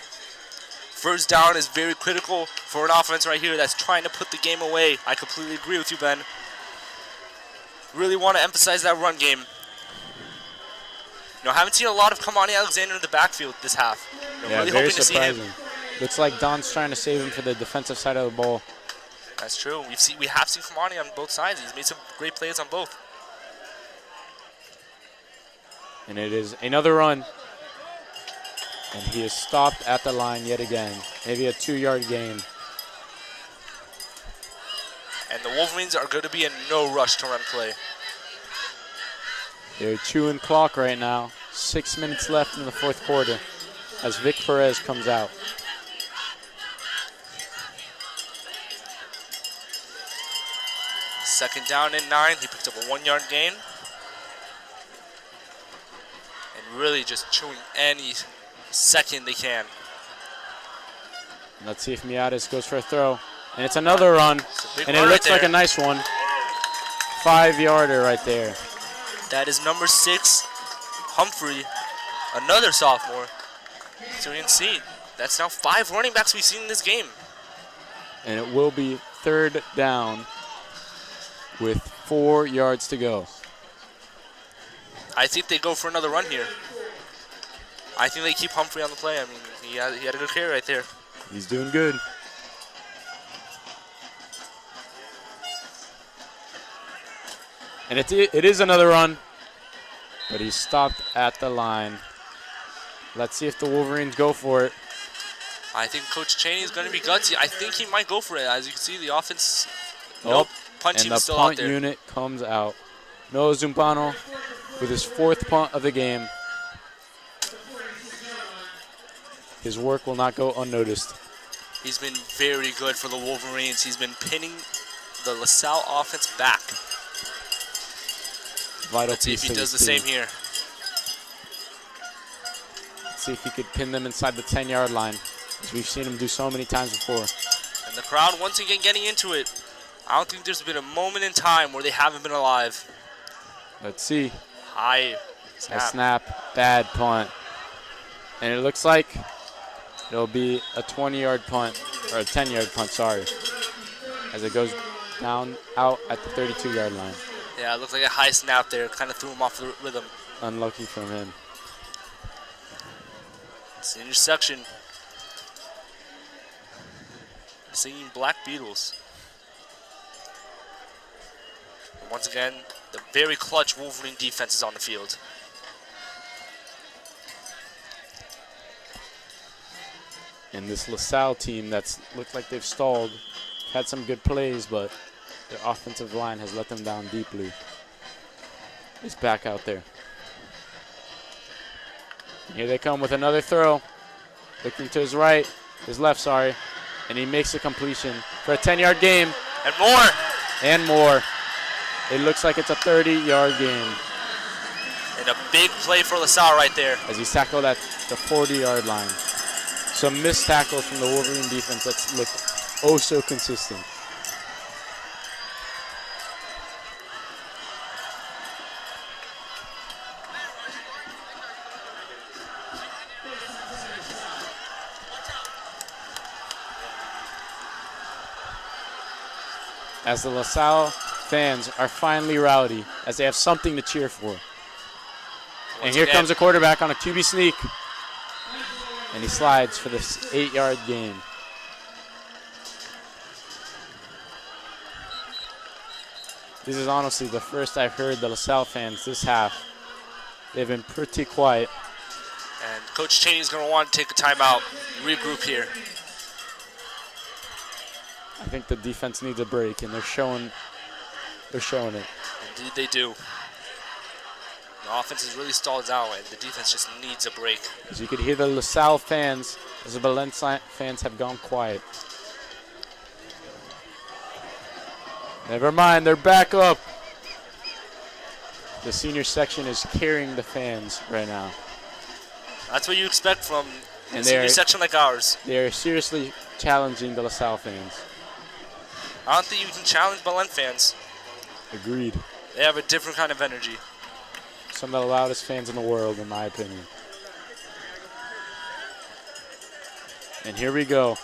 First down is very critical for an offense right here that's trying to put the game away. I completely agree with you, Ben. Really want to emphasize that run game. I haven't seen a lot of Kamani Alexander in the backfield this half. Yeah, really very hoping surprising. to see him. Looks like Don's trying to save him for the defensive side of the ball. That's true. We have seen Kamani on both sides. He's made some great plays on both. And it is another run. And he is stopped at the line yet again. Maybe a 2-yard gain. And the Wolverines are going to be in no rush to run play. They're chewing clock right now. 6 minutes left in the fourth quarter as Vic Perez comes out. Second down and 9. He picked up a 1-yard gain. And really just chewing any second they can. Let's see if Miatis goes for a throw. And it's another run. And it looks like a nice one. 5-yarder right there. That is number 6, Humphrey, another sophomore. So you can see, that's now 5 running backs we've seen in this game. And it will be third down with 4 yards to go. I think they go for another run here. I think they keep Humphrey on the play. I mean, he had a good carry right there. He's doing good. And it is another run, but he's stopped at the line. Let's see if the Wolverines go for it. I think Coach Chaney is going to be gutsy. I think he might go for it. As you can see, the offense, punt team is still out there. And the punt unit comes out. Noah Zumpano with his 4th punt of the game. His work will not go unnoticed. He's been very good for the Wolverines. He's been pinning the LaSalle offense back. Let's see if he does the same here. Let's see if he could pin them inside the 10-yard line, as we've seen him do so many times before. And the crowd once again getting into it. I don't think there's been a moment in time where they haven't been alive. Let's see. High snap. A snap, bad punt. And it looks like it'll be a 20-yard punt, or a 10-yard punt, sorry, as it goes down, out at the 32-yard line. Yeah, it looks like a high snap there. Kind of threw him off the rhythm. Unlucky from him. It's an intersection. Singing Black Beatles. Once again, the very clutch Wolverine defense is on the field. And this LaSalle team that's looked like they've stalled, had some good plays, but their offensive line has let them down deeply. He's back out there. And here they come with another throw. Looking to his right, his left, sorry. And he makes a completion for a 10-yard gain. And more. And more. It looks like it's a 30-yard gain. And a big play for LaSalle right there. As he's tackled at the 40-yard line. Some missed tackles from the Wolverine defense that's looked oh so consistent. As the LaSalle fans are finally rowdy, as they have something to cheer for. And here comes the quarterback on a QB sneak. And he slides for this 8-yard gain. This is honestly the first I've heard the LaSalle fans this half. They've been pretty quiet. And Coach Cheney's going to want to take a timeout, regroup here. I think the defense needs a break, and they're showing it. Indeed they do. The offense is really stalled out, and the defense just needs a break. As you could hear the LaSalle fans, as the Belen fans have gone quiet. Never mind, they're back up. The senior section is carrying the fans right now. That's what you expect from And a senior section like ours. They are seriously challenging the LaSalle fans. I don't think you can challenge Belen fans. Agreed. They have a different kind of energy. Some of the loudest fans in the world, in my opinion. And here we go.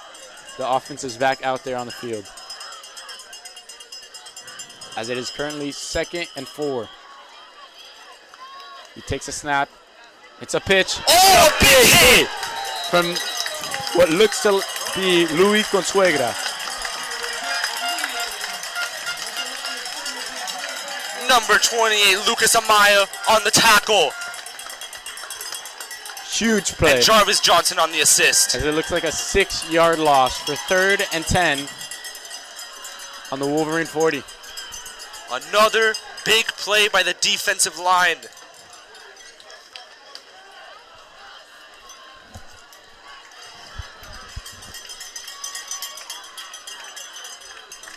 The offense is back out there on the field. As it is currently 2nd and 4. He takes a snap. It's a pitch. Oh, a big hit! From what looks to be Luis Consuegra. Number 28, Lucas Amaya on the tackle. Huge play. And Jarvis Johnson on the assist. As it looks like a 6-yard loss for 3rd and 10 on the Wolverine 40. Another big play by the defensive line.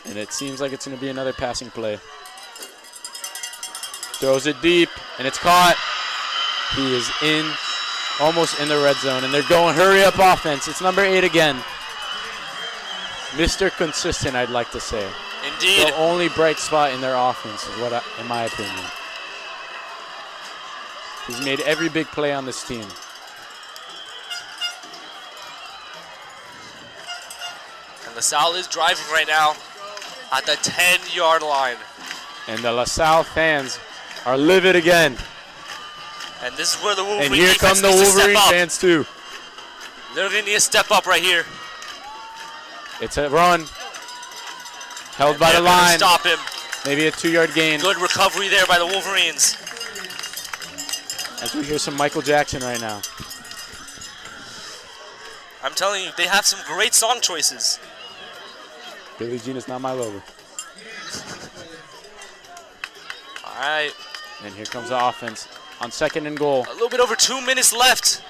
And it seems like it's going to be another passing play. Throws it deep, and it's caught. He is almost in the red zone, and they're going hurry up offense. It's number 8 again. Mr. Consistent, I'd like to say. Indeed. The only bright spot in their offense is in my opinion. He's made every big play on this team. And LaSalle is driving right now at the 10-yard line. And the LaSalle fans are livid again. And this is where the Wolverine And here come the Wolverine fans too. They're going to need to step up right here. It's a run. Held And by the line. Stop him. Maybe a 2-yard gain. Good recovery there by the Wolverines. As we hear some Michael Jackson right now. I'm telling you, they have some great song choices. Billie Jean is not my lover. All right. And here comes the offense on 2nd and goal. A little bit over 2 minutes left.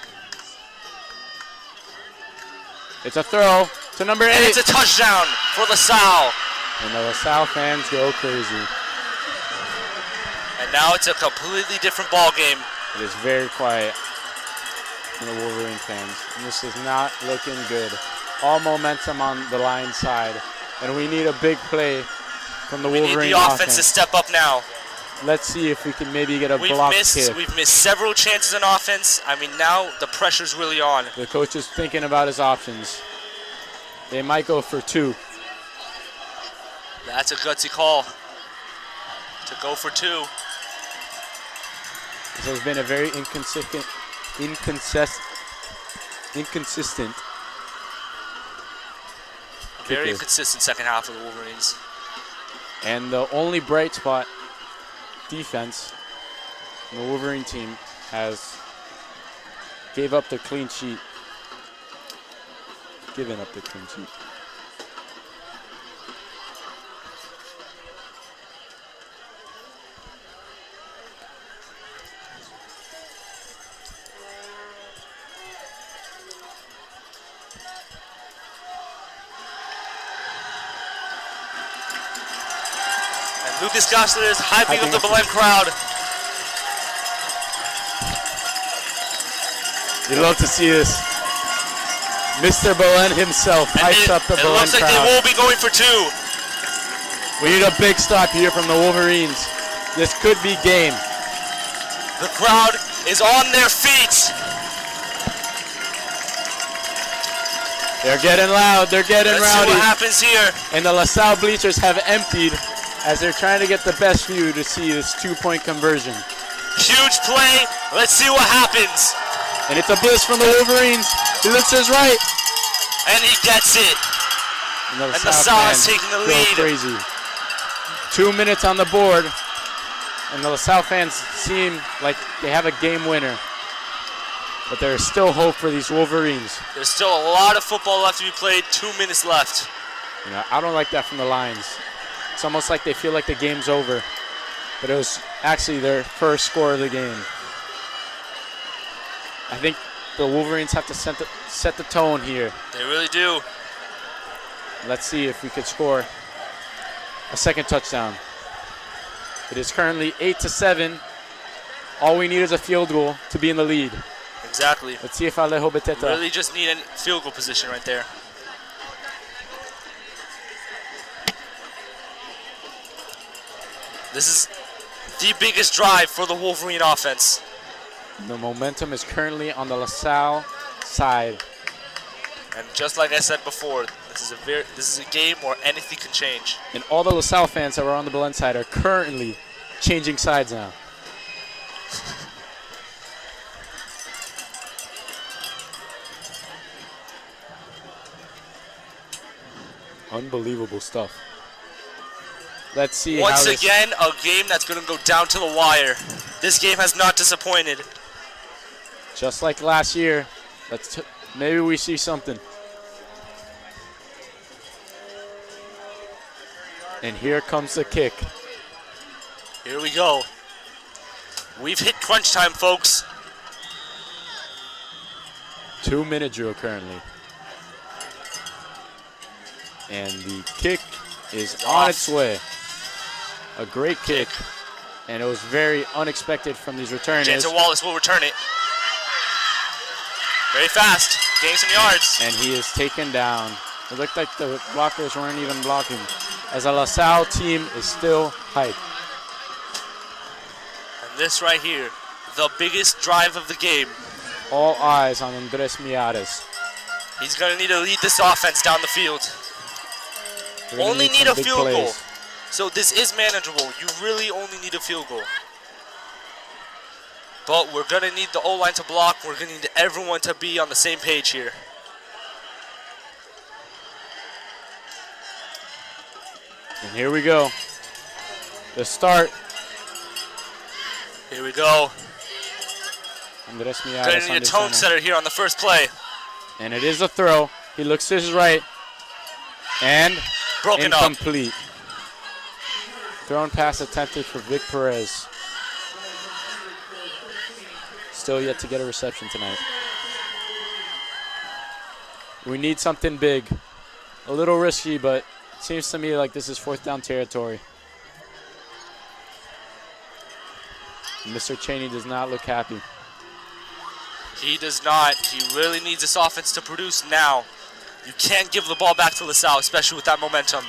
It's a throw to number 8. And it's a touchdown for LaSalle. And the LaSalle fans go crazy. And now it's a completely different ball game. It is very quiet from the Wolverine fans. And this is not looking good. All momentum on the line side. And we need a big play from the Wolverine offense. We need the offense to step up now. Let's see if we can maybe get a block kick. We've missed several chances on offense. I mean, now the pressure's really on. The coach is thinking about his options. They might go for 2. That's a gutsy call to go for 2. This has been a very inconsistent Very inconsistent second half of the Wolverines. And the only bright spot defense in the Wolverine team has given up the clean sheet. Lucas Gossler is hyping up the Belen crowd. You love to see this. Mr. Belen himself hypes up the Belen crowd. It looks like they will be going for 2. We need a big stop here from the Wolverines. This could be game. The crowd is on their feet. They're getting loud. They're getting rowdy. Let's see what happens here. And the LaSalle bleachers have emptied as they're trying to get the best view to see this 2-point conversion. Huge play. Let's see what happens. And it's a blitz from the Wolverines. He looks to his right. And he gets it. And LaSalle is taking the lead. Crazy. 2 minutes on the board, and the LaSalle fans seem like they have a game winner. But there is still hope for these Wolverines. There's still a lot of football left to be played. 2 minutes left. You know, I don't like that from the Lions. It's almost like they feel like the game's over. But it was actually their first score of the game. I think the Wolverines have to set the tone here. They really do. Let's see if we could score a second touchdown. It is currently 8-7. All we need is a field goal to be in the lead. Exactly. Let's see if Alejo Beteta. Really just need a field goal position right there. This is the biggest drive for the Wolverine offense. The momentum is currently on the LaSalle side. And just like I said before, this is a game where anything can change. And all the LaSalle fans that were on the Belen side are currently changing sides now. Unbelievable stuff. Let's see. Once again, a game that's going to go down to the wire. This game has not disappointed. Just like last year, maybe we see something. And here comes the kick. Here we go. We've hit crunch time, folks. 2 minute drill currently. And the kick is on its way. A great kick. And it was very unexpected from these returners. Jansen Wallace will return it. Very fast. Gain some yards. And he is taken down. It looked like the blockers weren't even blocking. As a LaSalle team is still hyped. And this right here, the biggest drive of the game. All eyes on Andres Miares. He's going to need to lead this offense down the field. Only need a field goal. So this is manageable. You really only need a field goal. But we're going to need the O-line to block. We're going to need everyone to be on the same page here. And here we go. The start. Here we go. Andres Miares. Going to need a tone setter here on the first play. And it is a throw. He looks to his right. And broken incomplete. Thrown pass attempted for Vic Perez. Still yet to get a reception tonight. We need something big. A little risky, but it seems to me like this is fourth down territory. Mr. Cheney does not look happy. He does not. He really needs this offense to produce now. You can't give the ball back to LaSalle, especially with that momentum.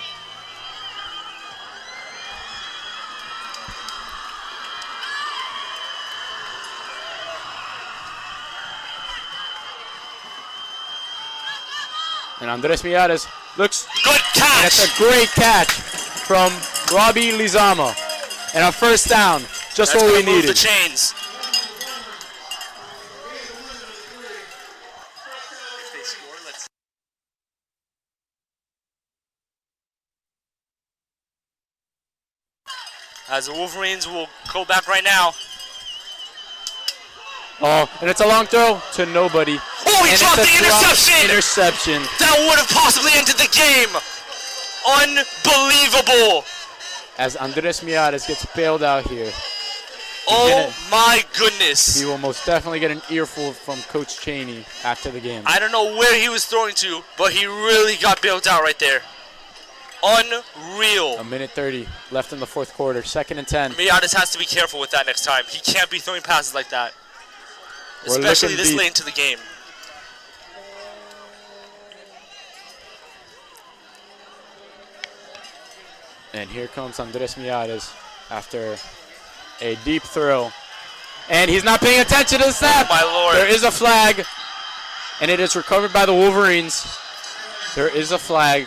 And Andres Miares looks good catch. That's a great catch from Robbie Lizama. And a first down, just what we needed. The chains. If they score, let's. As the Wolverines will go back right now. Oh, and it's a long throw to nobody. Oh, he dropped the interception! Interception. That would have possibly ended the game. Unbelievable. As Andres Miares gets bailed out here. Oh my goodness. He will most definitely get an earful from Coach Cheney after the game. I don't know where he was throwing to, but he really got bailed out right there. Unreal. A minute 30 left in the fourth quarter. 2nd and 10. Miares has to be careful with that next time. He can't be throwing passes like that. Especially this late into the game. And here comes Andres Miares after a deep throw. And he's not paying attention to the snap. Oh my Lord. There is a flag. And it is recovered by the Wolverines. There is a flag.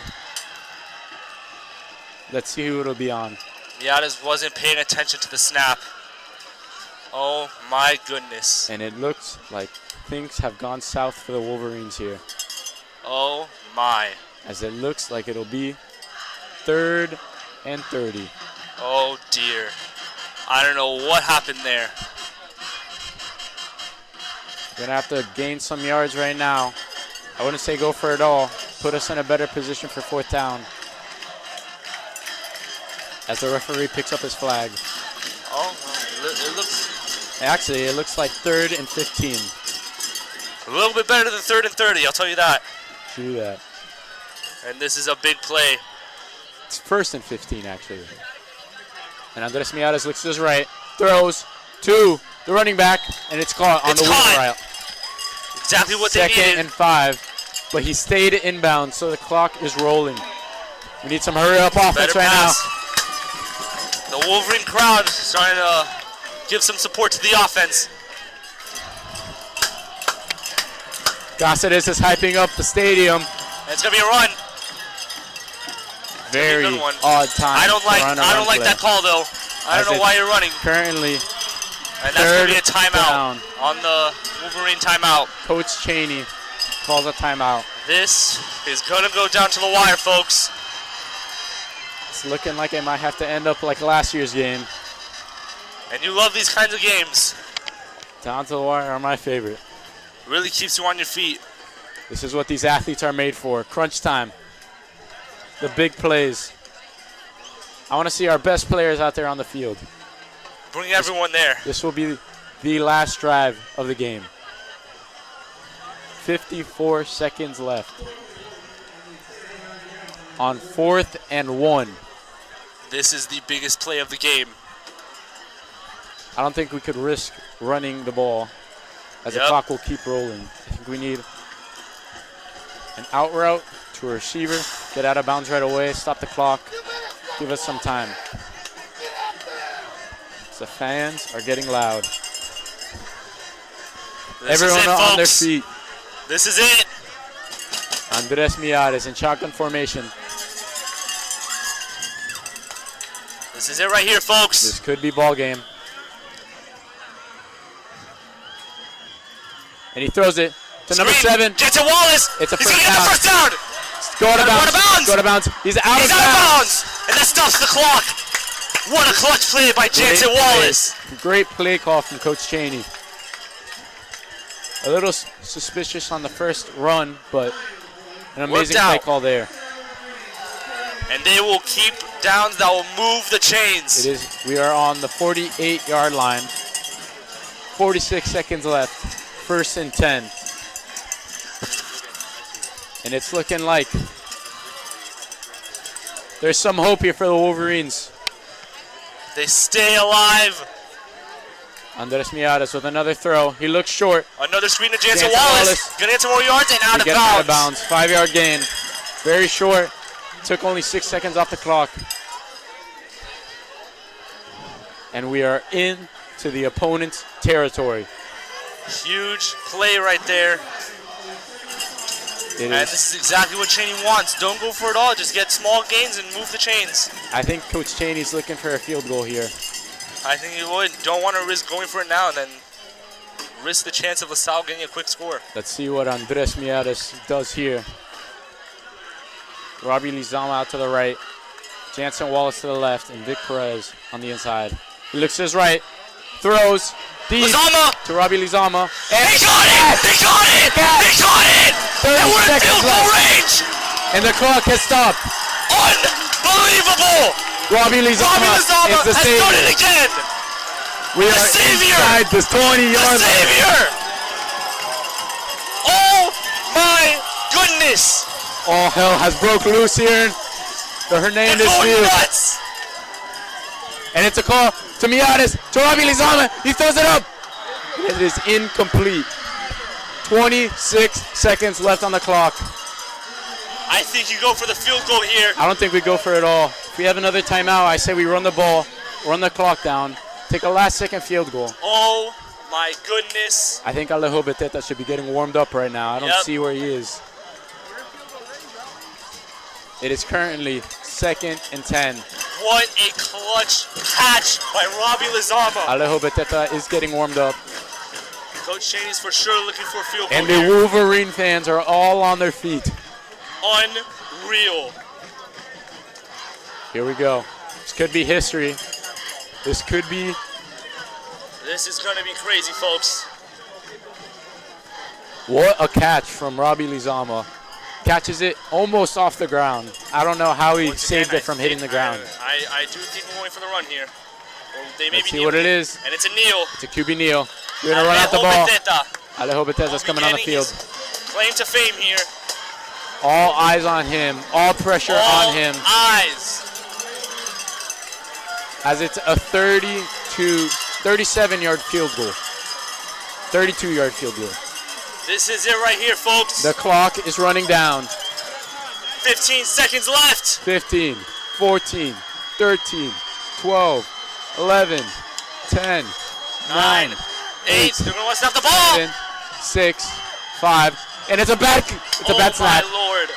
Let's see who it'll be on. Miares wasn't paying attention to the snap. Oh my goodness. And it looks like things have gone south for the Wolverines here. Oh my. As it looks like it'll be 3rd and 30. Oh dear. I don't know what happened there. We're gonna have to gain some yards right now. I wouldn't say go for it all. Put us in a better position for 4th down. As the referee picks up his flag. Oh, well, it looks... Actually, it looks like 3rd and 15. A little bit better than 3rd and 30, I'll tell you that. True that. And this is a big play. It's 1st and 15, actually. And Andres Miares looks to his right, throws to the running back, and it's caught on the wheel route. Exactly what they needed. 2nd and 5, but he stayed inbound, so the clock is rolling. We need some hurry-up offense right now. The Wolverine crowd is starting to give some support to the offense. Cáceres is hyping up the stadium. And it's gonna be a run. Very good one. odd time. I don't like that call though. I don't know why you're running. Currently, and that's gonna be a timeout down. On the Wolverine timeout. Coach Cheney calls a timeout. This is gonna go down to the wire, folks. It's looking like it might have to end up like last year's game. And you love these kinds of games. Down to the wire are my favorite. Really keeps you on your feet. This is what these athletes are made for. Crunch time. The big plays. I want to see our best players out there on the field. Bring everyone there. This will be the last drive of the game. 54 seconds left. On 4th and 1. This is the biggest play of the game. I don't think we could risk running the ball as the clock will keep rolling. I think we need an out route to a receiver, get out of bounds right away, stop the clock, give us some time. The fans are getting loud. Everyone on their feet. This is it. Andres Miares in shotgun formation. This is it right here, folks. This could be ball game. And he throws it to number 7. Jensen Wallace. It's a He's going to get the first down. Go out of bounds. Go out of bounds. He's out of bounds. And that stops the clock. What a clutch play by Jensen Wallace. Great play call from Coach Cheney. A little suspicious on the first run, but an amazing play call there. And they will keep downs that will move the chains. It is. We are on the 48-yard line. 46 seconds left. 1st and 10. And it's looking like there's some hope here for the Wolverines. They stay alive. Andres Miares with another throw. He looks short. Another screen to Jansen Wallace. Gonna get some more yards and out of bounds. Out of bounds. 5-yard gain. Very short. Took only 6 seconds off the clock. And we are into the opponent's territory. Huge play right there. And this is exactly what Cheney wants. Don't go for it all. Just get small gains and move the chains. I think Coach Cheney's looking for a field goal here. I think he would. Don't want to risk going for it now and then risk the chance of LaSalle getting a quick score. Let's see what Andres Miares does here. Robbie Lizama out to the right. Jansen Wallace to the left. And Vic Perez on the inside. He looks to his right. Throws. Deep to Robbie Lizama. And they got it! They got it! They got it! They were in field goal range! And the clock has stopped. Unbelievable! Robbie Lizama is the has savior. done it again! We are inside this 20-yard line. Savior! Oh my goodness! All hell has broke loose here. The Hernandez field. Nuts! And it's a call to Miares, to Robbie Lizama. He throws it up. It is incomplete. 26 seconds left on the clock. I think you go for the field goal here. I don't think we go for it all. If we have another timeout, I say we run the ball, run the clock down, take a last-second field goal. Oh my goodness. I think Alejo Beteta should be getting warmed up right now. I don't see where he is. It is currently 2nd and 10. What a clutch catch by Robbie Lizama. Alejo Beteta is getting warmed up. Coach Cheney's for sure looking for a field goal. And the Wolverine fans are all on their feet. Unreal. Here we go. This could be history. This could be. This is gonna be crazy, folks. What a catch from Robbie Lizama. Catches it almost off the ground. I don't know how he Once saved again, it from hitting the ground. I do think we're going for the run here. Or they may Let's be see what it kneeling. is. And it's a kneel. It's a QB kneel. We're gonna run out the ball. Beteta. Alejo Beteza's coming on the Beginning field. his Claim to fame here. All eyes on him. All pressure All on him. eyes. As it's a 37-yard field goal. 32-yard field goal. This is it right here, folks. The clock is running down. 15 seconds left. 15, 14, 13, 12, 11, 10, 9, 8. They're going to snap the ball. 7, 6, 5, and it's a bad snap. Oh, my Lord.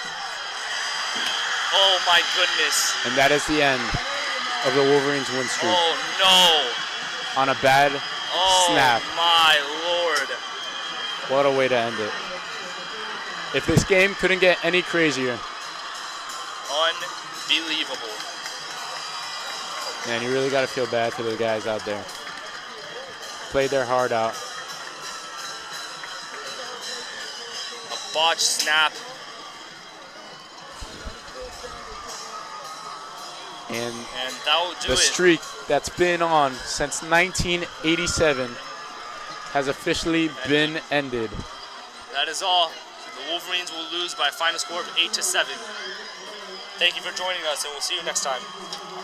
Oh, my goodness. And that is the end of the Wolverines' win streak. Oh, no. On a bad snap. Oh, my Lord. What a way to end it. If this game couldn't get any crazier. Unbelievable. Man, you really got to feel bad for the guys out there. Played their heart out. A botched snap. And that will do the streak that's been on since 1987 has officially been ended. That is all. The Wolverines will lose by a final score of 8-7. Thank you for joining us, and we'll see you next time.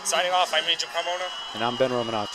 Signing off, I'm Major Carmona. And I'm Ben Romanov.